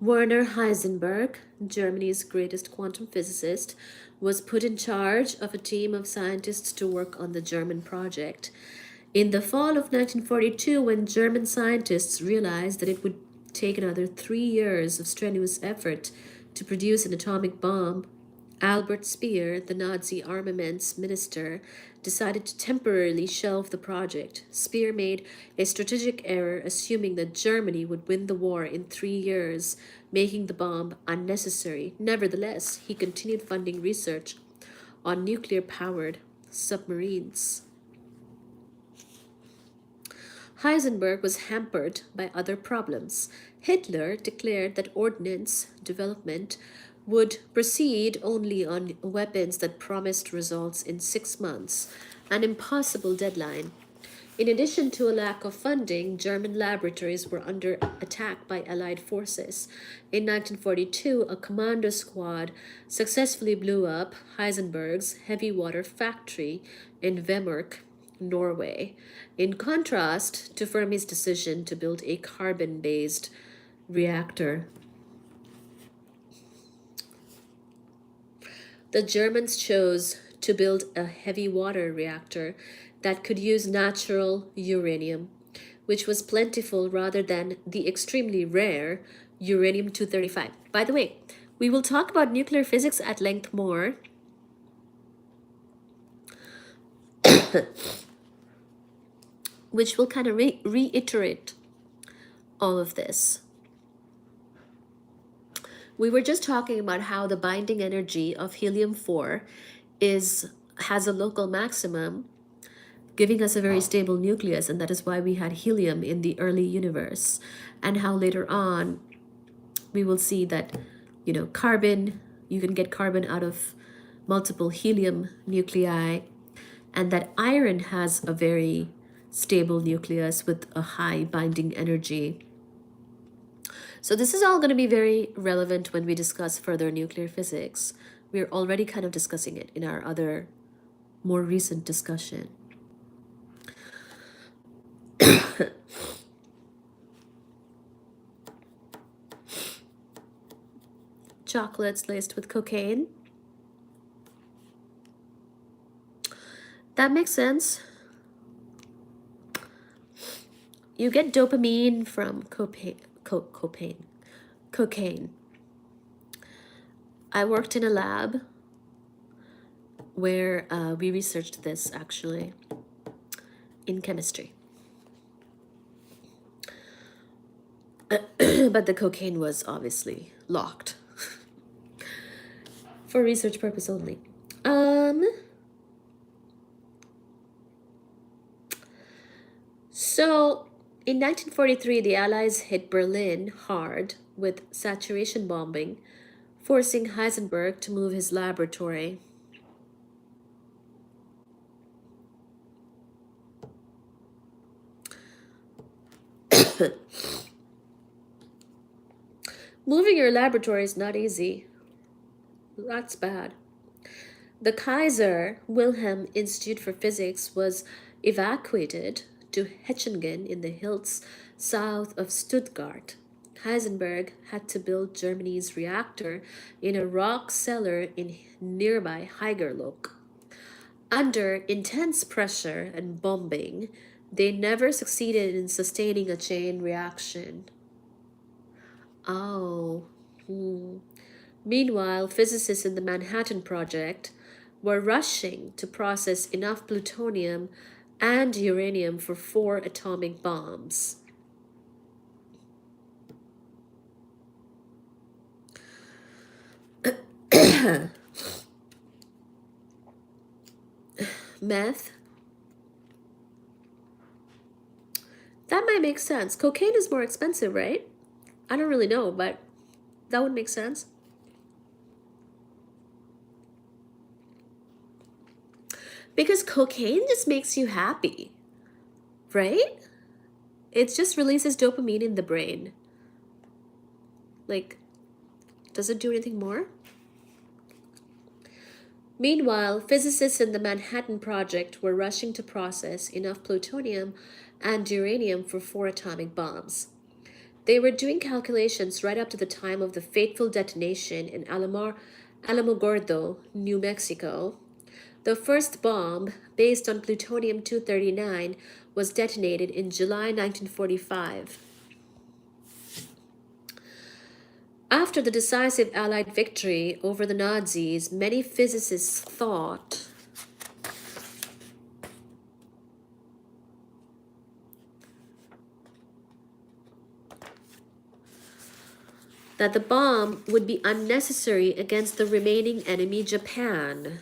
Werner Heisenberg, Germany's greatest quantum physicist, was put in charge of a team of scientists to work on the German project. In the fall of 1942, when German scientists realized that it would take another 3 years of strenuous effort to produce an atomic bomb, Albert Speer, the Nazi armaments minister, decided to temporarily shelve the project. Speer made a strategic error, assuming that Germany would win the war in 3 years, making the bomb unnecessary. Nevertheless, he continued funding research on nuclear-powered submarines. Heisenberg was hampered by other problems. Hitler declared that ordnance development would proceed only on weapons that promised results in 6 months, an impossible deadline. In addition to a lack of funding, German laboratories were under attack by Allied forces. In 1942, a commando squad successfully blew up Heisenberg's heavy water factory in Vemork, Norway, in contrast to Fermi's decision to build a carbon based reactor. The Germans chose to build a heavy water reactor that could use natural uranium, which was plentiful rather than the extremely rare uranium 235. By the way, we will talk about nuclear physics at length more, which will kind of reiterate all of this. We were just talking about how the binding energy of helium-4 has a local maximum, giving us a very stable nucleus, and that is why we had helium in the early universe, and how later on we will see that, carbon, you can get carbon out of multiple helium nuclei, and that iron has a very stable nucleus with a high binding energy. So this is all going to be very relevant when we discuss further nuclear physics. We're already kind of discussing it in our other more recent discussion. Chocolates laced with cocaine. That makes sense. You get dopamine from cocaine. I worked in a lab where we researched this actually in chemistry. But the cocaine was obviously locked for research purpose only. So in 1943, the Allies hit Berlin hard with saturation bombing, forcing Heisenberg to move his laboratory. Moving your laboratory is not easy. That's bad. The Kaiser Wilhelm Institute for Physics was evacuated to Hechingen in the hills south of Stuttgart. Heisenberg had to build Germany's reactor in a rock cellar in nearby Haigerloch. Under intense pressure and bombing, they never succeeded in sustaining a chain reaction. Oh. Meanwhile, physicists in the Manhattan Project were rushing to process enough plutonium and uranium for 4 atomic bombs. Meth. That might make sense. Cocaine is more expensive, right? I don't really know, but that would make sense. Because cocaine just makes you happy, right? It just releases dopamine in the brain. Like, does it do anything more? Meanwhile, physicists in the Manhattan Project were rushing to process enough plutonium and uranium for 4 atomic bombs. They were doing calculations right up to the time of the fateful detonation in Alamogordo, New Mexico. The first bomb, based on plutonium 239, was detonated in July 1945. After the decisive Allied victory over the Nazis, many physicists thought that the bomb would be unnecessary against the remaining enemy, Japan.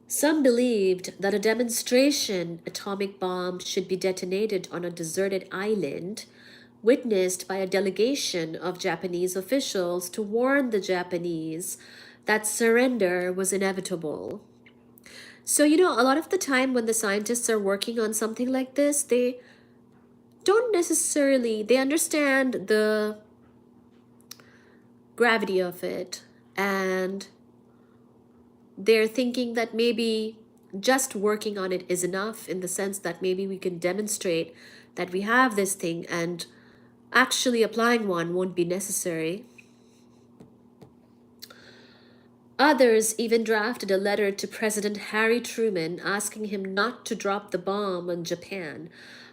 Some believed that a demonstration atomic bomb should be detonated on a deserted island, witnessed by a delegation of Japanese officials to warn the Japanese that surrender was inevitable. So, a lot of the time when the scientists are working on something like this, they don't necessarily, they understand the gravity of it, and they're thinking that maybe just working on it is enough, in the sense that maybe we can demonstrate that we have this thing, and actually applying one won't be necessary. Others even drafted a letter to President Harry Truman asking him not to drop the bomb on Japan.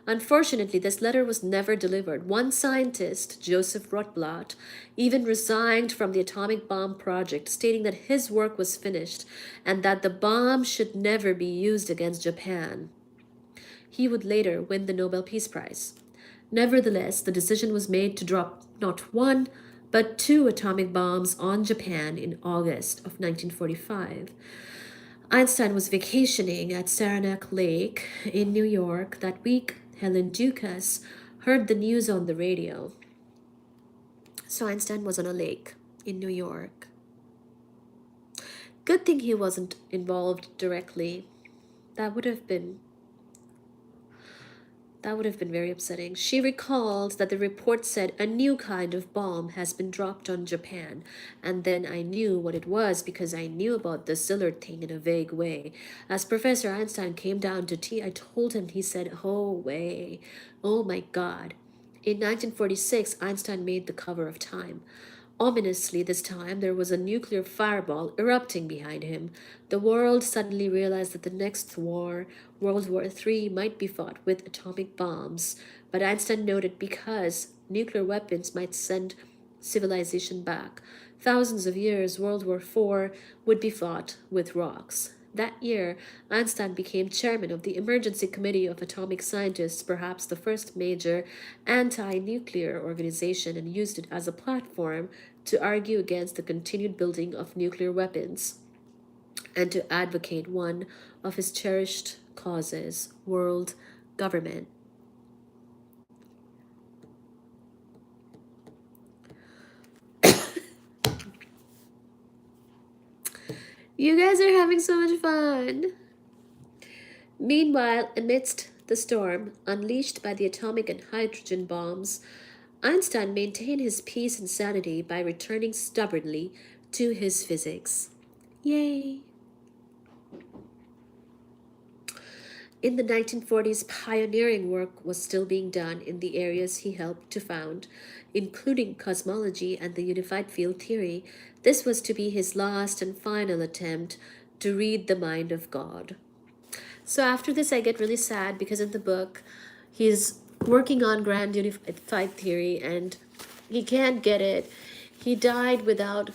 Unfortunately, this letter was never delivered. One scientist, Joseph Rotblat, even resigned from the atomic bomb project, stating that his work was finished and that the bomb should never be used against Japan. He would later win the Nobel Peace Prize. Nevertheless, the decision was made to drop not one, but two atomic bombs on Japan in August of 1945. Einstein was vacationing at Saranac Lake in New York that week. Helen Dukas heard the news on the radio. So Einstein was on a lake in New York. Good thing he wasn't involved directly. That would have been very upsetting. She recalled that the report said a new kind of bomb has been dropped on Japan, and then I knew what it was because I knew about the Szilard thing in a vague way. As Professor Einstein came down to tea, I told him. He said, "Oh, way. Oh my God." In 1946, Einstein made the cover of Time. Ominously, this time, there was a nuclear fireball erupting behind him. The world suddenly realized that the next war, World War III, might be fought with atomic bombs. But Einstein noted because nuclear weapons might send civilization back. Thousands of years, World War IV would be fought with rocks. That year, Einstein became chairman of the Emergency Committee of Atomic Scientists, perhaps the first major anti-nuclear organization, and used it as a platform to argue against the continued building of nuclear weapons and to advocate one of his cherished causes, world government. You guys are having so much fun. Meanwhile, amidst the storm unleashed by the atomic and hydrogen bombs, Einstein maintained his peace and sanity by returning stubbornly to his physics. Yay! In the 1940s, pioneering work was still being done in the areas he helped to found, including cosmology and the unified field theory. This was to be his last and final attempt to read the mind of God. So after this, I get really sad because in the book, he's working on grand unified theory and he can't get it. He died without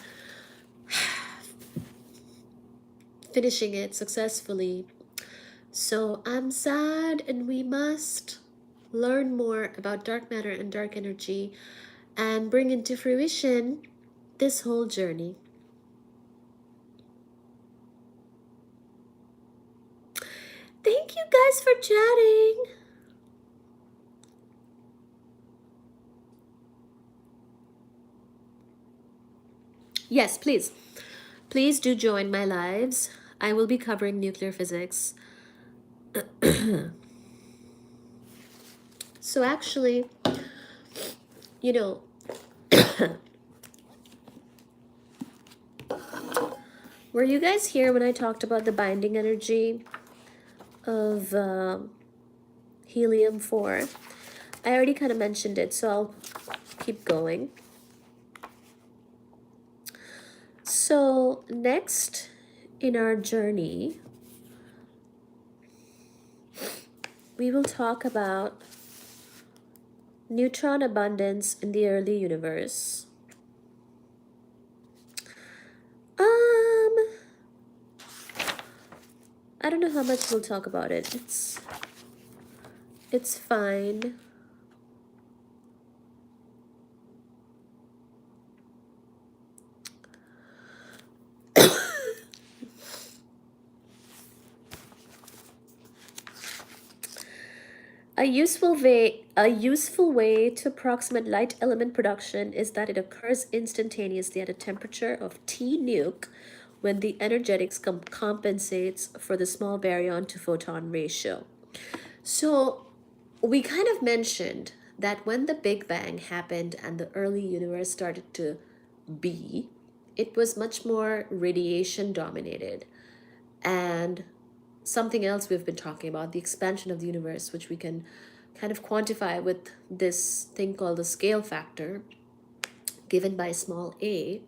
finishing it successfully. So I'm sad, and we must learn more about dark matter and dark energy and bring into fruition this whole journey. Thank you guys for chatting. Yes, please. Please do join my lives. I will be covering nuclear physics. So actually, you know, were you guys here when I talked about the binding energy of helium-4? I already kind of mentioned it, so I'll keep going. So next in our journey, we will talk about neutron abundance in the early universe. I don't know how much we'll talk about it. It's fine. A useful way to approximate light element production is that it occurs instantaneously at a temperature of T nuke when the energetics compensates for the small baryon to photon ratio. So we kind of mentioned that when the Big Bang happened and the early universe started to be, it was much more radiation dominated. And something else we've been talking about, the expansion of the universe, which we can kind of quantify with this thing called the scale factor, given by small a.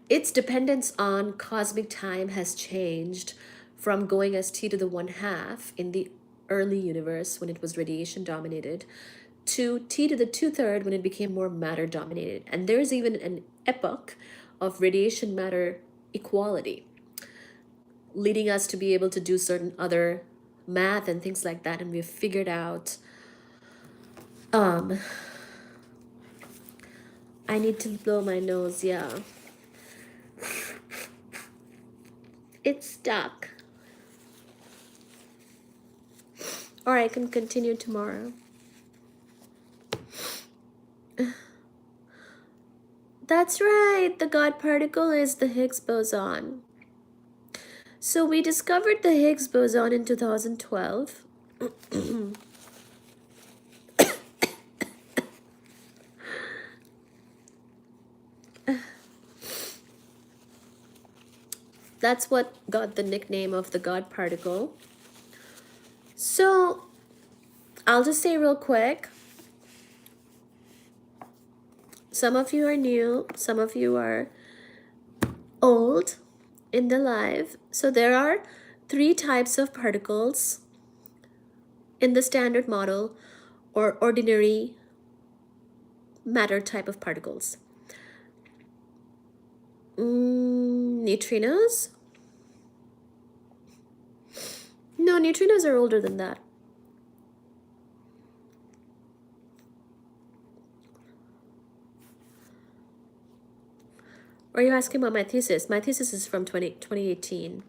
Its dependence on cosmic time has changed from going as t to the 1/2 in the early universe when it was radiation dominated to t to the 2/3 when it became more matter dominated. And there's even an epoch of radiation matter equality, leading us to be able to do certain other math and things like that. And we've figured out, I need to blow my nose, yeah. It's stuck. Or I can continue tomorrow. That's right, the God particle is the Higgs boson. So we discovered the Higgs boson in 2012. That's what got the nickname of the God particle. So I'll just say real quick, some of you are new, some of you are old in the live. So there are 3 types of particles in the standard model or ordinary matter type of particles. Neutrinos? No, neutrinos are older than that. Or are you asking about my thesis? My thesis is from 2018.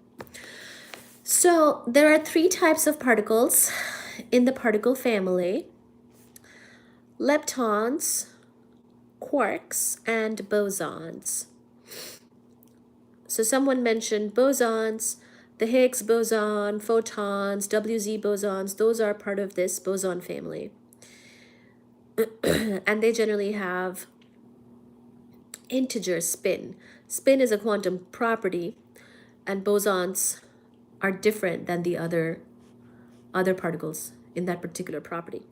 So there are 3 types of particles in the particle family: leptons, quarks, and bosons. So someone mentioned bosons, the Higgs boson, photons, WZ bosons. Those are part of this boson family. And they generally have integer spin. Spin is a quantum property, and bosons are different than the other particles in that particular property,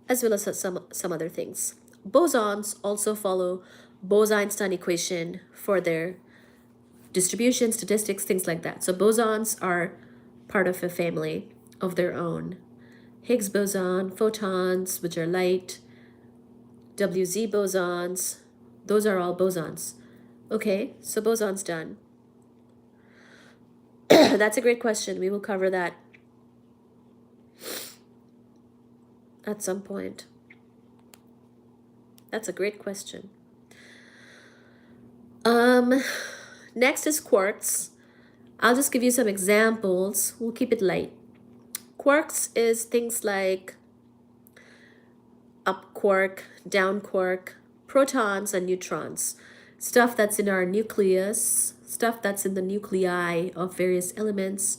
as well as some other things. Bosons also follow Bose-Einstein equation for their distribution, statistics, things like that. So bosons are part of a family of their own. Higgs boson, photons, which are light, WZ bosons, those are all bosons. Okay, so bosons done. That's a great question. We will cover that at some point. That's a great question. Next is quarks. I'll just give you some examples. We'll keep it light. Quarks is things like up quark, down quark, protons and neutrons. Stuff that's in our nucleus, stuff that's in the nuclei of various elements.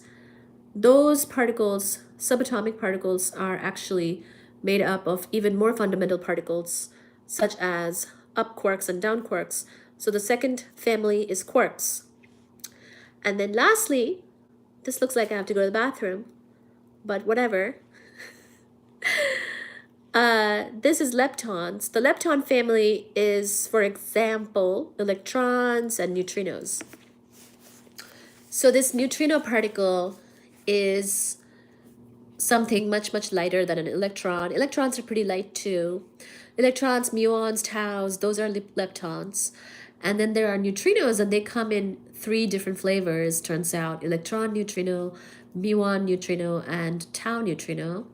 Those particles, subatomic particles, are actually made up of even more fundamental particles, such as up quarks and down quarks. So the second family is quarks. And then lastly, this looks like I have to go to the bathroom, but whatever. This is leptons. The lepton family is, for example, electrons and neutrinos. So this neutrino particle is something much, much lighter than an electron. Electrons are pretty light too. Electrons, muons, taus, those are leptons. And then there are neutrinos, and they come in 3 different flavors, turns out: electron neutrino, muon neutrino, and tau neutrino.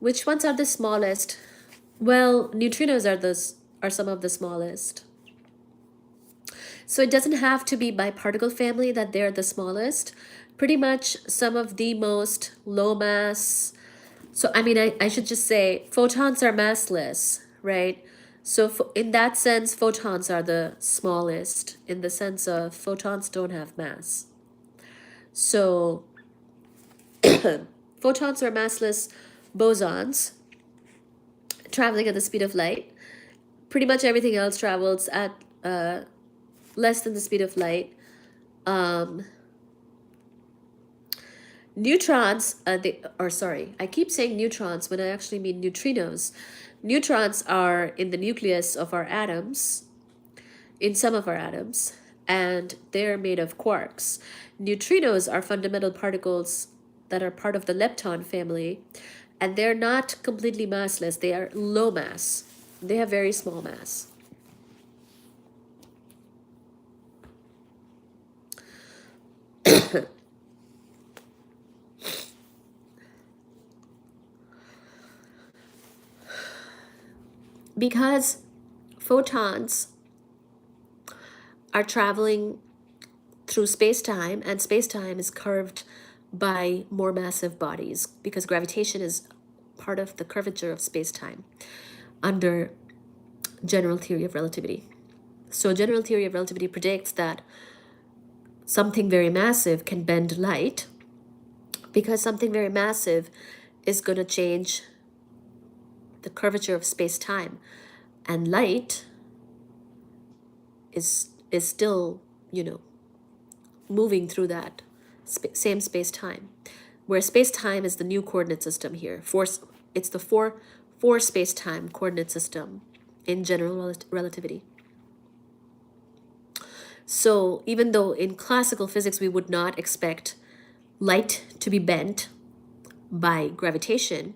Which ones are the smallest? Well, neutrinos are some of the smallest. So it doesn't have to be by particle family that they're the smallest. Pretty much some of the most low mass. So I mean, I should just say photons are massless, right? So in that sense, photons are the smallest in the sense of photons don't have mass. So photons are massless bosons traveling at the speed of light. Pretty much everything else travels at less than the speed of light. Um, Neutrons, I keep saying neutrons when I actually mean neutrinos. Neutrons are in the nucleus of our atoms, in some of our atoms, and they're made of quarks. Neutrinos are fundamental particles that are part of the lepton family, and they're not completely massless, they are low mass. They have very small mass. Because photons are traveling through space-time, and space-time is curved by more massive bodies because gravitation is part of the curvature of space-time under general theory of relativity. So general theory of relativity predicts that something very massive can bend light because something very massive is going to change the curvature of space-time, and light is still, moving through that same space-time, where space-time is the new coordinate system here. It's the four space-time coordinate system in general relativity. So even though in classical physics we would not expect light to be bent by gravitation,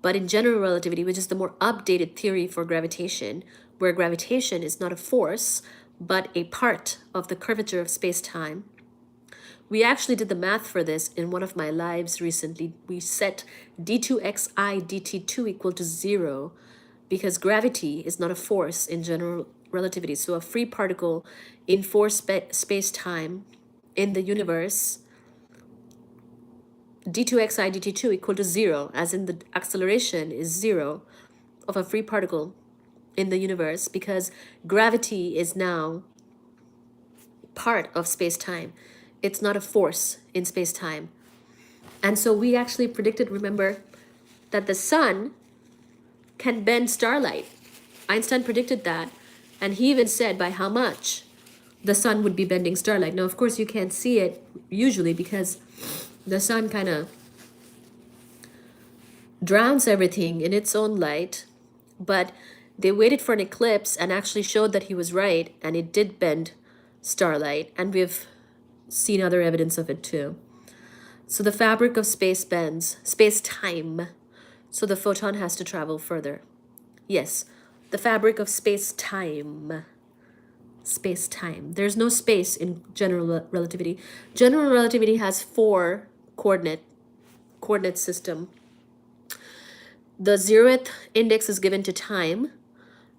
but in general relativity, which is the more updated theory for gravitation, where gravitation is not a force, but a part of the curvature of space-time, we actually did the math for this in one of my lives recently. We set d2xi dt2 equal to 0 because gravity is not a force in general relativity. So a free particle in space-time in the universe, d2xi dt2 equal to 0, as in the acceleration is 0 of a free particle in the universe because gravity is now part of space-time. It's not a force in space-time. And so we actually predicted, remember, that the sun can bend starlight. Einstein predicted that, and he even said by how much the sun would be bending starlight. Now, of course, you can't see it usually because the sun kind of drowns everything in its own light, but they waited for an eclipse and actually showed that he was right, and it did bend starlight, and we've seen other evidence of it too. So the fabric of space bends, space-time, so the photon has to travel further. Yes, the fabric of space-time. Space-time. There's no space in general relativity. General relativity has four coordinate system. The 0th index is given to time,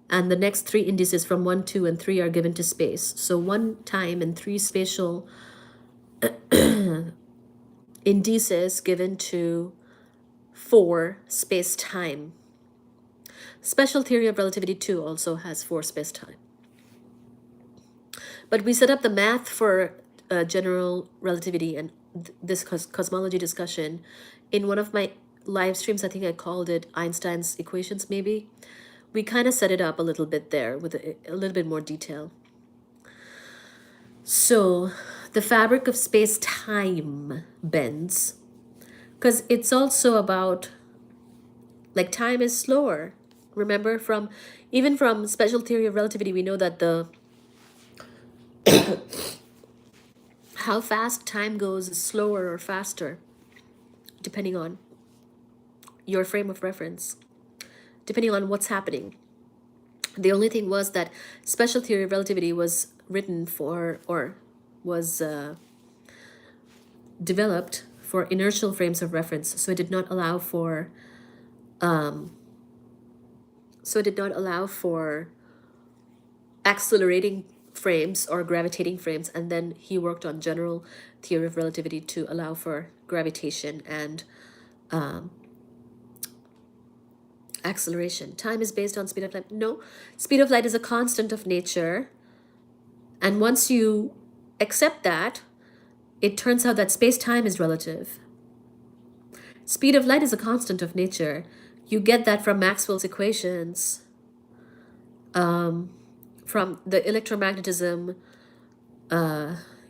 and the next three indices from 1, 2, and 3 are given to space. So 1 time and 3 spatial indices given to 4 space-time. Special Theory of Relativity 2 also has 4 space-time. But we set up the math for general relativity and this cosmology discussion in one of my live streams. I think I called it Einstein's equations, maybe. We kind of set it up a little bit there with a little bit more detail. So the fabric of space-time bends because it's also about, like, time is slower. Remember, even from special theory of relativity, we know that how fast time goes is slower or faster, depending on your frame of reference, depending on what's happening. The only thing was that special theory of relativity was written for, or was developed for inertial frames of reference, so it did not allow for accelerating frames or gravitating frames. And then he worked on general theory of relativity to allow for gravitation and acceleration. Time is based on speed of light. No, speed of light is a constant of nature. And once you accept that, it turns out that space-time is relative. Speed of light is a constant of nature. You get that from Maxwell's equations, from the electromagnetism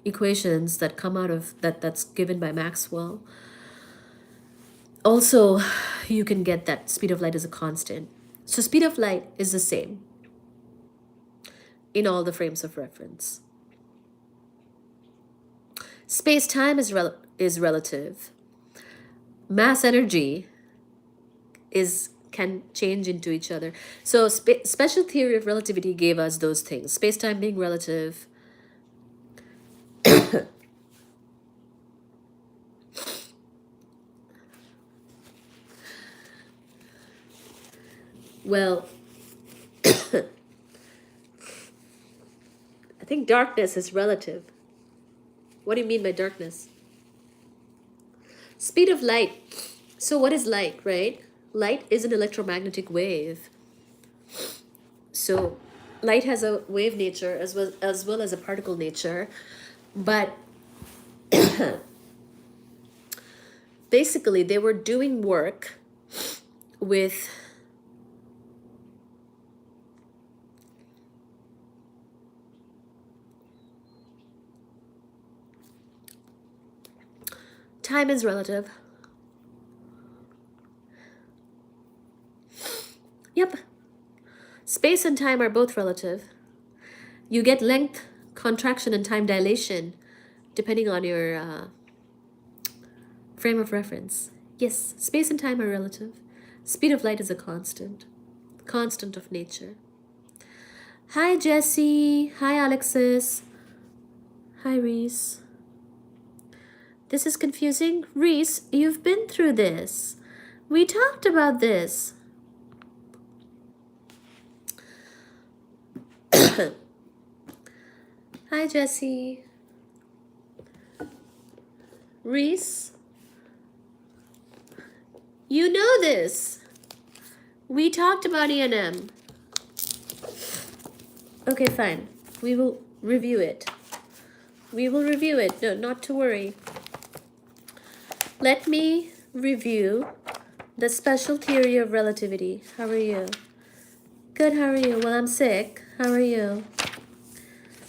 equations that come out of that's given by Maxwell. Also, you can get that speed of light is a constant. So speed of light is the same in all the frames of reference. Space-time is relative. Mass energy can change into each other. So special theory of relativity gave us those things. Space-time being relative. Well, I think darkness is relative. What do you mean by darkness? Speed of light. So what is light, right? Light is an electromagnetic wave. So light has a wave nature as well as a particle nature. But basically they were doing work with time is relative. Yep. Space and time are both relative. You get length contraction and time dilation depending on your frame of reference. Yes, space and time are relative. Speed of light is a constant of nature. Hi, Jesse. Hi, Alexis. Hi, Reese. This is confusing. Reese, you've been through this. We talked about this. Hi, Jesse. Reese, you know this. We talked about E&M. Okay, fine. We will review it. We will review it. No, not to worry. Let me review the special theory of relativity. How are you? Good, how are you? Well, I'm sick. How are you?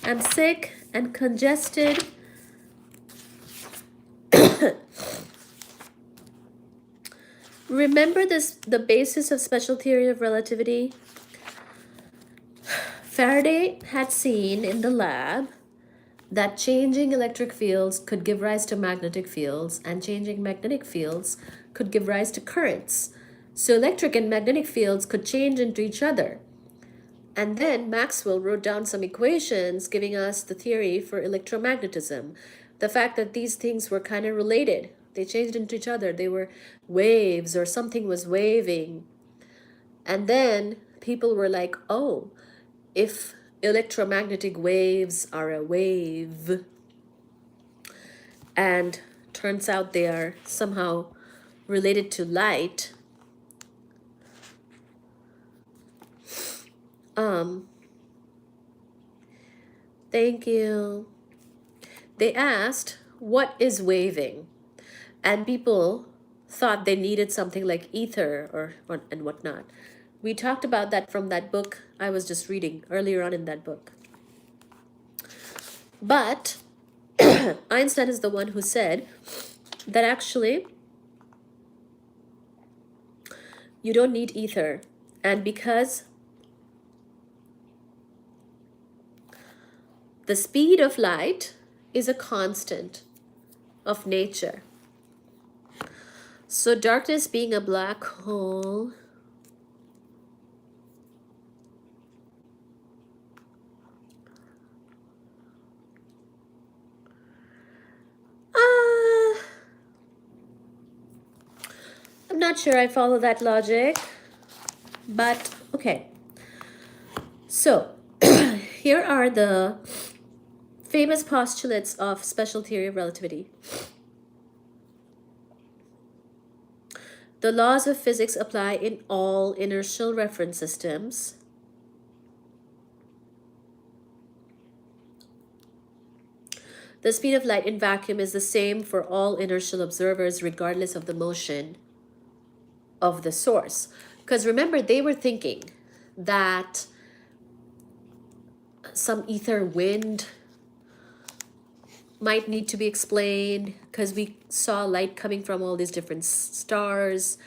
I'm sick and congested. Remember the basis of special theory of relativity? Faraday had seen in the lab that changing electric fields could give rise to magnetic fields, and changing magnetic fields could give rise to currents. So electric and magnetic fields could change into each other. And then Maxwell wrote down some equations giving us the theory for electromagnetism. The fact that these things were kind of related. They changed into each other. They were waves, or something was waving. And then people were like, oh, if electromagnetic waves are a wave, and turns out they are somehow related to light, thank you. They asked, what is waving? And people thought they needed something like ether or and whatnot. We talked about that from that book I was just reading earlier on in that book. But Einstein is the one who said that actually you don't need ether. And because the speed of light is a constant of nature. So darkness being a black hole, I'm not sure I follow that logic, but okay. So here are the famous postulates of special theory of relativity. The laws of physics apply in all inertial reference systems. The speed of light in vacuum is the same for all inertial observers, regardless of the motion of the source. Because remember, they were thinking that some ether wind might need to be explained because we saw light coming from all these different stars,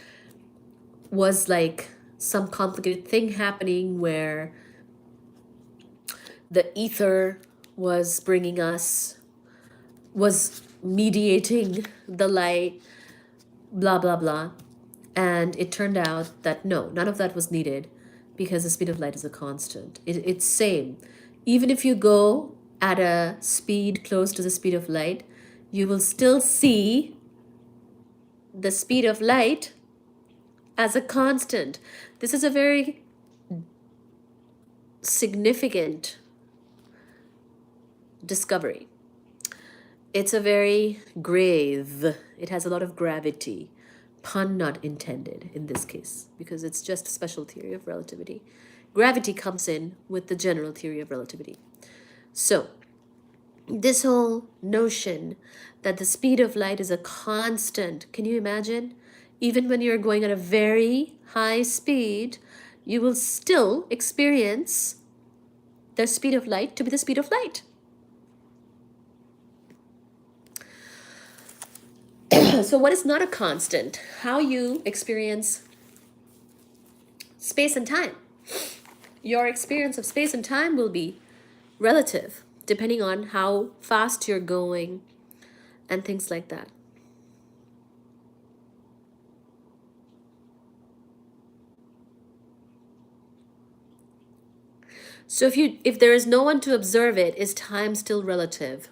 was like some complicated thing happening where the ether was bringing us, was mediating the light, blah, blah, blah. And it turned out that no, none of that was needed because the speed of light is a constant. It's same. Even if you go at a speed close to the speed of light, you will still see the speed of light as a constant. This is a very significant discovery. It's a very grave, it has a lot of gravity. Pun not intended in this case, because it's just a special theory of relativity. Gravity comes in with the general theory of relativity. So, this whole notion that the speed of light is a constant, can you imagine? Even when you're going at a very high speed, you will still experience the speed of light to be the speed of light. So what is not a constant? How you experience space and time. Your experience of space and time will be relative, depending on how fast you're going and things like that. So if there is no one to observe it, is time still relative?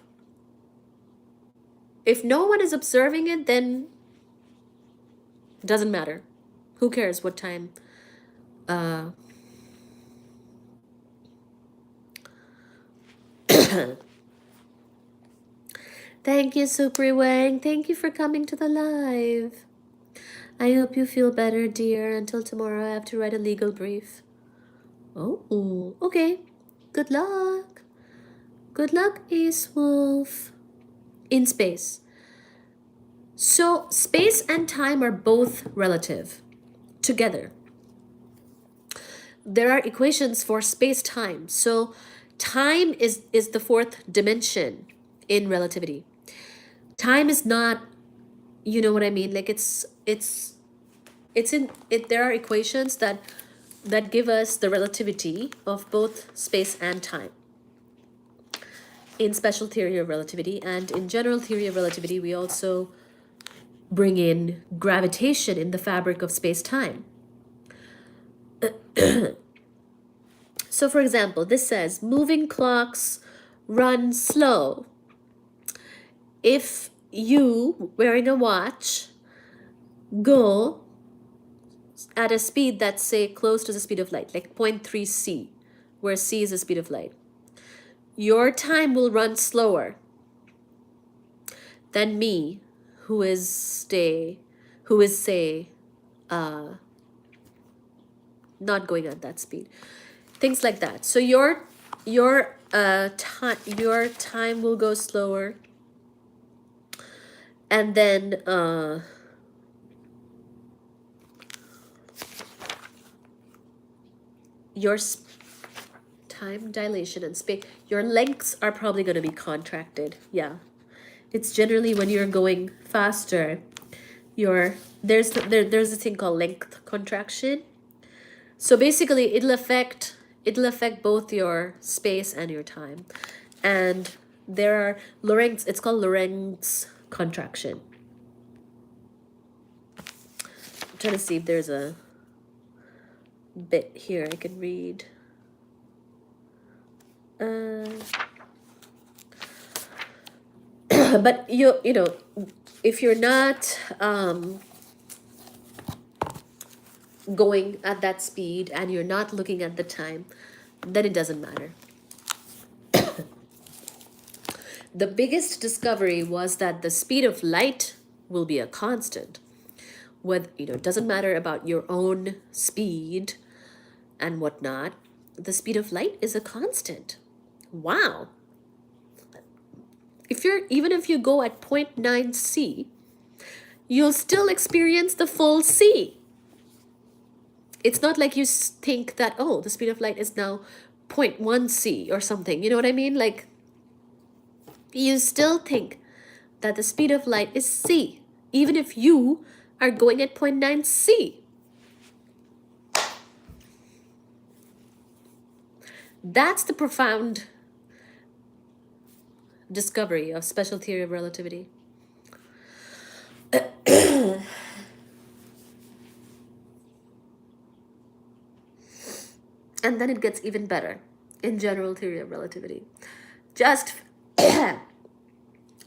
If no one is observing it, then it doesn't matter. Who cares what time? Thank you, Supri Wang. Thank you for coming to the live. I hope you feel better, dear. Until tomorrow, I have to write a legal brief. Oh, okay. Good luck. Good luck, Ace Wolf. In space. So, space and time are both relative together. There are equations for space-time. So, time is the fourth dimension in relativity. Time is not, you know what I mean? Like there are equations that give us the relativity of both space and time in special theory of relativity. And in general theory of relativity, we also bring in gravitation in the fabric of space-time. So for example, this says moving clocks run slow. If you, wearing a watch, go at a speed that's, say, close to the speed of light, like 0.3 c, where c is the speed of light, your time will run slower than me, who is, say, not going at that speed. Things like that. So your time will go slower, and then your time dilation and space, your lengths are probably going to be contracted. Yeah, it's generally when you're going faster, there's a thing called length contraction. So basically, it'll affect both your space and your time, and there are Lorentz. It's called Lorentz contraction. I'm trying to see if there's a bit here I can read. But you know, if you're not going at that speed and you're not looking at the time, then it doesn't matter. The biggest discovery was that the speed of light will be a constant. Whether, it doesn't matter about your own speed and whatnot. The speed of light is a constant. Wow. Even if you go at 0.9 c, you'll still experience the full c. It's not like you think that, oh, the speed of light is now 0.1 c or something. You know what I mean? Like, you still think that the speed of light is c, even if you are going at 0.9 c. That's the profound discovery of special theory of relativity. And then it gets even better in general theory of relativity. Just,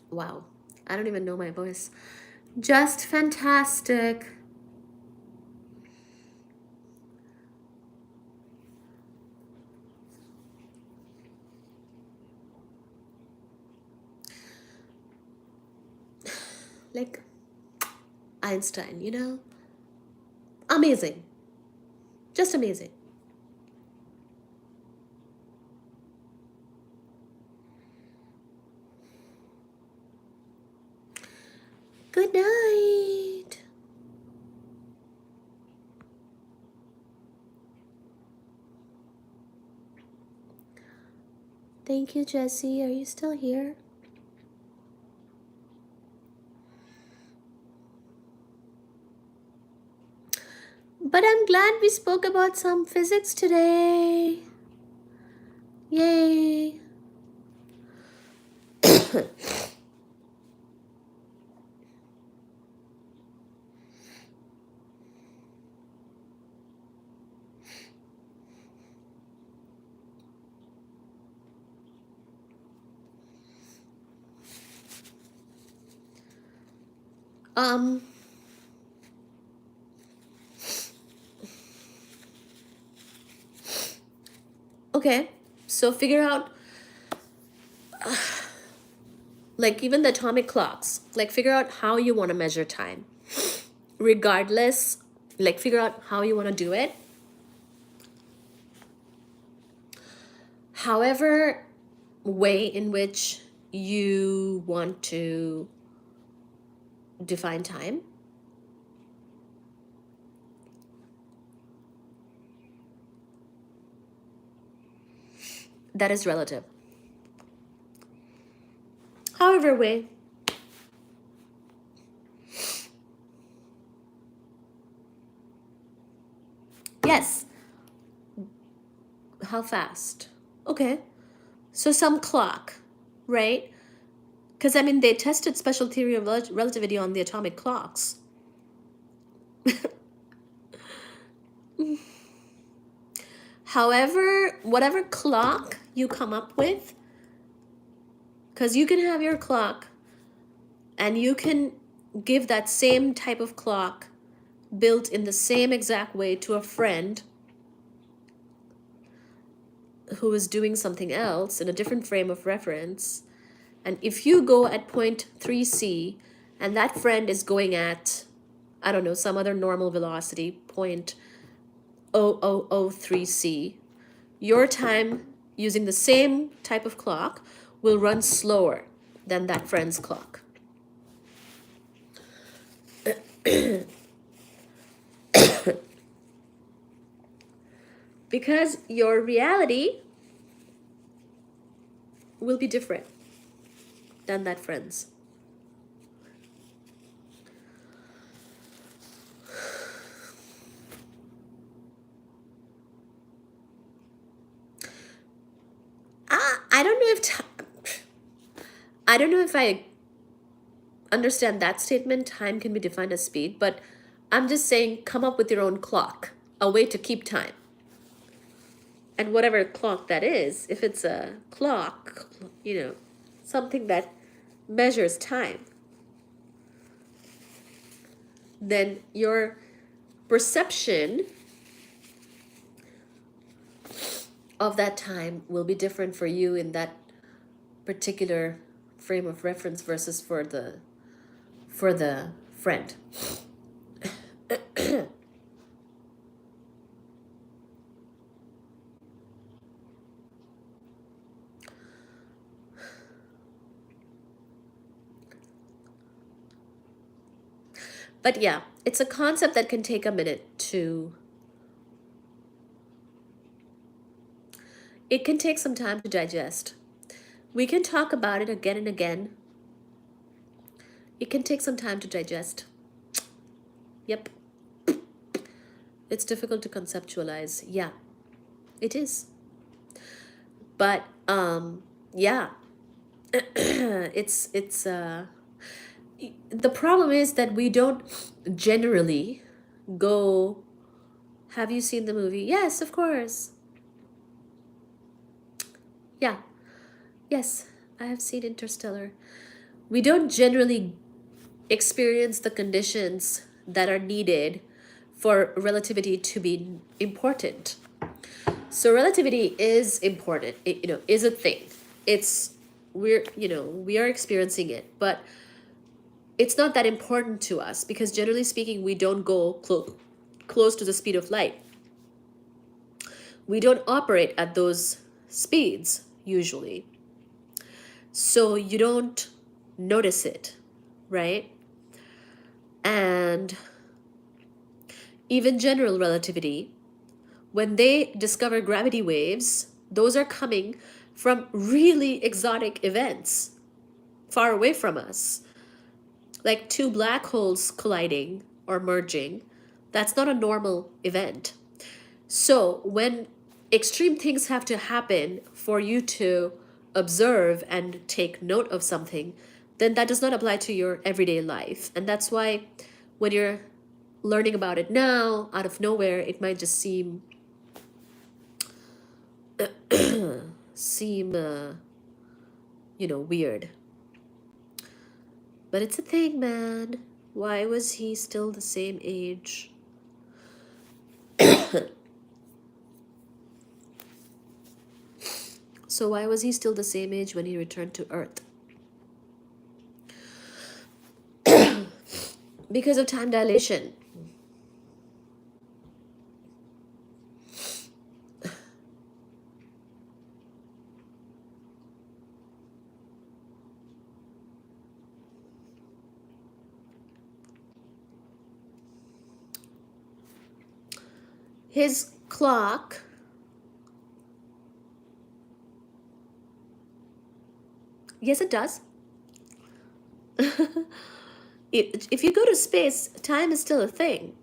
wow, I don't even know my voice. Just fantastic. Like Einstein, amazing. Just amazing. Good night. Thank you, Jessie. Are you still here? But I'm glad we spoke about some physics today. Yay. Okay, so figure out, like even the atomic clocks, like figure out how you want to measure time. Regardless, like figure out how you want to do it. However way in which you want to define time. That is relative. However way. Yes. How fast? Okay. So some clock, right? Because, they tested special theory of relativity on the atomic clocks. However, whatever clock you come up with, because you can have your clock and you can give that same type of clock built in the same exact way to a friend who is doing something else in a different frame of reference. And if you go at 0.3 c and that friend is going at, I don't know, some other normal velocity, 0.0003 c, your time using the same type of clock will run slower than that friend's clock. Because your reality will be different than that friend's. I don't know if I understand that statement. Time can be defined as speed, but I'm just saying come up with your own clock, a way to keep time. And whatever clock that is, if it's a clock, something that measures time, then your perception of that time will be different for you in that particular frame of reference versus for the friend. But yeah, it's a concept that can take a minute to, it can take some time to digest. We can talk about it again and again. It can take some time to digest. Yep. It's difficult to conceptualize. Yeah, it is. But yeah, it's the problem is that we don't generally go. Have you seen the movie? Yes, of course. Yeah. Yes, I have seen Interstellar. We don't generally experience the conditions that are needed for relativity to be important. So relativity is important. It, is a thing. It's we are experiencing it, but it's not that important to us because generally speaking, we don't go close to the speed of light. We don't operate at those speeds usually. So you don't notice it, right? And even general relativity, when they discover gravity waves, those are coming from really exotic events far away from us, like two black holes colliding or merging. That's not a normal event. So when extreme things have to happen for you to observe and take note of something, then that does not apply to your everyday life. And that's why when you're learning about it now, out of nowhere, it might just seem weird. But it's a thing, man. Why was he still the same age? So why was he still the same age when he returned to Earth? Because of time dilation. His clock yes, it does. If you go to space, time is still a thing.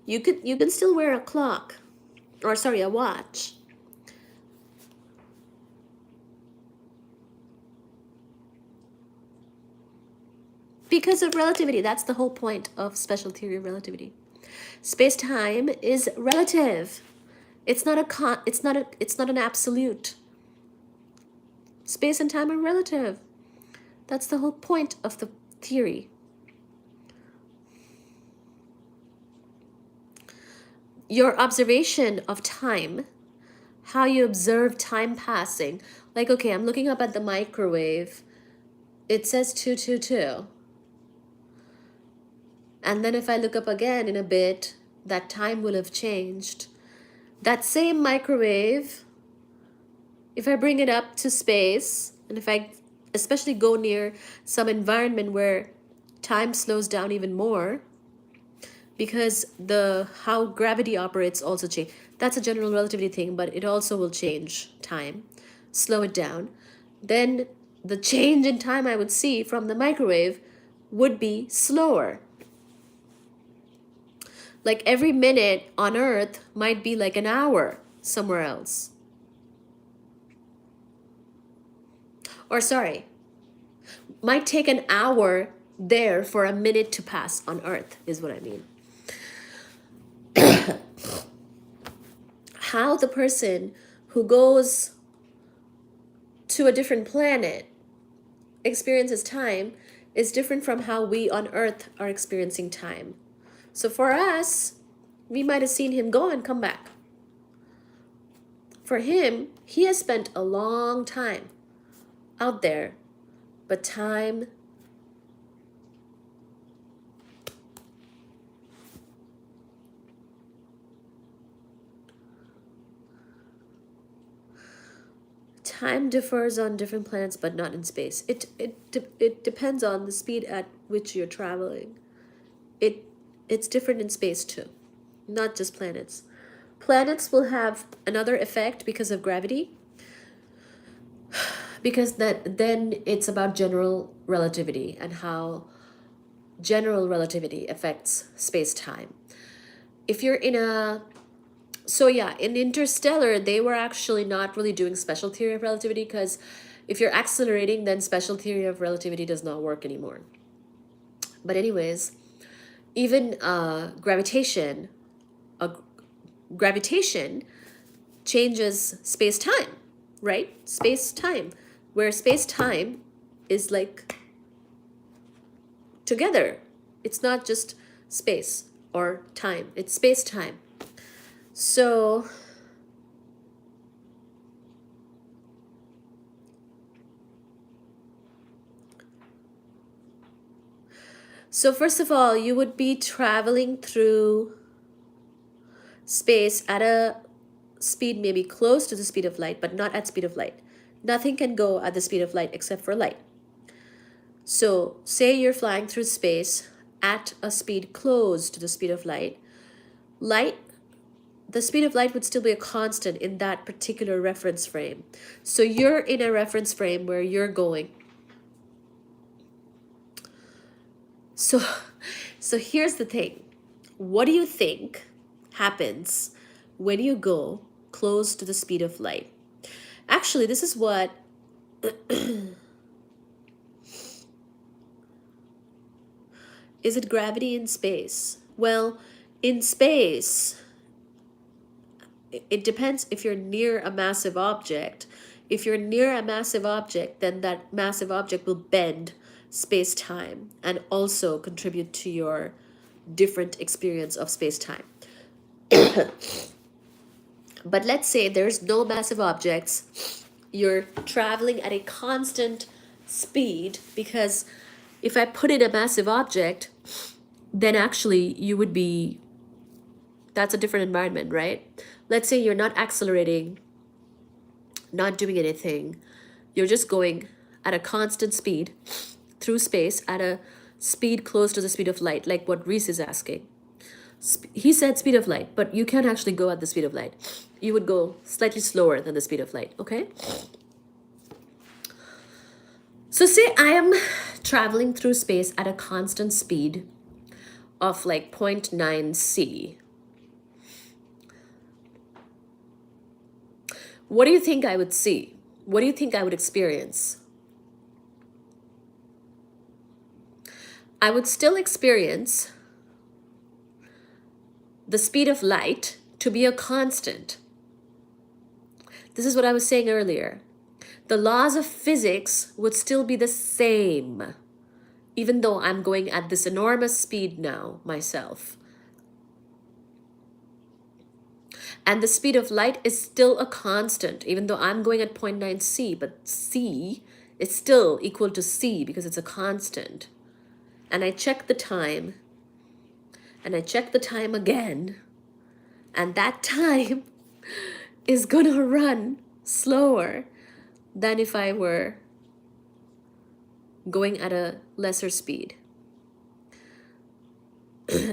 You can still wear a clock, or sorry, a watch. Because of relativity, that's the whole point of special theory of relativity. Space-time is relative. It's not it's not an absolute. Space and time are relative. That's the whole point of the theory. Your observation of time, how you observe time passing. Like, okay, I'm looking up at the microwave. It says 222. And then if I look up again in a bit, that time will have changed. That same microwave, if I bring it up to space, and if I especially go near some environment where time slows down even more, because the how gravity operates also change. That's a general relativity thing, but it also will change time, slow it down. Then the change in time I would see from the microwave would be slower. Like every minute on Earth might be like an hour somewhere else. Or sorry, might take an hour there for a minute to pass on Earth, is what I mean. How the person who goes to a different planet experiences time is different from how we on Earth are experiencing time. So for us, we might have seen him go and come back. For him, he has spent a long time out there, but time differs on different planets, but not in space. It depends on the speed at which you're traveling. it it's different in space too, not just planets. Planets will have another effect because of gravity, because that then it's about general relativity and how general relativity affects space-time. If you're in a So yeah, in Interstellar, they were actually not really doing special theory of relativity, because if you're accelerating, then special theory of relativity does not work anymore. But anyways, even uh, gravitation changes space time, right? Space time, where space time is like together. It's not just space or time, it's space time. So, so first of all, you would be traveling through space at a speed maybe close to the speed of light, but not at speed of light. Nothing can go at the speed of light except for light. So, say you're flying through space at a speed close to the speed of light. Light, the speed of light would still be a constant in that particular reference frame. So, you're in a reference frame where you're going. So, so here's the thing. What do you think happens when you go close to the speed of light? Actually, this is what is it gravity in space? Well, in space, it depends if you're near a massive object. If you're near a massive object, then that massive object will bend space time and also contribute to your different experience of space time. But let's say there's no massive objects, you're traveling at a constant speed, because if I put in a massive object, then actually you would be, that's a different environment, right? Let's say you're not accelerating, not doing anything, you're just going at a constant speed through space at a speed close to the speed of light, like what Reese is asking. He said speed of light, but you can't actually go at the speed of light. You would go slightly slower than the speed of light, okay? So say I am traveling through space at a constant speed of like 0.9 c. What do you think I would see? What do you think I would experience? I would still experience the speed of light to be a constant. This is what I was saying earlier. The laws of physics would still be the same, even though I'm going at this enormous speed now myself. And the speed of light is still a constant, even though I'm going at 0.9 c, but c is still equal to c because it's a constant. And I check the time, and I check the time again, and that time is gonna run slower than if I were going at a lesser speed.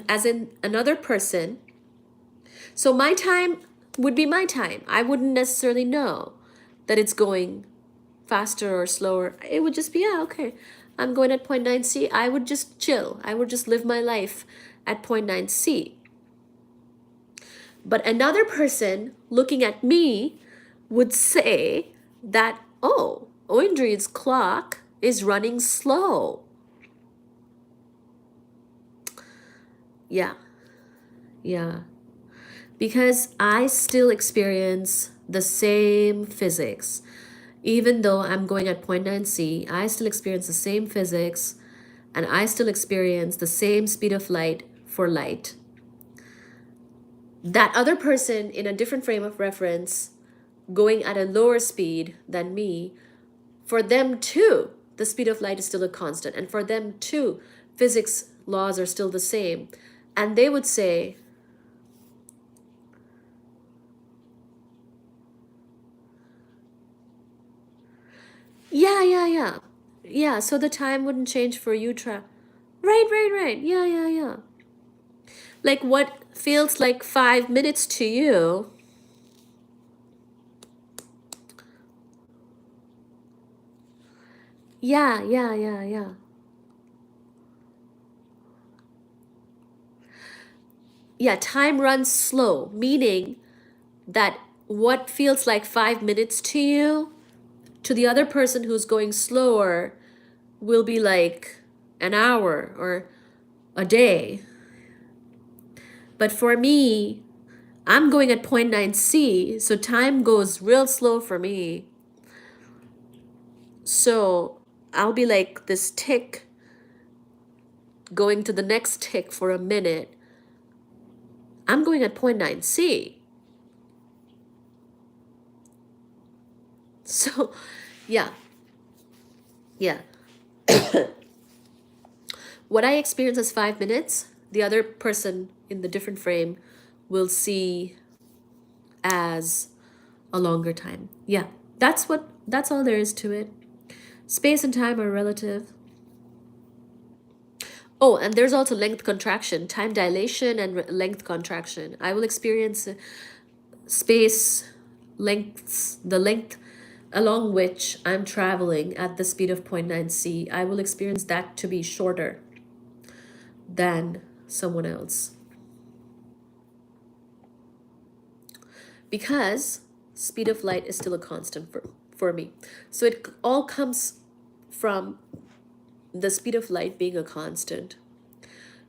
As in another person, so my time would be my time. I wouldn't necessarily know that it's going faster or slower. It would just be, yeah, okay, I'm going at 0.9 c. I would just chill. I would just live my life at 0.9 c. But another person looking at me would say that, oh, Oindri's clock is running slow. Yeah, yeah. Because I still experience the same physics. Even though I'm going at 0.9 c, I still experience the same physics, and I still experience the same speed of light for light. That other person in a different frame of reference going at a lower speed than me, for them too, the speed of light is still a constant. And for them too, physics laws are still the same. And they would say, yeah. Yeah, so the time wouldn't change for you. Right. Yeah. Like what feels like 5 minutes to you, yeah. Yeah, time runs slow, meaning that what feels like 5 minutes to you, to the other person who's going slower, will be like an hour or a day. But for me, I'm going at point 0.9 C, so time goes real slow for me. So I'll be like this tick going to the next tick for a minute. I'm going at point 0.9 C. So, yeah, yeah. What I experience as 5 minutes, the other person in the different frame will see as a longer time. Yeah, that's all there is to it. Space and time are relative. Oh, and there's also length contraction, time dilation and length contraction. I will experience space lengths, the length along which I'm traveling at the speed of zero point 0.9 c. I will experience that to be shorter than someone else because speed of light is still a constant for me. So it all comes from the speed of light being a constant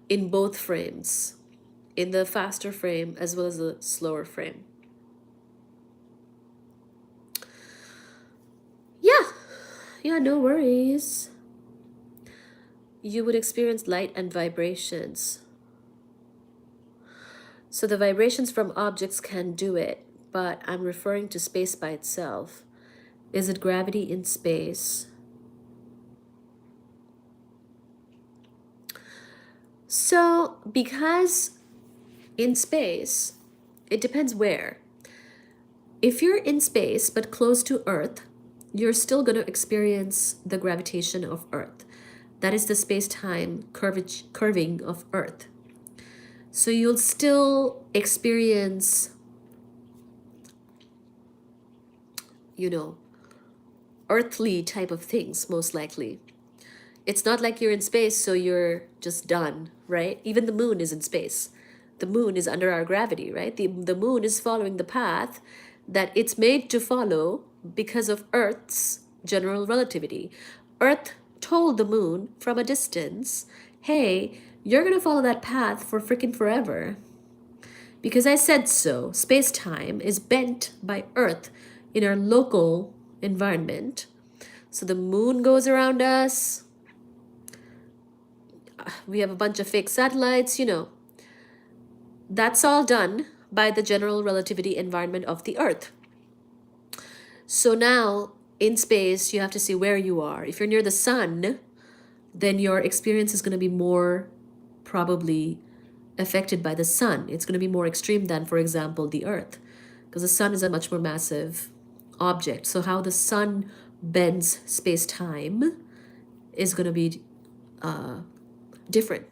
in both frames, in the faster frame as well as the slower frame. Yeah, yeah, no worries. You would experience light and vibrations. So the vibrations from objects can do it, but I'm referring to space by itself. Is it gravity in space? So, because in space, it depends where. If you're in space but close to Earth, you're still going to experience the gravitation of Earth. That is the space-time curving of Earth. So you'll still experience, you know, earthly type of things, most likely. It's not like you're in space, so you're just done, right? Even the moon is in space. The moon is under our gravity, right? The moon is following the path that it's made to follow because of Earth's general relativity. Earth told the moon from a distance, hey, you're going to follow that path for freaking forever. Because I said so, space time is bent by Earth in our local environment. So the moon goes around us. We have a bunch of fake satellites, That's all done by the general relativity environment of the Earth. So now in space, you have to see where you are. If you're near the sun, then your experience is going to be more probably affected by the sun. It's going to be more extreme than, for example, the Earth, because the sun is a much more massive object. So how the sun bends space-time is going to be different.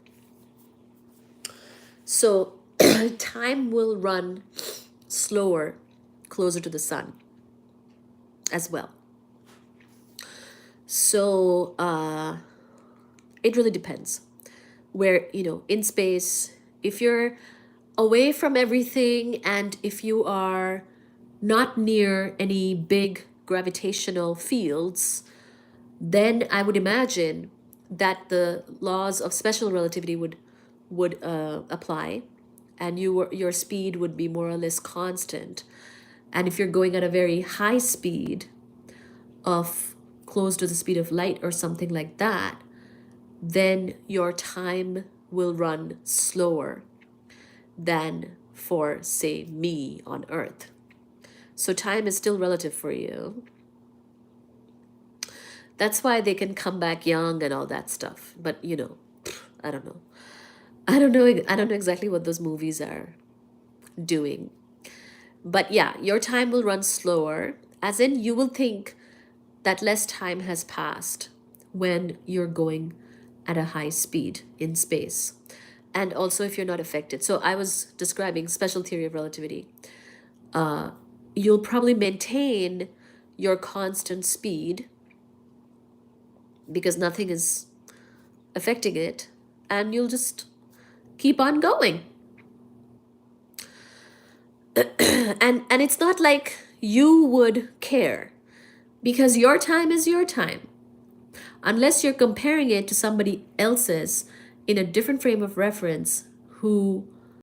So time will run slower closer to the sun as well. So it really depends where, in space, if you're away from everything and if you are not near any big gravitational fields, then I would imagine that the laws of special relativity would apply, and your speed would be more or less constant. And if you're going at a very high speed of close to the speed of light or something like that, then your time will run slower than for, say, me on Earth. So time is still relative for you. That's why they can come back young and all that stuff. But I don't know. I don't know. I don't know exactly what those movies are doing. But yeah, your time will run slower, as in you will think that less time has passed when you're going at a high speed in space. and also if you're not affected. So I was describing special theory of relativity. You'll probably maintain your constant speed because nothing is affecting it, and you'll just keep on going. And it's not like you would care because your time is your time. Unless you're comparing it to somebody else's in a different frame of reference who